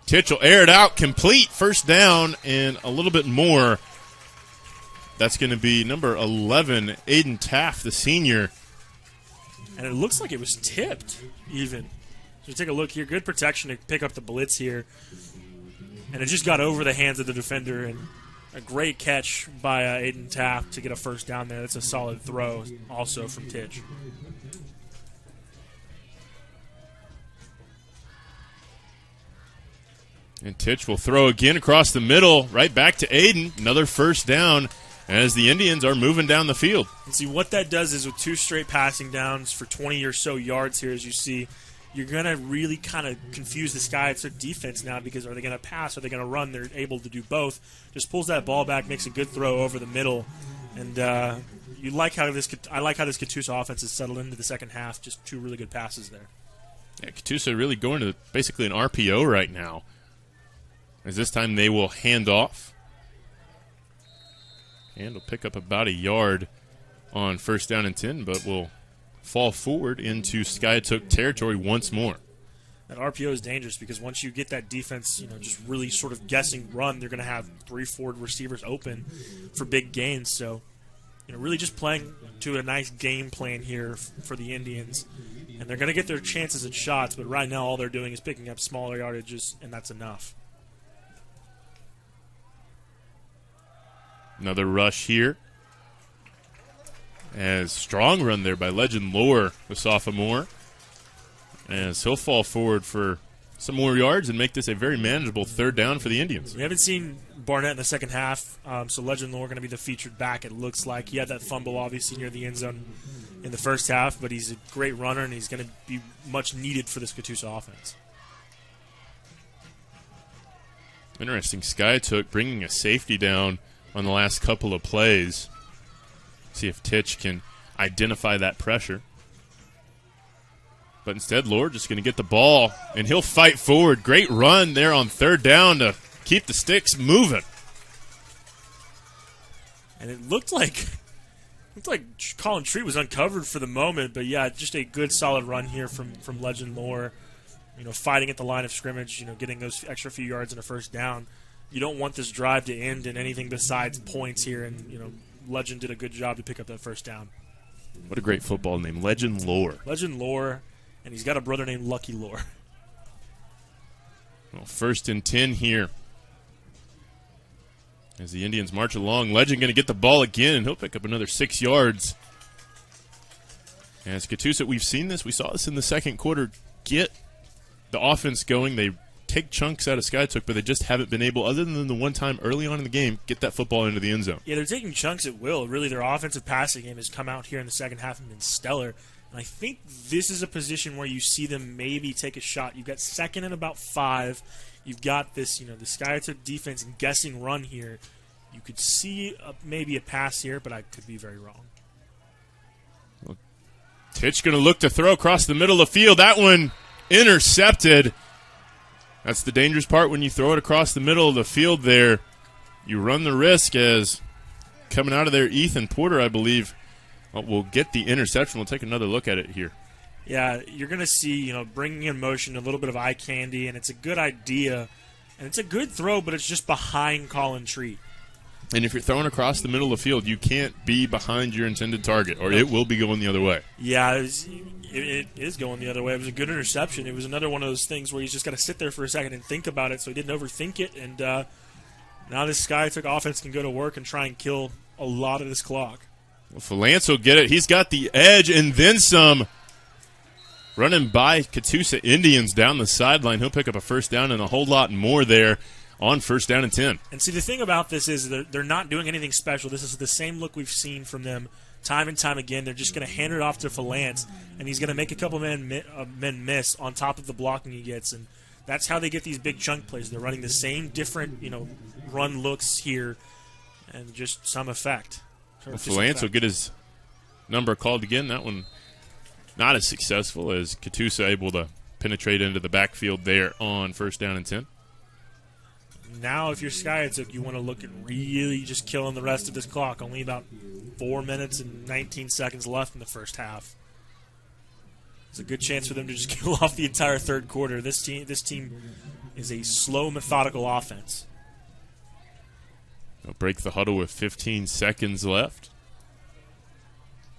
S1: Titch will air it out, complete, first down, and a little bit more. That's going to be number 11, Aiden Taft, the senior.
S2: And it looks like it was tipped, even. So take a look here. Good protection to pick up the blitz here. And it just got over the hands of the defender, and a great catch by Aiden Taft to get a first down there. That's a solid throw also from Titch.
S1: And Titch will throw again across the middle, right back to Aiden. Another first down as the Indians are moving down the field.
S2: And see, what that does is with 2 straight passing downs for 20 or so yards here, as you see, you're going to really kind of confuse the Skiatook defense now, because are they going to pass? Are they going to run? They're able to do both. Just pulls that ball back, makes a good throw over the middle. And I like how this Catoosa offense is settled into the second half. Just 2 really good passes there.
S1: Yeah, Catoosa really going to basically an RPO right now, as this time they will hand off. And will pick up about a yard on first down and 10, but will fall forward into Skiatook territory once more.
S2: That RPO is dangerous because once you get that defense, just really sort of guessing run, they're going to have 3-4 receivers open for big gains. So, really just playing to a nice game plan here for the Indians. And they're going to get their chances at shots, but right now all they're doing is picking up smaller yardages, and that's enough.
S1: Another rush here. As strong run there by Legend Lore, the sophomore. As he'll fall forward for some more yards and make this a very manageable third down for the Indians.
S2: We haven't seen Barnett in the second half, so Legend Lore going to be the featured back, it looks like. He had that fumble, obviously, near the end zone in the first half, but he's a great runner, and he's going to be much needed for this Catoosa offense.
S1: Interesting. Skiatook bringing a safety down on the last couple of plays. See if Titch can identify that pressure. But instead, Lord just going to get the ball, and he'll fight forward. Great run there on third down to keep the sticks moving.
S2: And it looked like Colin Treat was uncovered for the moment, but yeah, just a good solid run here from Legend Lore. Fighting at the line of scrimmage, getting those extra few yards and a first down. You don't want this drive to end in anything besides points here, and Legend did a good job to pick up that first down.
S1: What a great football name, Legend Lore.
S2: Legend Lore, and he's got a brother named Lucky Lore.
S1: Well, 1st and 10 here. As the Indians march along, Legend going to get the ball again, and he'll pick up another 6 yards. As Catoosa, we've seen this. We saw this in the second quarter. Get the offense going. They take chunks out of Skiatook, but they just haven't been able, other than the one time early on in the game, get that football into the end zone.
S2: Yeah, they're taking chunks at will. Really, their offensive passing game has come out here in the second half and been stellar. And I think this is a position where you see them maybe take a shot. You've got 2nd and about 5. You've got this, the Skiatook defense guessing run here. You could see maybe a pass here, but I could be very wrong.
S1: Well, Titch going to look to throw across the middle of the field. That one intercepted. That's the dangerous part when you throw it across the middle of the field there. You run the risk as coming out of there, Ethan Porter, I believe, will get the interception. We'll take another look at it here.
S2: Yeah, you're going to see, bringing in motion, a little bit of eye candy, and it's a good idea. And it's a good throw, but it's just behind Colin Treat.
S1: And if you're throwing across the middle of the field, you can't be behind your intended target, or it will be going the other way.
S2: Yeah, it is going the other way. It was a good interception. It was another one of those things where he's just got to sit there for a second and think about it, so he didn't overthink it. And now this Skiatook offense can go to work and try and kill a lot of this clock.
S1: Well, Falance will get it. He's got the edge and then some. Running by Catoosa Indians down the sideline. He'll pick up a first down and a whole lot more there on 1st down and 10.
S2: And see, the thing about this is they're not doing anything special. This is the same look we've seen from them time and time again. They're just going to hand it off to Falance, and he's going to make a couple men miss on top of the blocking he gets. And that's how they get these big chunk plays. They're running the same different, run looks here, and just some effect.
S1: Well, Falance will get his number called again. That one not as successful as Catoosa able to penetrate into the backfield there on 1st down and 10.
S2: Now, if you're Skiatook, you want to look at really just killing the rest of this clock. Only about 4 minutes and 19 seconds left in the first half. It's a good chance for them to just kill off the entire third quarter. This team is a slow, methodical offense.
S1: They'll break the huddle with 15 seconds left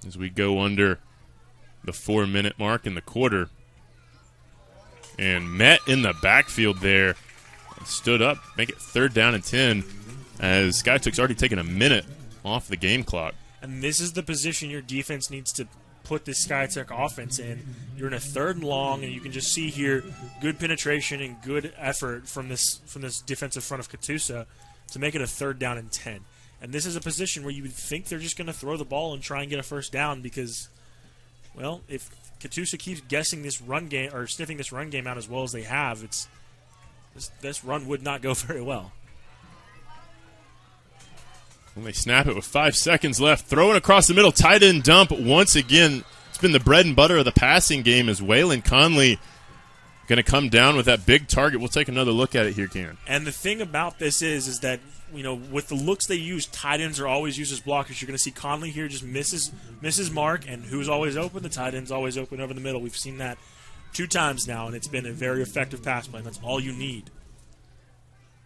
S1: as we go under the 4-minute mark in the quarter. And met in the backfield there. Stood up, make it 3rd down and 10 as Skiatook's already taken a minute off the game clock.
S2: And this is the position your defense needs to put this Skiatook offense in. You're in a 3rd and long, and you can just see here good penetration and good effort from this defensive front of Catoosa to make it a 3rd down and 10. And this is a position where you would think they're just going to throw the ball and try and get a 1st down because, well, if Catoosa keeps guessing this run game or sniffing this run game out as well as they have, this run would not go very well.
S1: When they snap it with 5 seconds left, throwing across the middle, tight end dump once again. It's been the bread and butter of the passing game as Waylon Conley going to come down with that big target. We'll take another look at it here, Ken.
S2: And the thing about this is that, with the looks they use, tight ends are always used as blockers. You're going to see Conley here just misses mark, and who's always open? The tight end's always open over the middle. We've seen that 2 times now, and it's been a very effective pass play. That's all you need.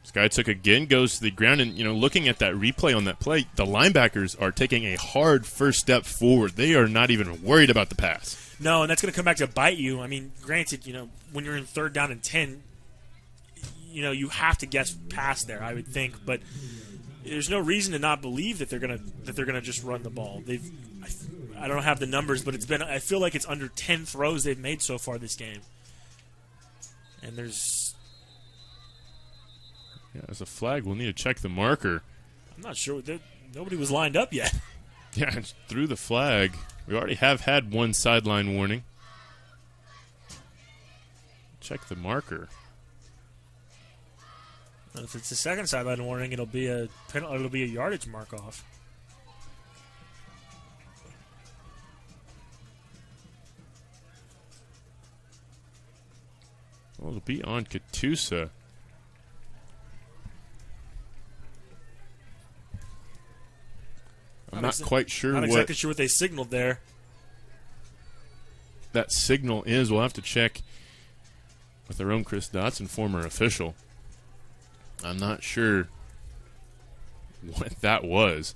S1: Skiatook again goes to the ground, and looking at that replay on that play, the linebackers are taking a hard first step forward. They are not even worried about the pass.
S2: No, and that's going to come back to bite you. I mean, granted, when you're in 3rd down and 10, you have to guess past there, I would think, but there's no reason to not believe that they're gonna just run the ball. I don't have the numbers, but I feel like it's under 10 throws they've made so far this game, and there's
S1: a flag. We'll need to check the marker.
S2: I'm not sure. Nobody was lined up yet.
S1: Yeah, it's through the flag. We already have had 1 sideline warning. Check the marker.
S2: If it's the 2nd sideline warning, it'll be a yardage mark off.
S1: Well, it'll be on Catoosa. I'm not quite sure
S2: Not exactly sure what they signaled there.
S1: That signal is. We'll have to check with our own Chris Dotson, former official. I'm not sure what that was.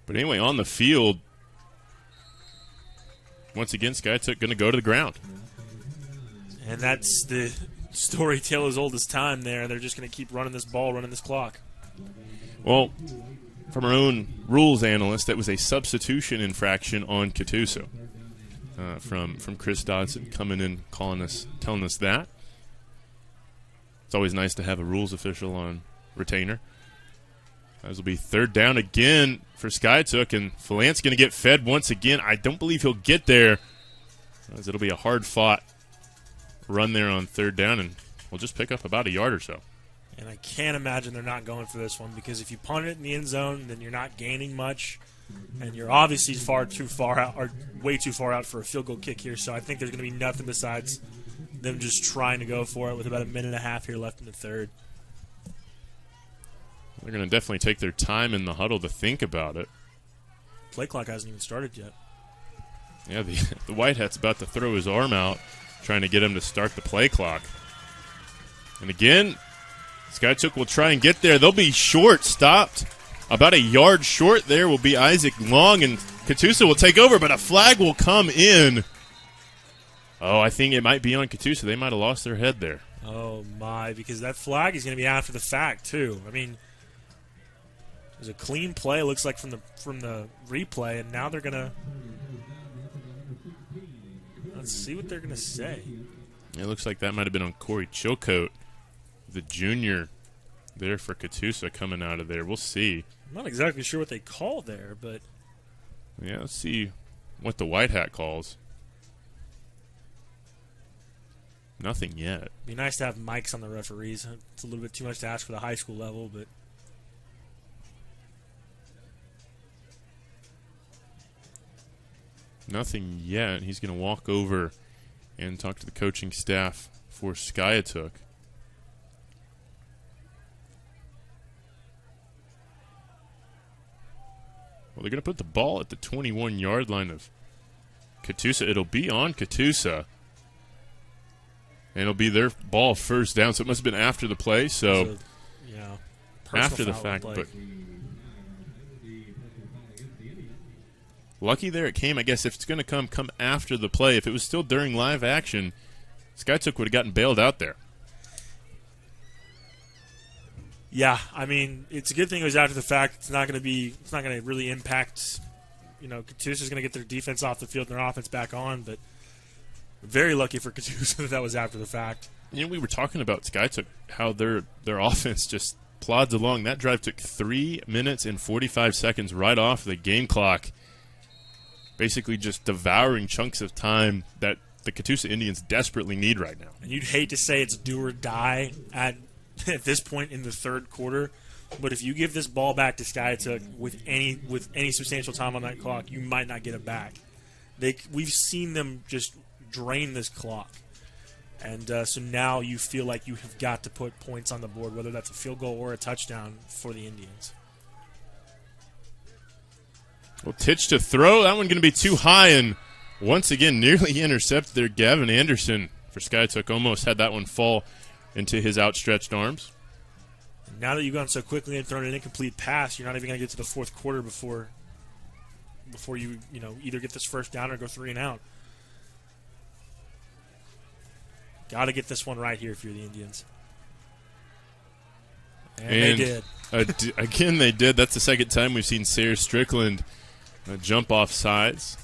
S1: But anyway, on the field, once again, Skiatook going to go to the ground.
S2: And that's the story tale as old as time there. They're just going to keep running this ball, running this clock.
S1: Well, from our own rules analyst, that was a substitution infraction on Catoosa. From Chris Dodson coming in, telling us that. It's always nice to have a rules official on retainer. This will be 3rd down again for Skiatook, and Falant's going to get fed once again. I don't believe he'll get there, as it'll be a hard-fought run there on 3rd down, and we'll just pick up about a yard or so.
S2: And I can't imagine they're not going for this one, because if you punt it in the end zone, then you're not gaining much. And you're obviously way too far out for a field goal kick here. So I think there's going to be nothing besides them just trying to go for it with about a minute and a half here left in the 3rd.
S1: They're going to definitely take their time in the huddle to think about it.
S2: Play clock hasn't even started yet.
S1: Yeah, the White Hat's about to throw his arm out, trying to get him to start the play clock. And again, Skiatook will try and get there. They'll be short, stopped. About a yard short there will be Isaac Long, and Catoosa will take over, but a flag will come in. Oh, I think it might be on Catoosa. They might have lost their head there.
S2: Oh, my, because that flag is going to be after the fact, too. I mean, there's a clean play, it looks like, from the replay, and now they're going to... Let's see what they're going to say.
S1: It looks like that might have been on Corey Chilcote, the junior there for Catoosa coming out of there. We'll see.
S2: I'm not exactly sure what they call there, but...
S1: Yeah, let's see what the White Hat calls. Nothing yet.
S2: Be nice to have mics on the referees. It's a little bit too much to ask for the high school level, but...
S1: Nothing yet. He's going to walk over and talk to the coaching staff for Skiatook. Well, they're going to put the ball at the 21-yard line of Catoosa. It'll be on Catoosa. And it'll be their ball first down. So it must have been after the play. So after the fact. But lucky there it came. I guess if it's going to come after the play. If it was still during live action, Skiatook would have gotten bailed out there.
S2: Yeah, I mean, it's a good thing it was after the fact. It's not going to really impact. Catoosa's going to get their defense off the field and their offense back on, but very lucky for Catoosa that was after the fact.
S1: We were talking about Skiatook, how their offense just plods along. That drive took 3 minutes and 45 seconds right off the game clock, basically just devouring chunks of time that the Catoosa Indians desperately need right now.
S2: And you'd hate to say it's do or die at this point in the third quarter, but if you give this ball back to Skiatook with any substantial time on that clock, you might not get it back. We've seen them just drain this clock, and so now you feel like you have got to put points on the board, whether that's a field goal or a touchdown for the Indians.
S1: Well, Titch to throw. That one going to be too high, and once again nearly intercepted there. Gavin Anderson for Skiatook almost had that one fall into his outstretched arms.
S2: Now that you've gone so quickly and thrown an incomplete pass, you're not even going to get to the fourth quarter before you either get this first down or go 3 and out. Got to get this one right here if you're the Indians. And they did.
S1: Again, they did. That's the second time we've seen Sayre Strickland jump off sides,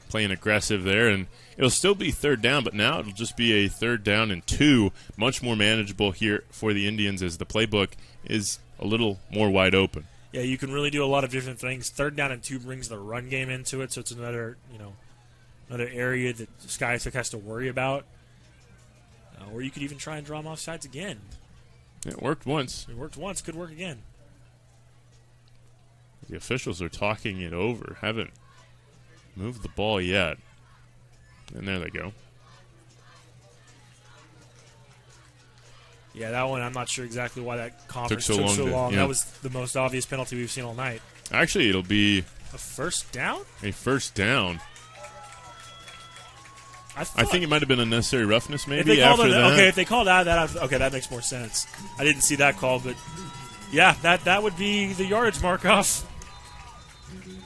S1: playing aggressive there, and it'll still be third down, but now it'll just be a 3rd down and 2, much more manageable here for the Indians as the playbook is a little more wide open.
S2: Yeah, you can really do a lot of different things. 3rd down and 2 brings the run game into it, so it's another area that Skiatook has to worry about. Or you could even try and draw them off sides again.
S1: It worked once.
S2: Could work again.
S1: The officials are talking it over. Haven't moved the ball yet. And there they go.
S2: Yeah, that one, I'm not sure exactly why that conference
S1: took so long. Yeah.
S2: That was the most obvious penalty we've seen all night.
S1: Actually, it'll be
S2: a first down?
S1: A first down. I think it might have been unnecessary roughness maybe after that.
S2: Okay, if they call that makes more sense. I didn't see that call, but yeah, that would be the yardage mark-off.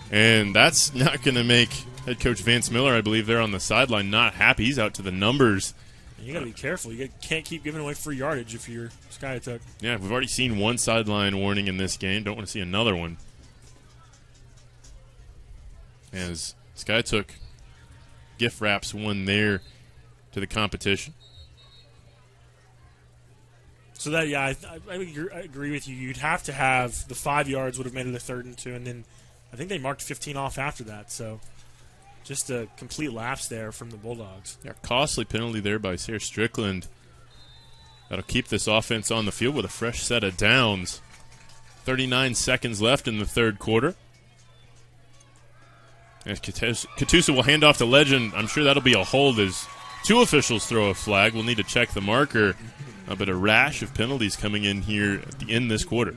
S1: And that's not going to make head coach Vance Miller, I believe, there on the sideline, not happy. He's out to the numbers.
S2: You got to be careful. You can't keep giving away free yardage if you're Skiatook.
S1: Yeah, we've already seen one sideline warning in this game. Don't want to see another one. As Skiatook gift wraps one there to the competition.
S2: So that, yeah, I agree with you. You'd have to have the 5 yards would have made it a 3rd and 2, and then I think they marked 15 off after that. So just a complete lapse there from the Bulldogs.
S1: Yeah, costly penalty there by Sayre Strickland. That'll keep this offense on the field with a fresh set of downs. 39 seconds left in the third quarter. As Catoosa will hand off to Legend. I'm sure that'll be a hold as 2 officials throw a flag. We'll need to check the marker. But a rash of penalties coming in here at the end this quarter.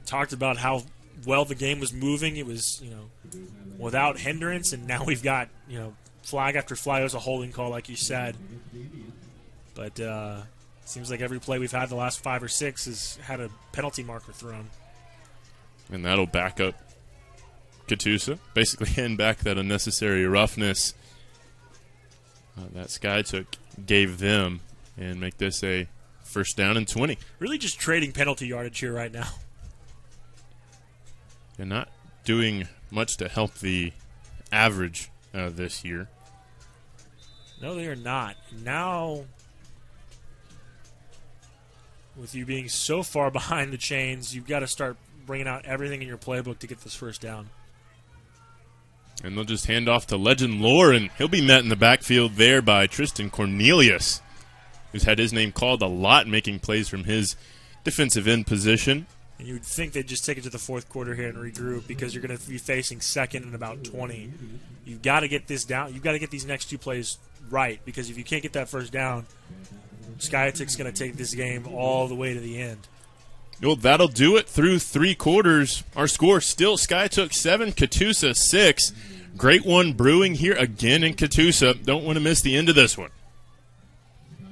S2: Talked about how well the game was moving. It was, without hindrance, and now we've got, flag after flag. It was a holding call, like you said. But seems like every play we've had the last 5 or 6 has had a penalty marker thrown.
S1: And that'll back up Catoosa, basically hand back that unnecessary roughness that Skiatook gave them and make this a first down and 20.
S2: Really just trading penalty yardage here right now.
S1: And not doing much to help the average this year.
S2: No, they are not. Now, with you being so far behind the chains, you've got to start bringing out everything in your playbook to get this first down.
S1: And they'll just hand off to Legend Lore, and he'll be met in the backfield there by Tristan Cornelius, who's had his name called a lot, making plays from his defensive end position.
S2: And you would think they'd just take it to the fourth quarter here and regroup because you're going to be facing second and about 20. You've got to get this down. You've got to get these next 2 plays right because if you can't get that first down, Skiatook's going to take this game all the way to the end.
S1: Well, that'll do it through 3 quarters. Our score still Skiatook 7, Catoosa 6. Great one brewing here again in Catoosa. Don't want to miss the end of this one.
S5: My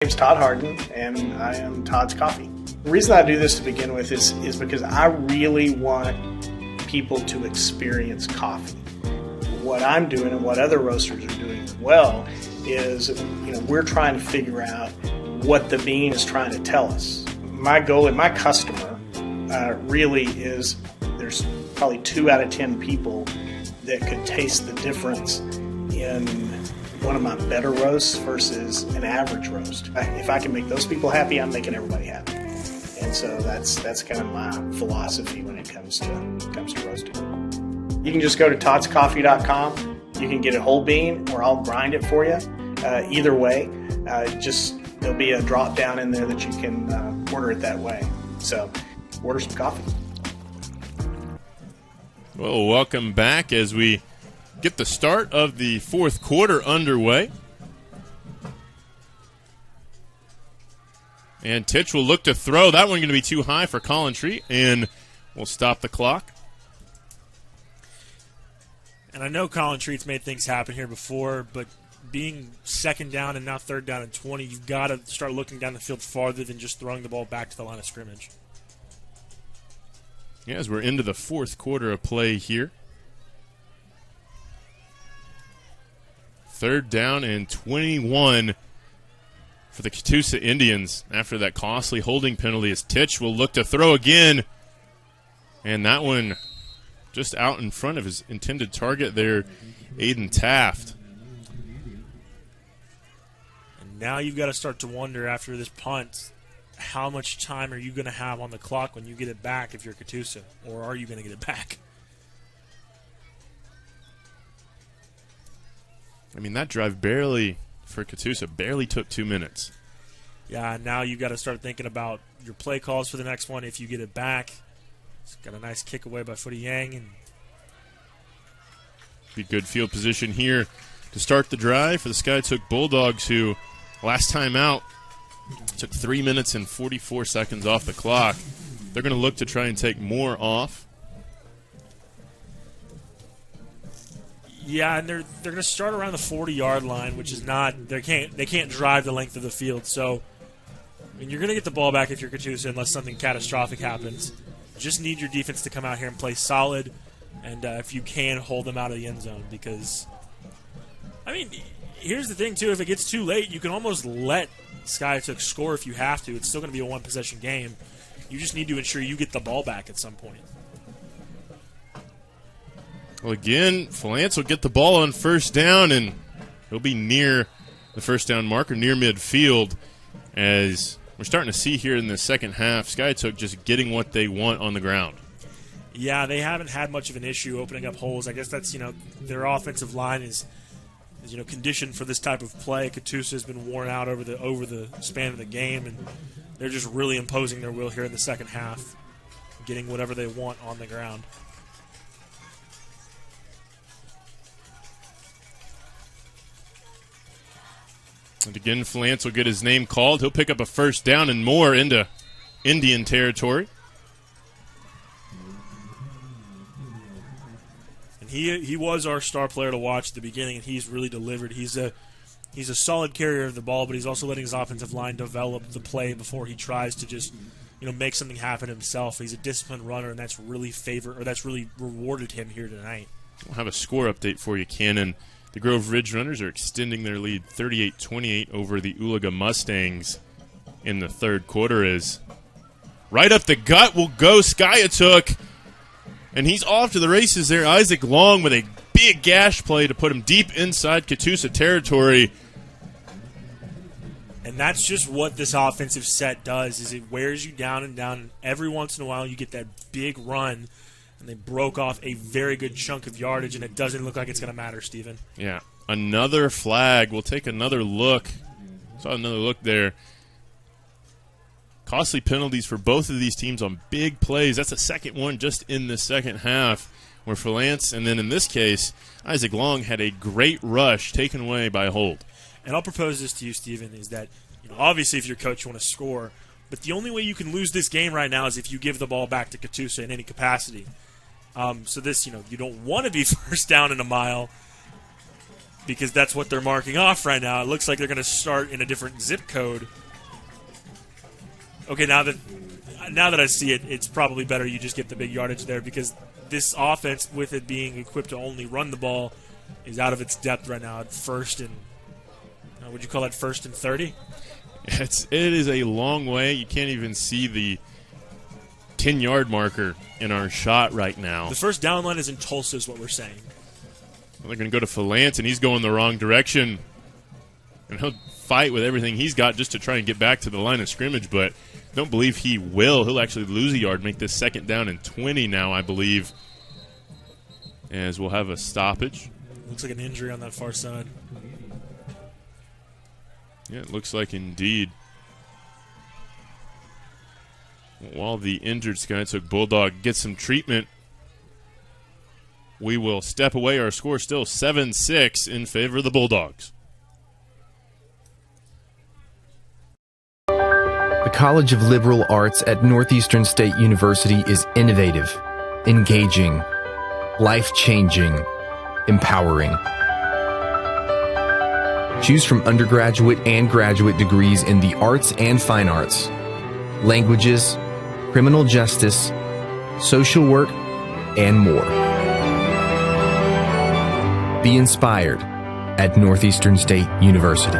S5: name's Todd Harden, and I am Todd's Coffee. The reason I do this to begin with is because I really want people to experience coffee. What I'm doing and what other roasters are doing as well is, we're trying to figure out what the bean is trying to tell us. My goal and my customer really is there's probably 2 out of 10 people that could taste the difference in one of my better roasts versus an average roast. If I can make those people happy, I'm making everybody happy. And so that's kind of my philosophy when it comes to roasting. You can just go to toddscoffee.com. You can get a whole bean, or I'll grind it for you. Either way, there'll be a drop down in there that you can order it that way. So order some coffee.
S1: Well, welcome back as we get the start of the fourth quarter underway. And Titch will look to throw. That one going to be too high for Colin Treat, and we'll stop the clock.
S2: And I know Colin Treat's made things happen here before, but being second down and now third down and 20, you've got to start looking down the field farther than just throwing the ball back to the line of scrimmage.
S1: Yeah, as we're into the fourth quarter of play here. Third down and 21 for the Catoosa Indians after that costly holding penalty, as Titch will look to throw again. And that one just out in front of his intended target there, Aiden Taft.
S2: And now you've got to start to wonder after this punt, how much time are you going to have on the clock when you get it back if you're Catoosa? Or are you going to get it back?
S1: I mean, that drive for Catoosa barely took 2 minutes.
S2: Yeah, now you've got to start thinking about your play calls for the next one if you get it back. It's got a nice kick away by Footy Yang. And
S1: be good field position here to start the drive for the Skiatook Bulldogs, who last time out took 3 minutes and 44 seconds off the clock. They're going to look to try and take more off.
S2: Yeah, and they're going to start around the 40-yard line, which is not they can't drive the length of the field. So, I mean, you're going to get the ball back if you're Catoosa unless something catastrophic happens. You just need your defense to come out here and play solid, and if you can, hold them out of the end zone. Because, I mean, here's the thing too: if it gets too late, you can almost let Skiatook score if you have to. It's still going to be a one-possession game. You just need to ensure you get the ball back at some point.
S1: Well, again, Falance will get the ball on first down, and he'll be near the first down marker, near midfield, as we're starting to see here in the second half, Skiatook just getting what they want on the ground.
S2: Yeah, they haven't had much of an issue opening up holes. I guess that's, their offensive line is conditioned for this type of play. Catoosa has been worn out over the span of the game, and they're just really imposing their will here in the second half, getting whatever they want on the ground.
S1: And again, Falance will get his name called. He'll pick up a first down and more into Indian territory.
S2: And he was our star player to watch at the beginning, and he's really delivered. He's a solid carrier of the ball, but he's also letting his offensive line develop the play before he tries to just make something happen himself. He's a disciplined runner, and that's really rewarded him here tonight.
S1: We'll have a score update for you, Cannon. The Grove Ridge Runners are extending their lead 38-28 over the Oolaga Mustangs in the third quarter. Is right up the gut will go Skiatook, and he's off to the races there. Isaac Long with a big gash play to put him deep inside Catoosa territory.
S2: And that's just what this offensive set does, is it wears you down and down. And every once in a while you get that big run, and they broke off a very good chunk of yardage, and it doesn't look like it's going to matter, Steven.
S1: Yeah, another flag. We'll take another look. Saw another look there. Costly penalties for both of these teams on big plays. That's the second one just in the second half, where Falance, and then in this case, Isaac Long had a great rush taken away by a hold.
S2: And I'll propose this to you, Steven, is that obviously if you're coach, you want to score, but the only way you can lose this game right now is if you give the ball back to Catoosa in any capacity. So this, you don't want to be first down in a mile because that's what they're marking off right now. It looks like they're going to start in a different zip code. Okay, now that I see it, it's probably better you just get the big yardage there because this offense, with it being equipped to only run the ball, is out of its depth right now at first and, would you call that 1st and 30?
S1: It is a long way. You can't even see the 10-yard marker in our shot right now.
S2: The first down line is in Tulsa is what we're saying.
S1: Well, they're going to go to Falance, and he's going the wrong direction. And he'll fight with everything he's got just to try and get back to the line of scrimmage, but I don't believe he will. He'll actually lose a yard, make this 2nd down and 20 now, I believe, as we'll have a stoppage.
S2: Looks like an injury on that far side.
S1: Yeah, it looks like indeed. While the injured Skiatook Bulldog gets some treatment, we will step away. Our score still 7-6 in favor of the Bulldogs.
S7: The College of Liberal Arts at Northeastern State University is innovative, engaging, life-changing, empowering. Choose from undergraduate and graduate degrees in the arts and fine arts, languages, criminal justice, social work, and more. Be inspired at Northeastern State University.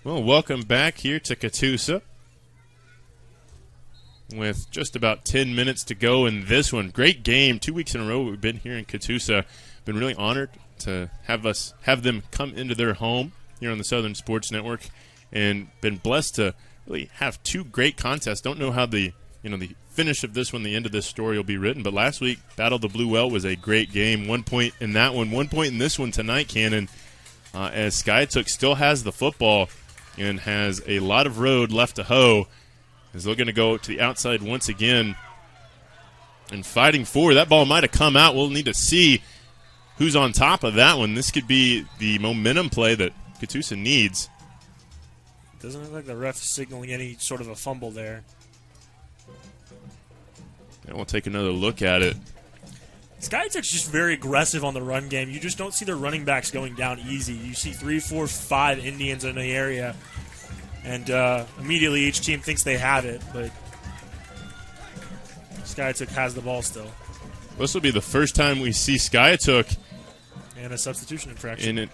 S1: Well, welcome back here to Catoosa. With just about 10 minutes to go in this one. Great game. 2 weeks in a row we've been here in Catoosa. Been really honored to have them come into their home here on the Southern Sports Network, and been blessed to really have 2 great contests. Don't know how the finish of this one, the end of this story will be written, but last week, Battle of the Blue Well was a great game. 1 point in that one, 1 point in this one tonight, Cannon, as Skiatook still has the football and has a lot of road left to hoe, as they're going to go to the outside once again and fighting for. That ball might have come out. We'll need to see who's on top of that one. This could be the momentum play that Catoosa needs.
S2: Doesn't look like the ref's signaling any sort of a fumble there.
S1: And we'll take another look at it.
S2: Skiatook's just very aggressive on the run game. You just don't see their running backs going down easy. You see 3, 4, 5 Indians in the area, and immediately each team thinks they have it, but Skiatook has the ball still.
S1: This will be the first time we see Skiatook.
S2: And a substitution infraction.
S1: In it,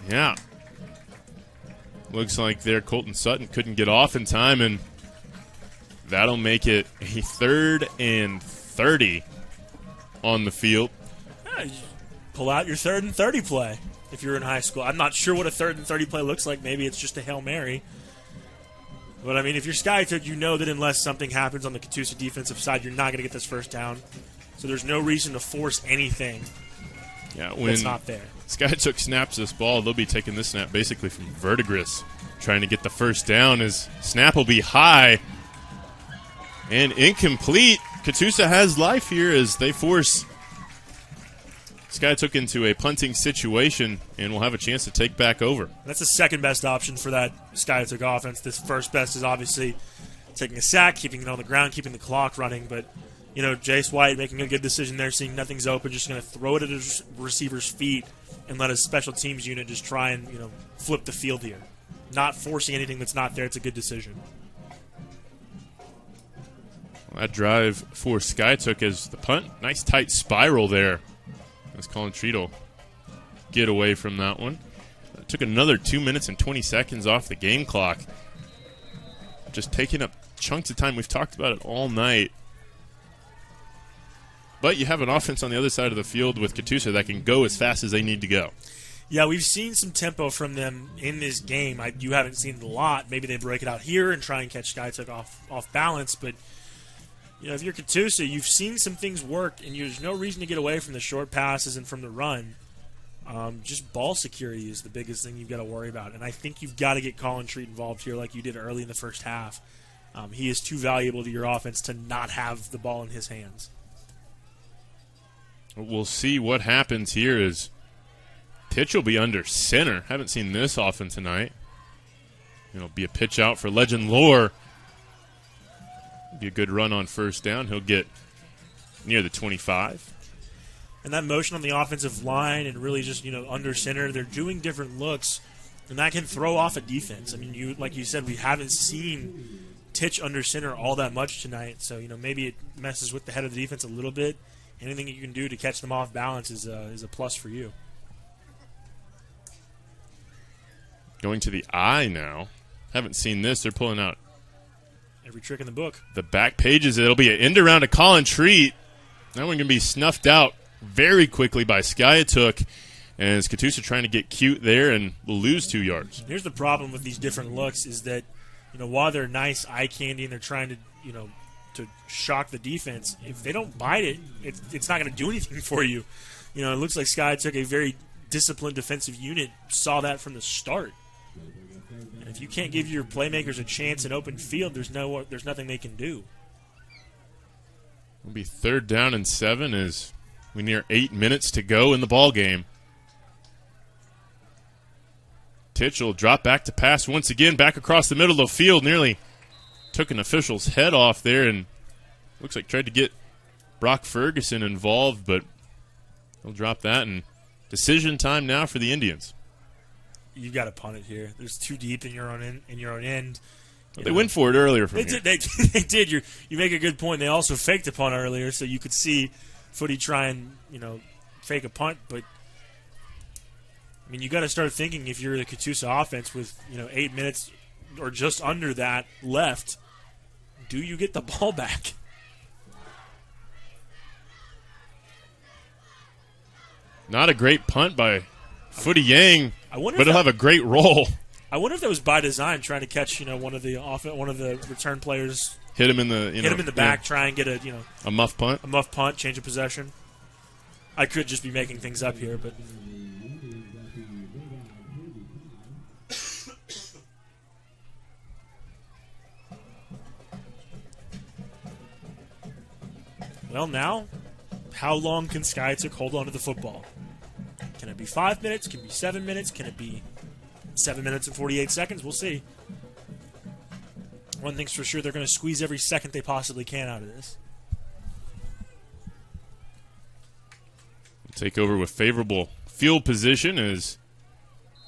S1: yeah. Looks like there Colton Sutton couldn't get off in time, and that'll make it a 3rd and 30 on the field.
S2: Yeah, you pull out your 3rd and 30 play if you're in high school. I'm not sure what a 3rd and 30 play looks like. Maybe it's just a Hail Mary. But, I mean, if you're Skiatook, you know that unless something happens on the Catoosa defensive side, you're not going to get this first down. So there's no reason to force anything that's not there.
S1: Skiatook snaps this ball, they'll be taking this snap basically from Verdigris, trying to get the first down. His snap will be high and incomplete. Catoosa has life here as they force Skiatook into a punting situation, and will have a chance to take back over.
S2: That's the second best option for that Skiatook offense. This first best is obviously taking a sack, keeping it on the ground, keeping the clock running. But, Jace White making a good decision there, seeing nothing's open, just going to throw it at his receiver's feet and let his special teams unit just try and, flip the field here. Not forcing anything that's not there. It's a good decision.
S1: Well, that drive for Skiatook is the punt. Nice tight spiral there. As Colin Treadle get away from that one. It took another 2 minutes and 20 seconds off the game clock. Just taking up chunks of time. We've talked about it all night. But you have an offense on the other side of the field with Catoosa that can go as fast as they need to go.
S2: Yeah, we've seen some tempo from them in this game. You haven't seen it a lot. Maybe they break it out here and try and catch Skiatook off balance. But, if you're Catoosa, you've seen some things work, and there's no reason to get away from the short passes and from the run. Just ball security is the biggest thing you've got to worry about. And I think you've got to get Colin Treat involved here like you did early in the first half. He is too valuable to your offense to not have the ball in his hands.
S1: We'll see what happens here as pitch will be under center. Haven't seen this often tonight. It'll be a pitch out for Legend Lore. Be a good run on first down. He'll get near the 25.
S2: And that motion on the offensive line and really just, under center, they're doing different looks, and that can throw off a defense. I mean, like you said, we haven't seen Titch under center all that much tonight, so, maybe it messes with the head of the defense a little bit. Anything you can do to catch them off balance is a plus for you.
S1: Going to the eye now. Haven't seen this. They're pulling out
S2: every trick in the book.
S1: The back pages. It'll be an end around to Colin Treat. That one can be snuffed out very quickly by Skiatook. And Catoosa trying to get cute there and will lose 2 yards.
S2: Here's the problem with these different looks is that, while they're nice eye candy and they're trying to, to shock the defense, if they don't bite it, it's not going to do anything for you. It looks like Skiatook, a very disciplined defensive unit, saw that from the start. And if you can't give your playmakers a chance in open field, there's nothing they can do.
S1: It'll be 3rd down and 7 as we near 8 minutes to go in the ball game. Titch will drop back to pass once again, back across the middle of the field. Nearly took an official's head off there and looks like tried to get Brock Ferguson involved, but he'll drop that. And decision time now for the Indians.
S2: You've got to punt it here. There's too deep in your own end.
S1: They went for it earlier from
S2: here. They did. You make a good point. They also faked a punt earlier, so you could see Footy try and fake a punt, but I mean, you got to start thinking if you're the Catoosa offense with 8 minutes or just under that left, do you get the ball back?
S1: Not a great punt by Footy Yang, but it'll have a great roll.
S2: I wonder if that was by design, trying to catch one of the return players,
S1: hit him in the
S2: back, try and get
S1: a muff punt,
S2: change of possession. I could just be making things up here, but. Well, now, how long can Skiatook hold on to the football? Can it be 5 minutes? Can it be 7 minutes? Can it be 7 minutes and 48 seconds? We'll see. One thing's for sure, they're going to squeeze every second they possibly can out of this.
S1: Take over with favorable field position as,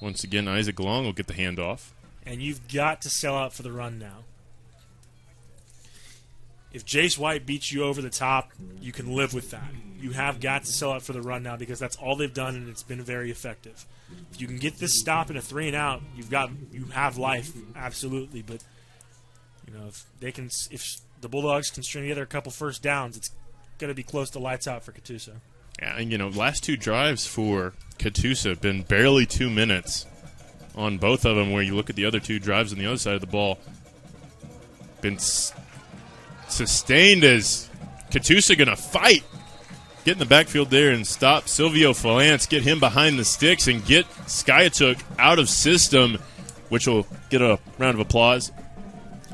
S1: once again, Isaac Long will get the handoff.
S2: And you've got to sell out for the run now. If Jace White beats you over the top, you can live with that. You have got to sell out for the run now because that's all they've done, and it's been very effective. If you can get this stop in a 3-and-out, you have life, absolutely. But if the Bulldogs can string together a couple first downs, it's going to be close to lights out for Catoosa.
S1: Yeah, and last 2 drives for Catoosa have been barely 2 minutes on both of them. Where you look at the other 2 drives on the other side of the ball, been sustained as Catoosa going to fight. Get in the backfield there and stop Silvio Falance, get him behind the sticks, and get Skiatook out of system, which will get a round of applause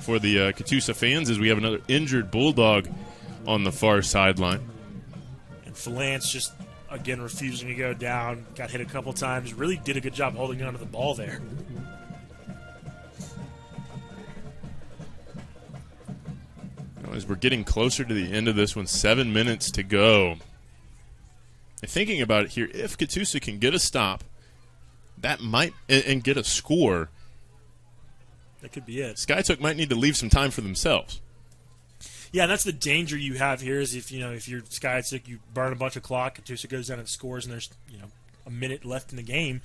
S1: for the Catoosa fans as we have another injured Bulldog on the far sideline.
S2: And Falance just, again, refusing to go down, got hit a couple times, really did a good job holding on to the ball there.
S1: As we're getting closer to the end of this one, 7 minutes to go. Thinking about it here, if Catoosa can get a stop, that might and get a score.
S2: That could be it.
S1: Skiatook might need to leave some time for themselves.
S2: Yeah, and that's the danger you have here is if you're Skiatook, you burn a bunch of clock, Catoosa goes down and scores, and there's a minute left in the game.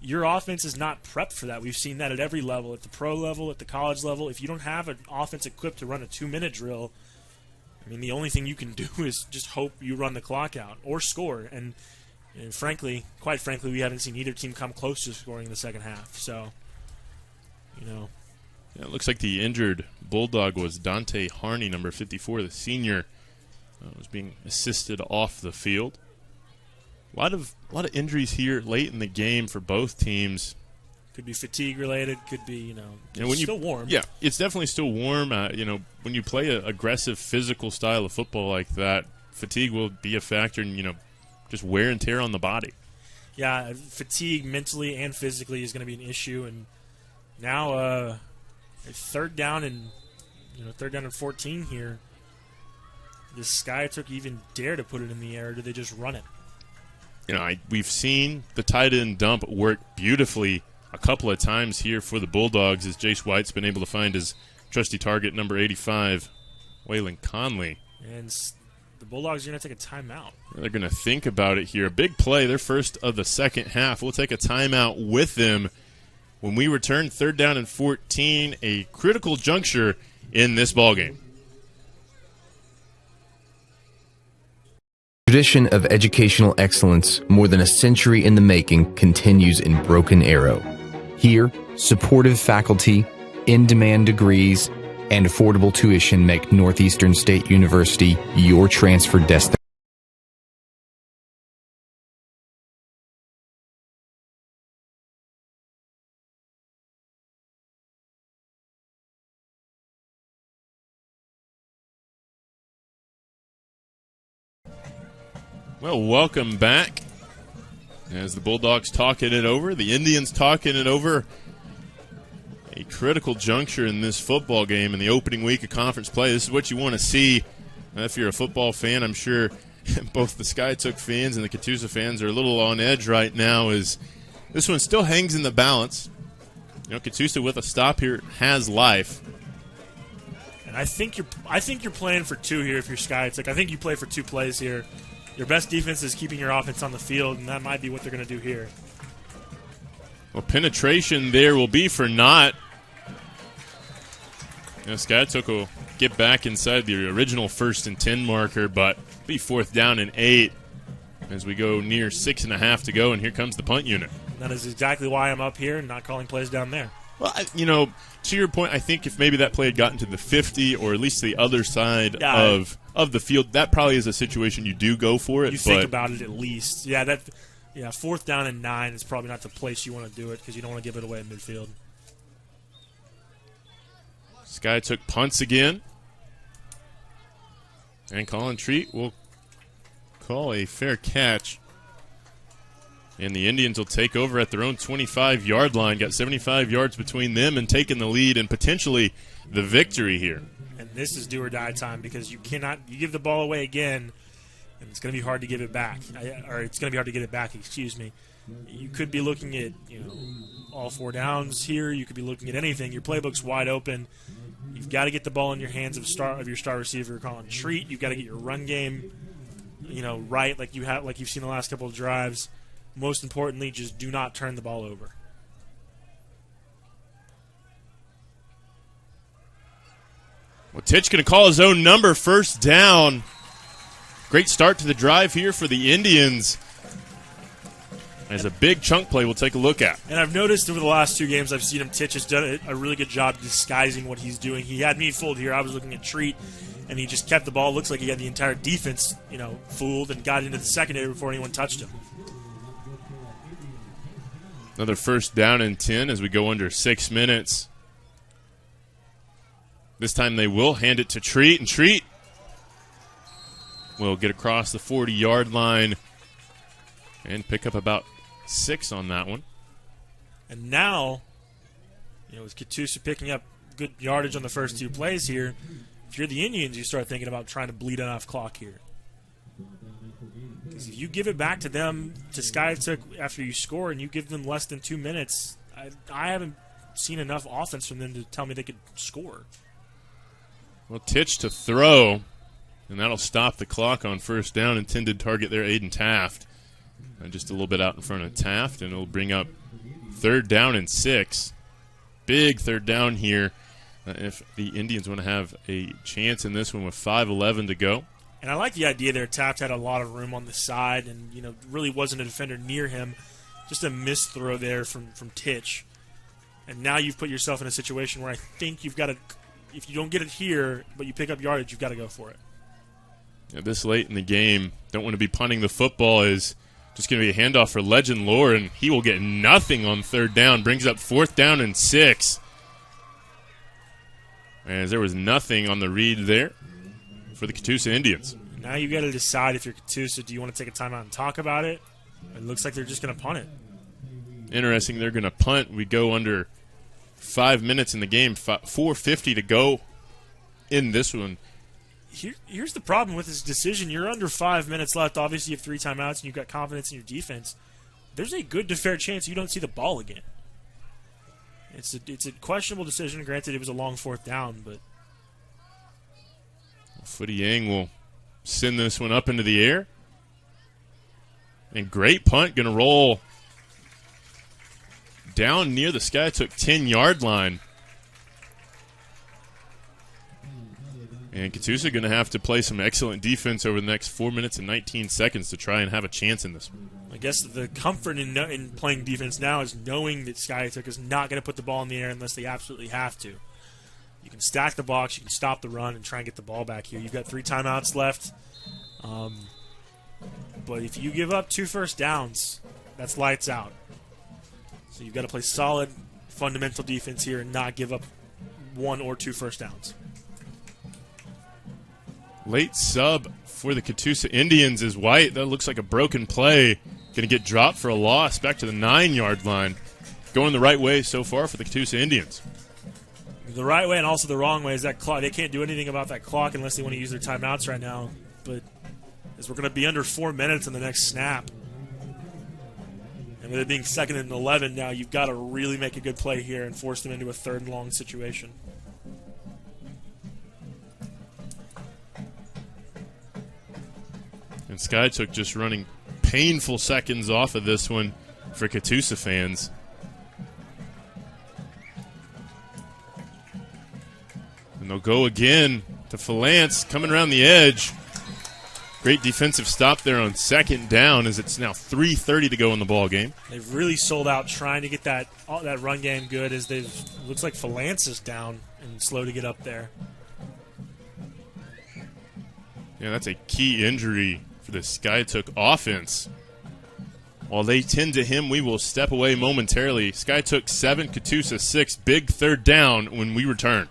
S2: Your offense is not prepped for that. We've seen that at every level, at the pro level, at the college level. If you don't have an offense equipped to run a 2-minute drill, I mean, the only thing you can do is just hope you run the clock out or score. And quite frankly, we haven't seen either team come close to scoring in the second half. So,
S1: Yeah, it looks like the injured Bulldog was Dante Harney, number 54, the senior, was being assisted off the field. A lot of injuries here late in the game for both teams.
S2: Could be fatigue related. Could be
S1: still
S2: warm.
S1: Yeah, it's definitely still warm. When you play an aggressive, physical style of football like that, fatigue will be a factor, and just wear and tear on the body.
S2: Yeah, fatigue mentally and physically is going to be an issue. And now, third down and 14 here. Does Skiatook even dare to put it in the air, or do they just run it?
S1: You know, we've seen the tight end dump work beautifully a couple of times here for the Bulldogs as Jace White's been able to find his trusty target, number 85, Waylon Conley.
S2: And the Bulldogs are going to take a timeout.
S1: They're going to think about it here. A big play, their first of the second half. We'll take a timeout with them when we return. 3rd down and 14, a critical juncture in this ballgame.
S7: Tradition of educational excellence, more than a century in the making, continues in Broken Arrow. Here, supportive faculty, in-demand degrees, and affordable tuition make Northeastern State University your transfer destination.
S1: Well, welcome back. As the Bulldogs talking it over, the Indians talking it over. A critical juncture in this football game in the opening week of conference play. This is what you want to see. If you're a football fan, I'm sure both the Skiatook fans and the Catoosa fans are a little on edge right now as this one still hangs in the balance. You know, Catoosa with a stop here has life.
S2: And I think you're playing for 2 here if you're Skiatook. I think you play for 2 plays here. Your best defense is keeping your offense on the field, and that might be what they're going to do here.
S1: Well, penetration there will be for naught. You know, Skiatook will get back inside the original 1st and 10 marker, but be 4th down and 8 as we go near 6.5 to go, and here comes the punt unit.
S2: That is exactly why I'm up here and not calling plays down there.
S1: Well, you know, to your point, I think if maybe that play had gotten to the 50 or at least the other side of the field, that probably is a situation you do go for it.
S2: You think about it at least. Yeah, 4th down and 9 is probably not the place you want to do it because you don't want to give it away in midfield.
S1: Skiatook punts again. And Colin Treat will call a fair catch. And the Indians will take over at their own 25-yard line. Got 75 yards between them and taking the lead and potentially the victory here.
S2: And this is do or die time because you give the ball away again, and it's going to be hard to give it back. Or it's going to be hard to get it back, excuse me. You could be looking at, all 4 downs here. You could be looking at anything. Your playbook's wide open. You've got to get the ball in your hands of your star receiver, Colin Treat. You've got to get your run game, right, like you've seen the last couple of drives. Most importantly, just do not turn the ball over.
S1: Well, Titch going to call his own number, 1st down. Great start to the drive here for the Indians. As a big chunk play we'll take a look at.
S2: And I've noticed over the last 2 games I've seen him, Titch has done a really good job disguising what he's doing. He had me fooled here. I was looking at Treat, and he just kept the ball. Looks like he had the entire defense, fooled and got into the secondary before anyone touched him.
S1: Another 1st down and 10 as we go under 6 minutes. This time they will hand it to Treat, and Treat will get across the 40-yard line and pick up about 6 on that one.
S2: And now, with Catoosa picking up good yardage on the first 2 plays here, if you're the Indians, you start thinking about trying to bleed enough clock here. Because if you give it back to them, to Skiatook, after you score, and you give them less than 2 minutes, I haven't seen enough offense from them to tell me they could score.
S1: Well, Titch to throw, and that'll stop the clock on 1st down. Intended target there, Aiden Taft. Just a little bit out in front of Taft, and it'll bring up 3rd down and 6. Big 3rd down here if the Indians want to have a chance in this one with 5:11 to go.
S2: And I like the idea there. Taft had a lot of room on the side and, really wasn't a defender near him. Just a missed throw there from Titch. And now you've put yourself in a situation where I think you've got to, if you don't get it here, but you pick up yardage, you've got to go for it.
S1: Yeah, this late in the game, don't want to be punting the football. Is just going to be a handoff for Legend Lore, and he will get nothing on 3rd down. Brings up 4th down and 6. As there was nothing on the read there for the Catoosa Indians.
S2: Now you got to decide if you're Catoosa, do you want to take a timeout and talk about it? It looks like they're just going to punt it.
S1: Interesting, they're going to punt. We go under 5 minutes in the game, 4:50 to go in this one.
S2: Here's the problem with this decision. You're under 5 minutes left. Obviously, you have 3 timeouts, and you've got confidence in your defense. There's a good to fair chance you don't see the ball again. It's a questionable decision. Granted, it was a long 4th down, but
S1: Footy Yang will send this one up into the air. And great punt, going to roll down near the Skiatook 10-yard line. And Catoosa going to have to play some excellent defense over the next 4 minutes and 19 seconds to try and have a chance in this one.
S2: I guess the comfort in playing defense now is knowing that Skiatook is not going to put the ball in the air unless they absolutely have to. You can stack the box, you can stop the run, and try and get the ball back here. You've got 3 timeouts left. But if you give up 2 first downs, that's lights out. So you've got to play solid, fundamental defense here and not give up 1 or 2 first downs.
S1: Late sub for the Catoosa Indians is White. That looks like a broken play. Going to get dropped for a loss back to the 9-yard line. Going the right way so far for the Catoosa Indians.
S2: The right way and also the wrong way is that clock. They can't do anything about that clock unless they want to use their timeouts right now. But as we're going to be under 4 minutes in the next snap, and with it being 2nd and 11 now, you've got to really make a good play here and force them into a 3rd and long situation.
S1: And Skiatook just running painful seconds off of this one for Catoosa fans. And they'll go again to Falance coming around the edge. Great defensive stop there on 2nd down as it's now 3:30 to go in the ball game.
S2: They've really sold out trying to get that run game good as looks like Falance is down and slow to get up there.
S1: Yeah, that's a key injury for the Skiatook offense. While they tend to him, we will step away momentarily. Skiatook 7, Catoosa 6. Big 3rd down when we return.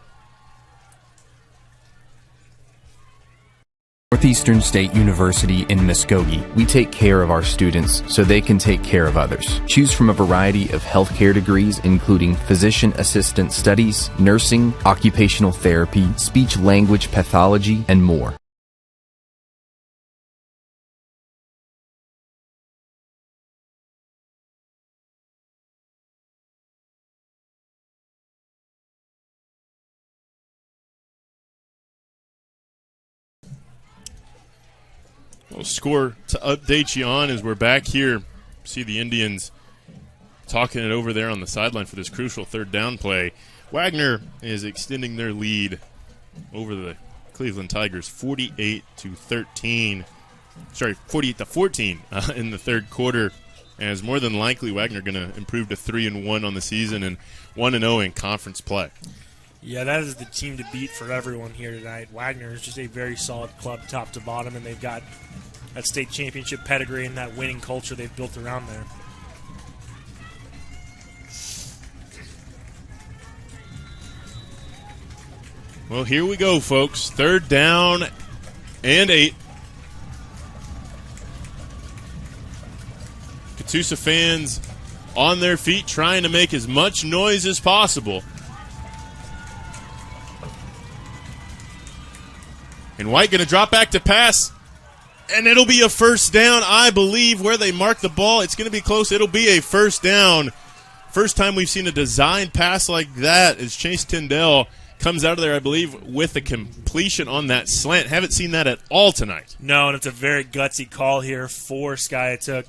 S7: Northeastern State University in Muskogee, we take care of our students so they can take care of others. Choose from a variety of healthcare degrees, including physician assistant studies, nursing, occupational therapy, speech language pathology, and more.
S1: We'll score to update you on as we're back here. See the Indians talking it over there on the sideline for this crucial 3rd down play. Wagner is extending their lead over the Cleveland Tigers 48-13. Sorry, 48-14 in the 3rd quarter. As more than likely Wagner going to improve to 3-1 on the season and 1-0 in conference play.
S2: Yeah, that is the team to beat for everyone here tonight. Wagner is just a very solid club top to bottom, and they've got that state championship pedigree and that winning culture they've built around there.
S1: Well, here we go, folks. 3rd down and 8. Catoosa fans on their feet trying to make as much noise as possible. And White going to drop back to pass, and it'll be a 1st down, I believe, where they mark the ball. It's going to be close. It'll be a 1st down. First time we've seen a designed pass like that as Chase Tyndall comes out of there, I believe, with a completion on that slant. Haven't seen that at all tonight.
S2: No, and it's a very gutsy call here for Skiatook.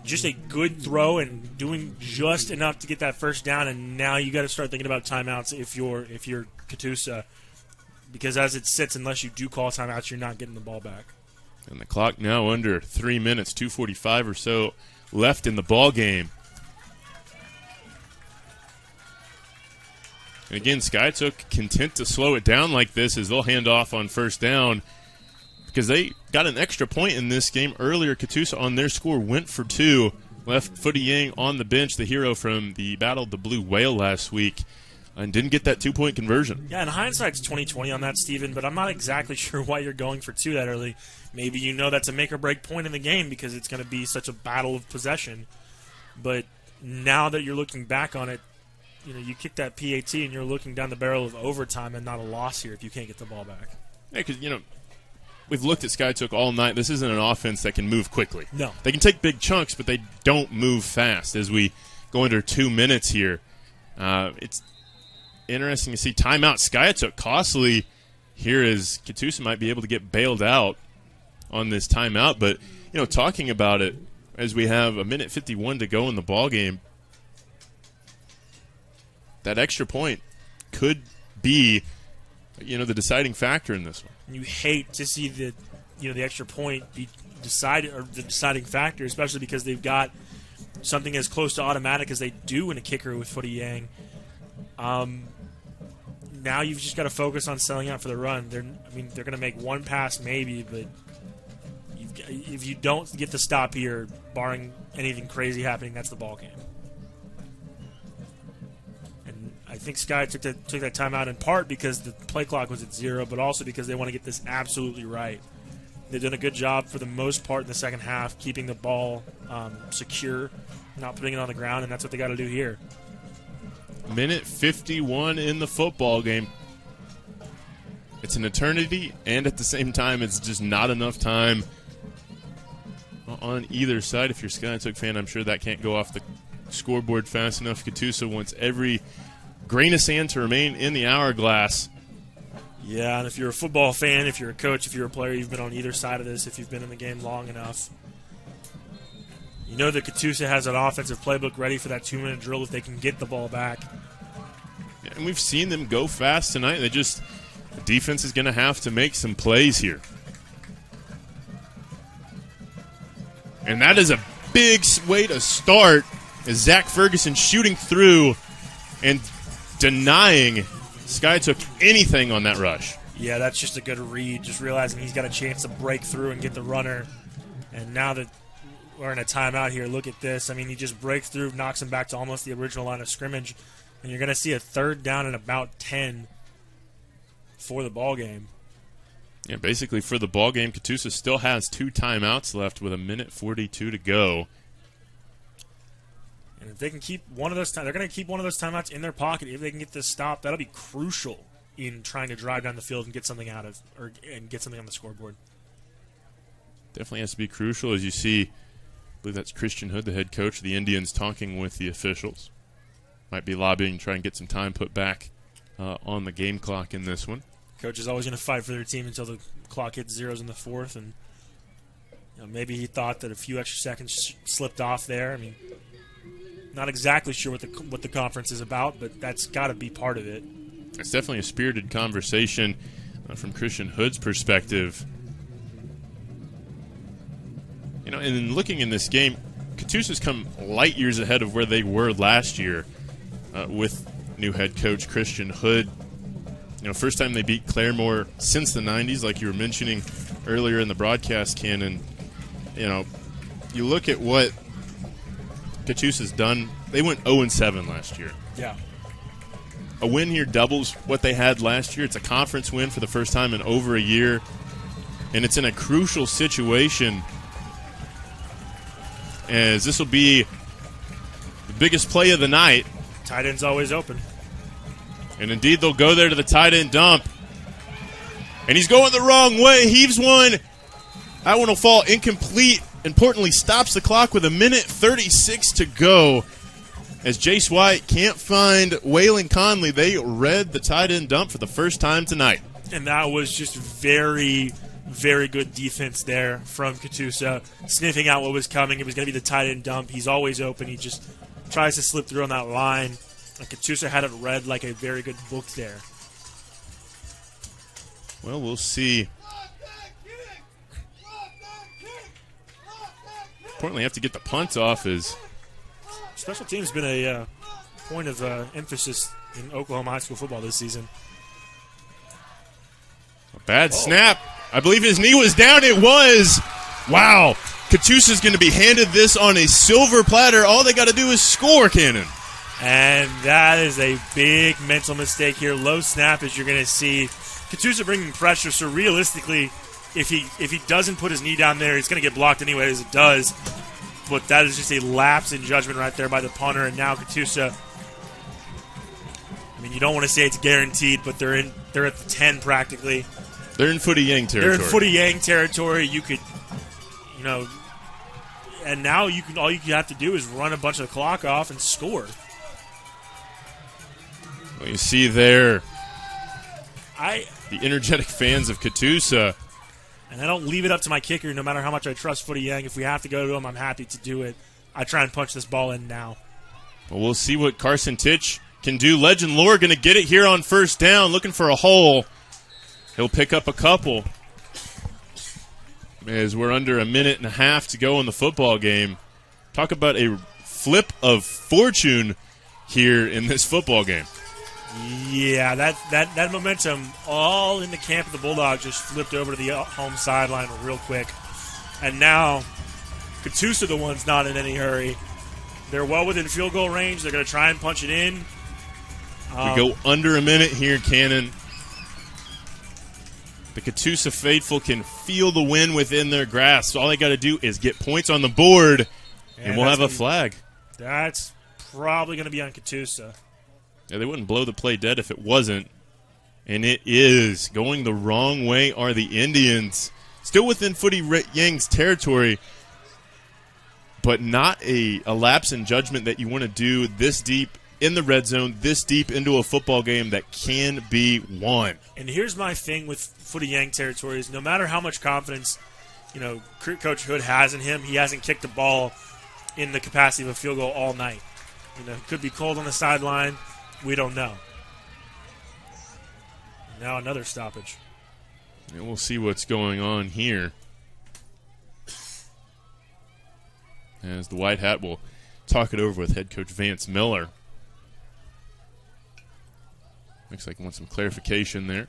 S2: Just a good throw and doing just enough to get that 1st down, and now you got to start thinking about timeouts if you're Catoosa. Because as it sits, unless you do call timeouts, you're not getting the ball back.
S1: And the clock now under 3 minutes, 2:45 or so left in the ball game. And again, Skiatook content to slow it down like this as they'll hand off on 1st down because they got an extra point in this game earlier. Catoosa on their score went for 2. Left Footy Yang on the bench, the hero from the Battle of the Blue Whale last week. And didn't get that 2-point conversion.
S2: Yeah, in hindsight, it's 20/20 on that, Steven, but I'm not exactly sure why you're going for 2 that early. Maybe you know that's a make-or-break point in the game because it's going to be such a battle of possession. But now that you're looking back on it, you kick that PAT and you're looking down the barrel of overtime and not a loss here if you can't get the ball back.
S1: Yeah, because, we've looked at Skiatook all night. This isn't an offense that can move quickly.
S2: No.
S1: They can take big chunks, but they don't move fast. As we go under 2 minutes here, it's interesting to see timeout. Skiatook costly here as Catoosa might be able to get bailed out on this timeout. But, talking about it as we have a minute 51 to go in the ball game, that extra point could be, the deciding factor in this one.
S2: You hate to see the extra point be decided, or the deciding factor, especially because they've got something as close to automatic as they do in a kicker with Footy Yang. Now you've just got to focus on selling out for the run. They're going to make one pass maybe, but if you don't get the stop here, barring anything crazy happening, that's the ball game. And I think Sky took that timeout in part because the play clock was at 0, but also because they want to get this absolutely right. They've done a good job for the most part in the second half, keeping the ball secure, not putting it on the ground, and that's what they got to do here.
S1: Minute 51 in the football game. It's an eternity, and at the same time, it's just not enough time on either side. If you're a Skiatook fan, I'm sure that can't go off the scoreboard fast enough. Catoosa wants every grain of sand to remain in the hourglass.
S2: Yeah, and if you're a football fan, if you're a coach, if you're a player, you've been on either side of this, if you've been in the game long enough, you know that Catoosa has an offensive playbook ready for that 2-minute drill if they can get the ball back.
S1: Yeah, and we've seen them go fast tonight. The defense is going to have to make some plays here. And that is a big way to start as Zach Ferguson shooting through and denying Skiatook anything on that rush.
S2: Yeah, that's just a good read, just realizing he's got a chance to break through and get the runner. And now that we're in a timeout here, look at this. He just breaks through, knocks him back to almost the original line of scrimmage, and you're going to see a 3rd down and about 10 for the ball game.
S1: Yeah, basically for the ball game, Catoosa still has 2 timeouts left with a minute 42 to go.
S2: And if they can keep one of those, they're going to keep one of those timeouts in their pocket. If they can get this stop, that'll be crucial in trying to drive down the field and get something and get something on the scoreboard.
S1: Definitely has to be crucial, as you see. I believe that's Christian Hood, the head coach of the Indians, talking with the officials. Might be lobbying to try and get some time put back on the game clock in this one.
S2: Coach is always going to fight for their team until the clock hits zeros in the 4th, and maybe he thought that a few extra seconds slipped off there. Not exactly sure what the conference is about, but that's got to be part of it.
S1: It's definitely a spirited conversation from Christian Hood's perspective. And in looking in this game, Catoosa's come light years ahead of where they were last year with new head coach Christian Hood. First time they beat Claremore since the 90s, like you were mentioning earlier in the broadcast, Ken. And, you look at what Catoosa's done. They went 0-7 last year.
S2: Yeah.
S1: A win here doubles what they had last year. It's a conference win for the first time in over a year. And it's in a crucial situation, as this will be the biggest play of the night.
S2: Tight end's always open.
S1: And indeed, they'll go there to the tight end dump. And he's going the wrong way. Heaves one. That one will fall incomplete. Importantly, stops the clock with a minute 36 to go. As Jace White can't find Waylon Conley, they read the tight end dump for the first time tonight.
S2: And that was just very, very good defense there from Catoosa, sniffing out what was coming. It was going to be the tight end dump. He's always open. He just tries to slip through on that line. And Catoosa had it read like a very good book there.
S1: Well, we'll see. Importantly, have to get the punt off. As
S2: special teams has been a point of emphasis in Oklahoma high school football this season.
S1: A bad snap. I believe his knee was down. It was. Wow. Catoosa's going to be handed this on a silver platter. All they got to do is score, Cannon.
S2: And that is a big mental mistake here. Low snap, as you're going to see. Catoosa bringing pressure, so realistically, if he doesn't put his knee down there, he's going to get blocked anyway, as it does. But that is just a lapse in judgment right there by the punter. And now Catoosa, you don't want to say it's guaranteed, but they're at the 10 practically.
S1: They're in Footy Yang territory.
S2: They're in Footy Yang territory. You could, and now all you have to do is run a bunch of the clock off and score.
S1: Well, you see there the energetic fans of Catoosa.
S2: And I don't leave it up to my kicker, no matter how much I trust Footy Yang. If we have to go to him, I'm happy to do it. I try and punch this ball in now.
S1: Well, we'll see what Carson Titch can do. Legend Lore going to get it here on first down, looking for a hole. He'll pick up a couple. As we're under a minute and a half to go in the football game. Talk about a flip of fortune here in this football game.
S2: Yeah, that momentum all in the camp of the Bulldogs just flipped over to the home sideline real quick. And now Catoosa, the one's not in any hurry. They're well within field goal range. They're going to try and punch it in.
S1: We go under a minute here, Cannon. The Catoosa faithful can feel the wind within their grasp. All they got to do is get points on the board, and we'll have a flag.
S2: That's probably going to be on Catoosa.
S1: Yeah, they wouldn't blow the play dead if it wasn't. And it is. Going the wrong way are the Indians. Still within Footy Yang's territory, but not a lapse in judgment that you want to do this deep in the red zone, this deep into a football game that can be won.
S2: And here's my thing with Footy Yang territories. No matter how much confidence, Coach Hood has in him, he hasn't kicked the ball in the capacity of a field goal all night. It could be cold on the sideline. We don't know. Now another stoppage.
S1: And we'll see what's going on here. As the White Hat will talk it over with head coach Vance Miller. Looks like he wants some clarification there.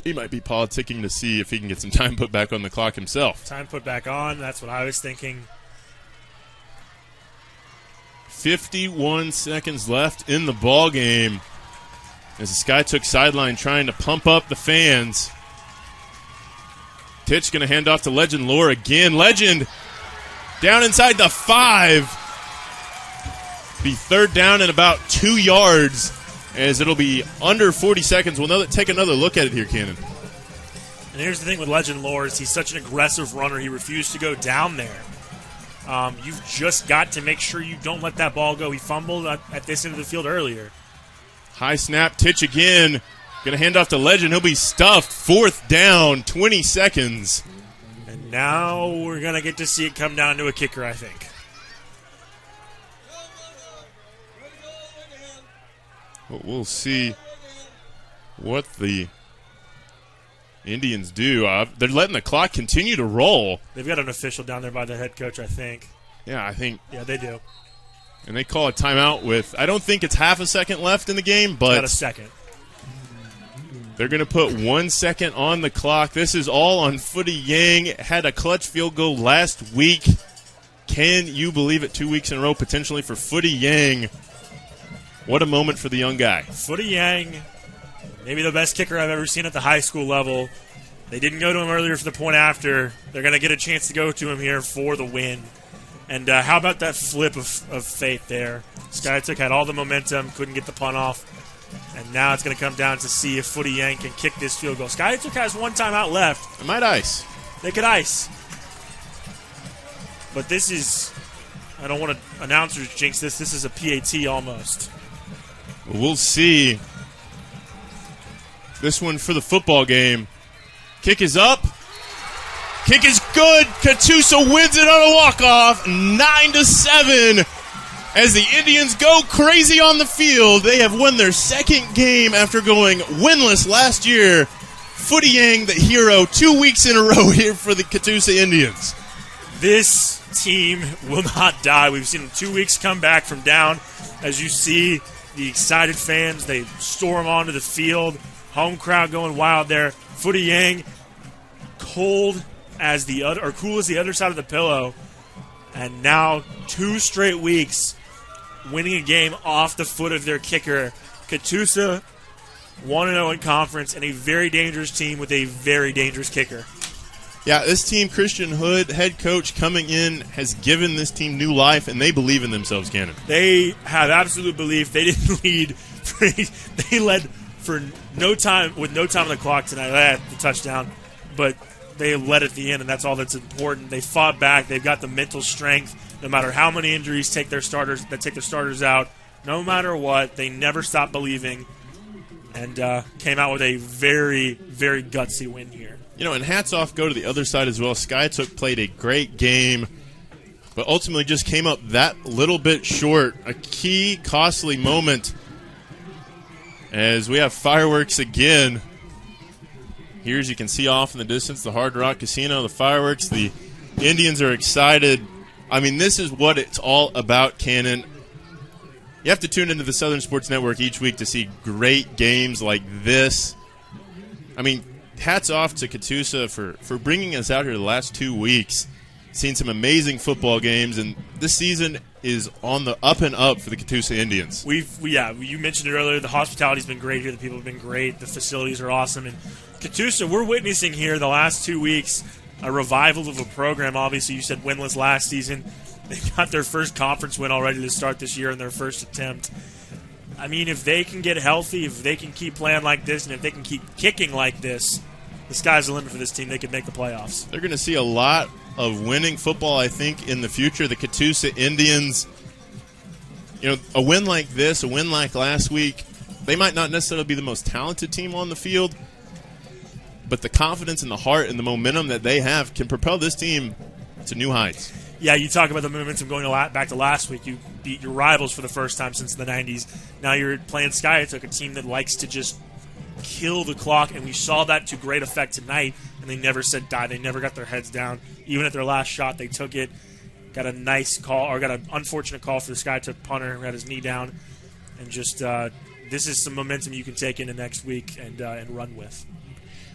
S1: He might be politicking to see if he can get some time put back on the clock himself.
S2: Time put back on. That's what I was thinking.
S1: 51 seconds left in the ball game as the Skiatook sideline trying to pump up the fans. Titch going to hand off to Legend Lore again. Legend down inside the 5. Be third down and about 2 yards as it'll be under 40 seconds. We'll take another look at it here, Cannon.
S2: And here's the thing with Legend Lore is he's such an aggressive runner. He refused to go down there. You've just got to make sure you don't let that ball go. He fumbled at this end of the field earlier.
S1: High snap, Titch again. Going to hand off to Legend. He'll be stuffed. Fourth down, 20 seconds.
S2: And now we're going to get to see it come down to a kicker, I think.
S1: But we'll see what the Indians do. They're letting the clock continue to roll.
S2: They've got an official down there by the head coach, I think.
S1: Yeah, I think.
S2: Yeah, they do.
S1: And they call a timeout with, I don't think it's half a second left in the game, but.
S2: About a second.
S1: They're going to put 1 second on the clock. This is all on Footy Yang. Had a clutch field goal last week. Can you believe it? 2 weeks in a row potentially for Footy Yang. What a moment for the young guy.
S2: Footy Yang, maybe the best kicker I've ever seen at the high school level. They didn't go to him earlier for the point after. They're going to get a chance to go to him here for the win. And how about that flip of faith there? Skiatook had all the momentum, couldn't get the punt off. And now it's going to come down to see if Footy Yang can kick this field goal. Skiatook has one timeout left.
S1: It might ice.
S2: They could ice. But this is, I don't want to announcers jinx this. This is a PAT almost.
S1: We'll see. This one for the football game. Kick is up. Kick is good. Catoosa wins it on a walk-off. 9-7. As the Indians go crazy on the field. They have won their second game after going winless last year. Footy Yang, the hero, 2 weeks in a row here for the Catoosa Indians.
S2: This team will not die. We've seen them 2 weeks come back from down. As you see, the excited fans, they storm onto the field. Home crowd going wild there. Footy Yang, cool as the other side of the pillow. And now 2 straight weeks winning a game off the foot of their kicker. Catoosa 1-0 in conference and a very dangerous team with a very dangerous kicker.
S1: Yeah, this team, Christian Hood, head coach coming in, has given this team new life, and they believe in themselves, Cannon.
S2: They have absolute belief. They didn't lead. They led for no time on the clock tonight. They had the touchdown, but they led at the end, and that's all that's important. They fought back. They've got the mental strength. No matter how many injuries take their starters out, no matter what, they never stopped believing, and came out with a very, very gutsy win here.
S1: And hats off go to the other side as well. Skiatook played a great game, but ultimately just came up that little bit short. A key, costly moment as we have fireworks again. Here, as you can see off in the distance, the Hard Rock Casino, the fireworks. The Indians are excited. I mean, this is what it's all about, Cannon. You have to tune into the Southern Sports Network each week to see great games like this. I mean, hats off to Catoosa for bringing us out here the last 2 weeks. Seen some amazing football games, and this season is on the up and up for the Catoosa Indians.
S2: You mentioned it earlier. The hospitality's been great here. The people have been great. The facilities are awesome. And Catoosa, we're witnessing here the last 2 weeks a revival of a program. Obviously, you said winless last season. They got their first conference win already to start this year in their first attempt. I mean, if they can get healthy, if they can keep playing like this, and if they can keep kicking like this, the sky's the limit for this team. They could make the playoffs.
S1: They're going to see a lot of winning football, I think, in the future. The Catoosa Indians, a win like this, a win like last week, they might not necessarily be the most talented team on the field, but the confidence and the heart and the momentum that they have can propel this team to new heights.
S2: Yeah, you talk about the momentum going back to last week. You beat your rivals for the first time since the 90s. Now you're playing Skiatook, a team that likes to just kill the clock, and we saw that to great effect tonight, and they never said die. They never got their heads down. Even at their last shot, they took it. Got a nice call, or got an unfortunate call for the Skiatook punter who had his knee down. And just this is some momentum you can take into next week and run with.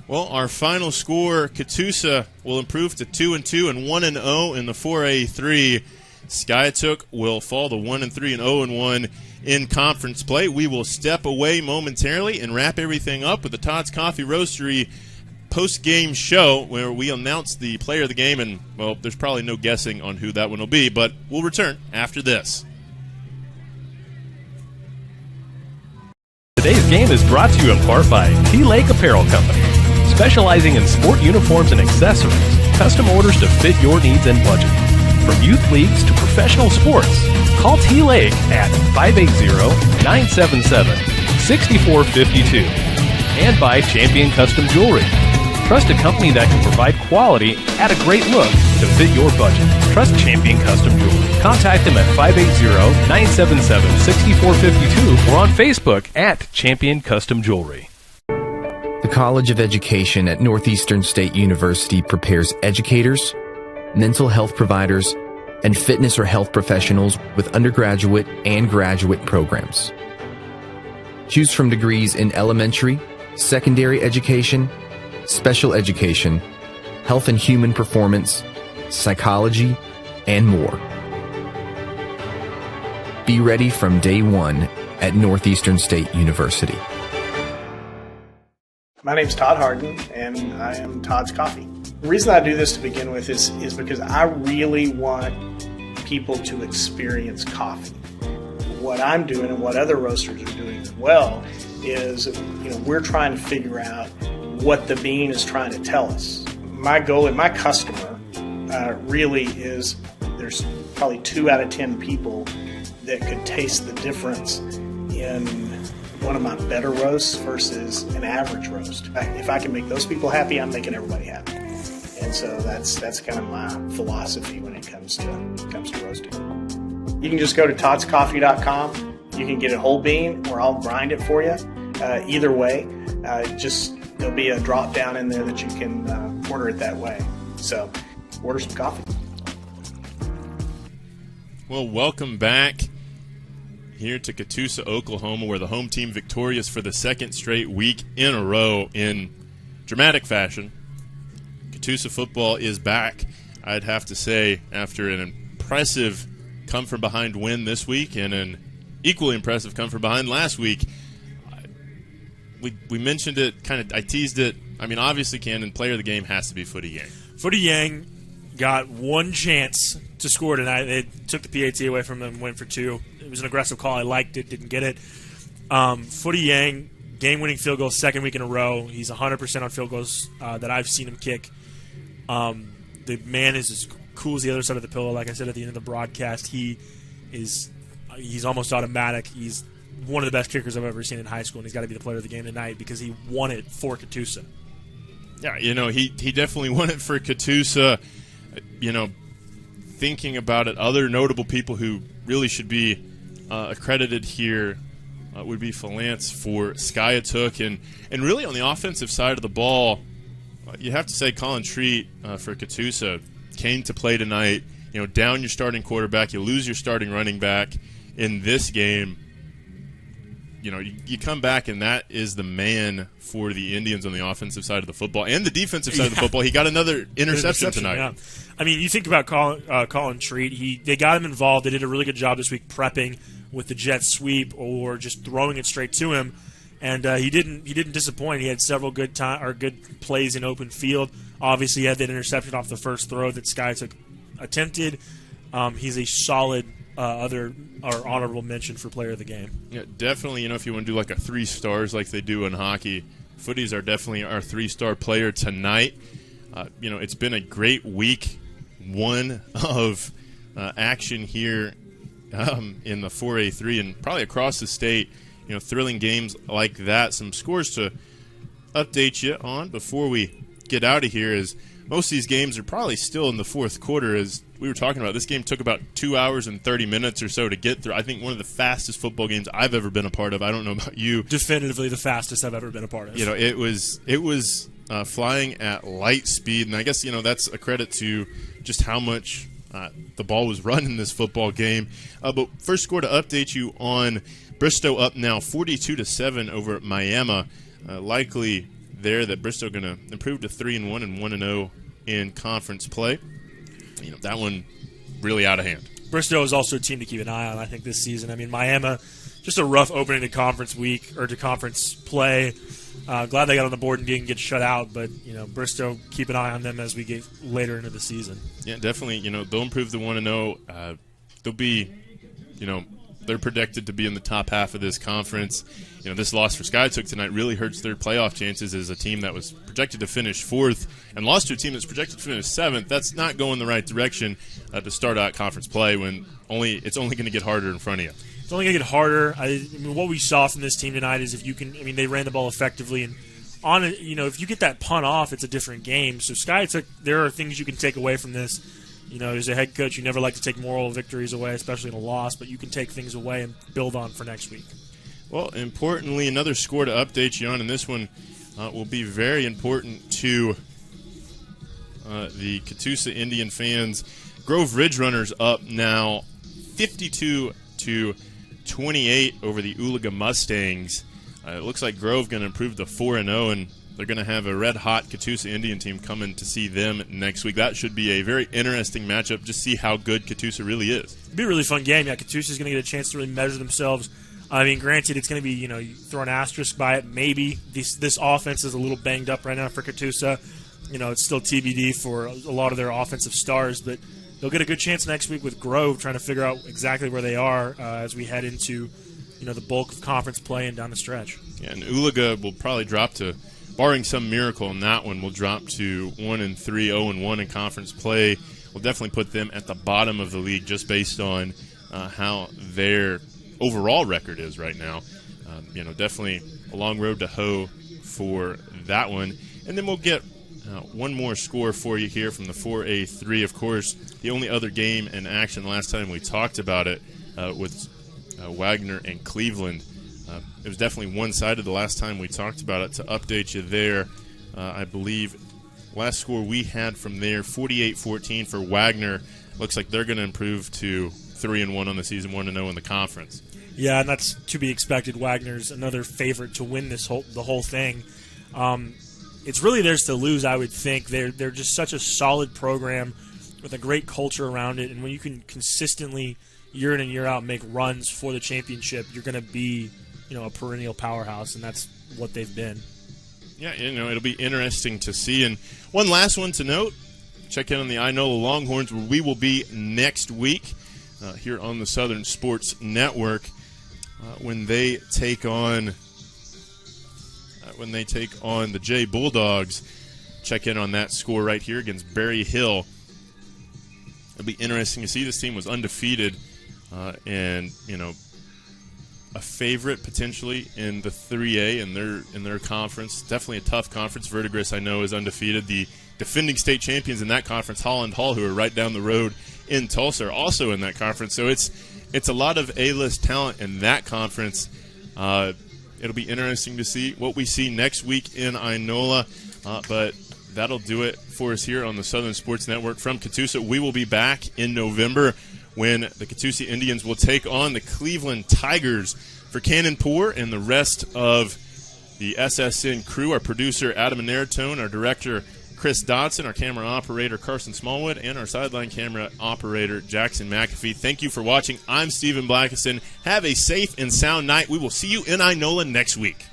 S1: Well, our final score, Catoosa will improve to 2-2 and 1-0 in the 4A3. Skiatook will fall to 1-3 and 0-1 in conference play. We will step away momentarily and wrap everything up with the Todd's Coffee Roastery post-game show where we announce the player of the game, and, well, there's probably no guessing on who that one will be, but we'll return after this.
S4: Today's game is brought to you in part by T-Lake Apparel Company, specializing in sport uniforms and accessories, custom orders to fit your needs and budget. From youth leagues to professional sports, call T-Lake at 580-977-6452. And by Champion Custom Jewelry. Trust a company that can provide quality at a great look to fit your budget. Trust Champion Custom Jewelry. Contact them at 580-977-6452 or on Facebook at Champion Custom Jewelry.
S7: The College of Education at Northeastern State University prepares educators, mental health providers, and fitness or health professionals with undergraduate and graduate programs. Choose from degrees in elementary, secondary education, special education, health and human performance, psychology, and more. Be ready from day one at Northeastern State University.
S5: My name's Todd Harden, and I am Todd's Coffee. The reason I do this to begin with is because I really want people to experience coffee. What I'm doing and what other roasters are doing as well is, we're trying to figure out what the bean is trying to tell us. My goal and my customer really is there's probably 2 out of 10 people that could taste the difference in one of my better roasts versus an average roast. If I can make those people happy, I'm making everybody happy. And so that's kind of my philosophy when it comes to roasting. You can just go to toddscoffee.com. You can get it whole bean, or I'll grind it for you. Either way, there'll be a drop down in there that you can order it that way. So order some coffee.
S1: Well, welcome back here to Catoosa, Oklahoma, where the home team victorious for the second straight week in a row in dramatic fashion. Catoosa football is back, I'd have to say, after an impressive come-from-behind win this week and an equally impressive come-from-behind last week. We mentioned it, I teased it. I mean, obviously, Cannon, player of the game has to be Footy Yang.
S2: Footy Yang got one chance to score tonight. They took the PAT away from them, went for 2. It was an aggressive call. I liked it, didn't get it. Footy Yang game-winning field goal, second week in a row. He's 100% on field goals that I've seen him kick. The man is as cool as the other side of the pillow. Like I said at the end of the broadcast, he's almost automatic. He's one of the best kickers I've ever seen in high school, and he's got to be the player of the game tonight because he won it for Catoosa.
S1: Yeah, he definitely won it for Catoosa. Thinking about it, other notable people who really should be accredited here would be Falance for Skiatook, and really on the offensive side of the ball, you have to say Colin Treat for Catoosa came to play tonight. Down your starting quarterback, you lose your starting running back in this game. You come back, and that is the man for the Indians on the offensive side of the football and the defensive side of the football. He got another interception tonight.
S2: Yeah. I mean, you think about Colin Treat. They got him involved. They did a really good job this week prepping with the jet sweep or just throwing it straight to him, and he didn't disappoint. He had several good plays in open field. Obviously, he had that interception off the first throw that Skiatook attempted. He's a solid honorable mention for player of the game.
S1: Yeah, definitely. If you want to do like a 3 stars like they do in hockey, Footies are definitely our 3-star player tonight. It's been a great week one of action here in the 4A3 and probably across the state. Thrilling games like that. Some scores to update you on before we get out of here is most of these games are probably still in the fourth quarter. As we were talking about, this game took about 2 hours and 30 minutes or so to get through. I think one of the fastest football games I've ever been a part of. I don't know about you.
S2: Definitively the fastest I've ever been a part of.
S1: It was flying at light speed, and I guess that's a credit to just how much the ball was run in this football game. But first score to update you on Bristow up now 42-7 over Miami. Likely there that Bristow going to improve to 3-1 and 1-0 in conference play. That one really out of hand.
S2: Bristow is also a team to keep an eye on, I think, this season. I mean, Miami, just a rough opening to conference week or to conference play. Glad they got on the board and didn't get shut out, but Bristow, keep an eye on them as we get later into the season.
S1: Yeah, definitely. They'll improve to 1-0. They'll be, they're projected to be in the top half of this conference. This loss for Skiatook tonight really hurts their playoff chances as a team that was projected to finish 4th and lost to a team that's projected to finish 7th. That's not going the right direction to start out conference play when it's only going to get harder in front of you.
S2: It's only going to get harder. I mean, what we saw from this team tonight is if you can, they ran the ball effectively, and if you get that punt off, it's a different game. So Skiatook, there are things you can take away from this. As a head coach, you never like to take moral victories away, especially in a loss, but you can take things away and build on for next week.
S1: Well, importantly, another score to update you on, and this one will be very important to the Catoosa Indian fans. Grove Ridge Runners up now 52-28 over the Ooliga Mustangs. It looks like Grove going to improve to 4-0, and they're going to have a red-hot Catoosa Indian team coming to see them next week. That should be a very interesting matchup, just see how good Catoosa really is.
S2: It'll be a really fun game. Yeah, Catoosa is going to get a chance to really measure themselves. Granted, it's going to be, you throw an asterisk by it. Maybe this offense is a little banged up right now for Catoosa. It's still TBD for a lot of their offensive stars, but they'll get a good chance next week with Grove trying to figure out exactly where they are as we head into, the bulk of conference play and down the stretch.
S1: Yeah, and Ooliga will probably drop to, barring some miracle in that one, will drop to 1-3, 0-1 in conference play. We'll definitely put them at the bottom of the league just based on how their overall record is right now. Definitely a long road to hoe for that one. And then we'll get one more score for you here from the 4A3. Of course, the only other game in action last time we talked about it was Wagner and Cleveland. It was definitely one-sided the last time we talked about it. To update you there, I believe last score we had from there, 48-14 for Wagner. Looks like they're going to improve to 3-1 on the season, 1-0 in the conference.
S2: Yeah, and that's to be expected. Wagner's another favorite to win the whole thing. It's really theirs to lose, I would think. They're just such a solid program with a great culture around it, and when you can consistently year in and year out make runs for the championship, you're going to be, a perennial powerhouse, and that's what they've been.
S1: Yeah, it'll be interesting to see. And one last one to note, check in on the I Know the Longhorns, where we will be next week here on the Southern Sports Network when they take on when they take on the J Bulldogs. Check in on that score right here against Berry Hill. It'll be interesting to see. This team was undefeated and, a favorite potentially in the 3A in their conference. Definitely a tough conference. Verdigris, I know, is undefeated. The defending state champions in that conference, Holland Hall, who are right down the road in Tulsa, are also in that conference. So it's a lot of A-list talent in that conference. It'll be interesting to see what we see next week in Inola. But that'll do it for us here on the Southern Sports Network from Catoosa. We will be back in November when the Catoosa Indians will take on the Cleveland Tigers. For Cannon Poor and the rest of the SSN crew, our producer Adam Naratone, our director Chris Dodson, our camera operator Carson Smallwood, and our sideline camera operator Jackson McAfee. Thank you for watching. I'm Stephen Blackison. Have a safe and sound night. We will see you in Inola next week.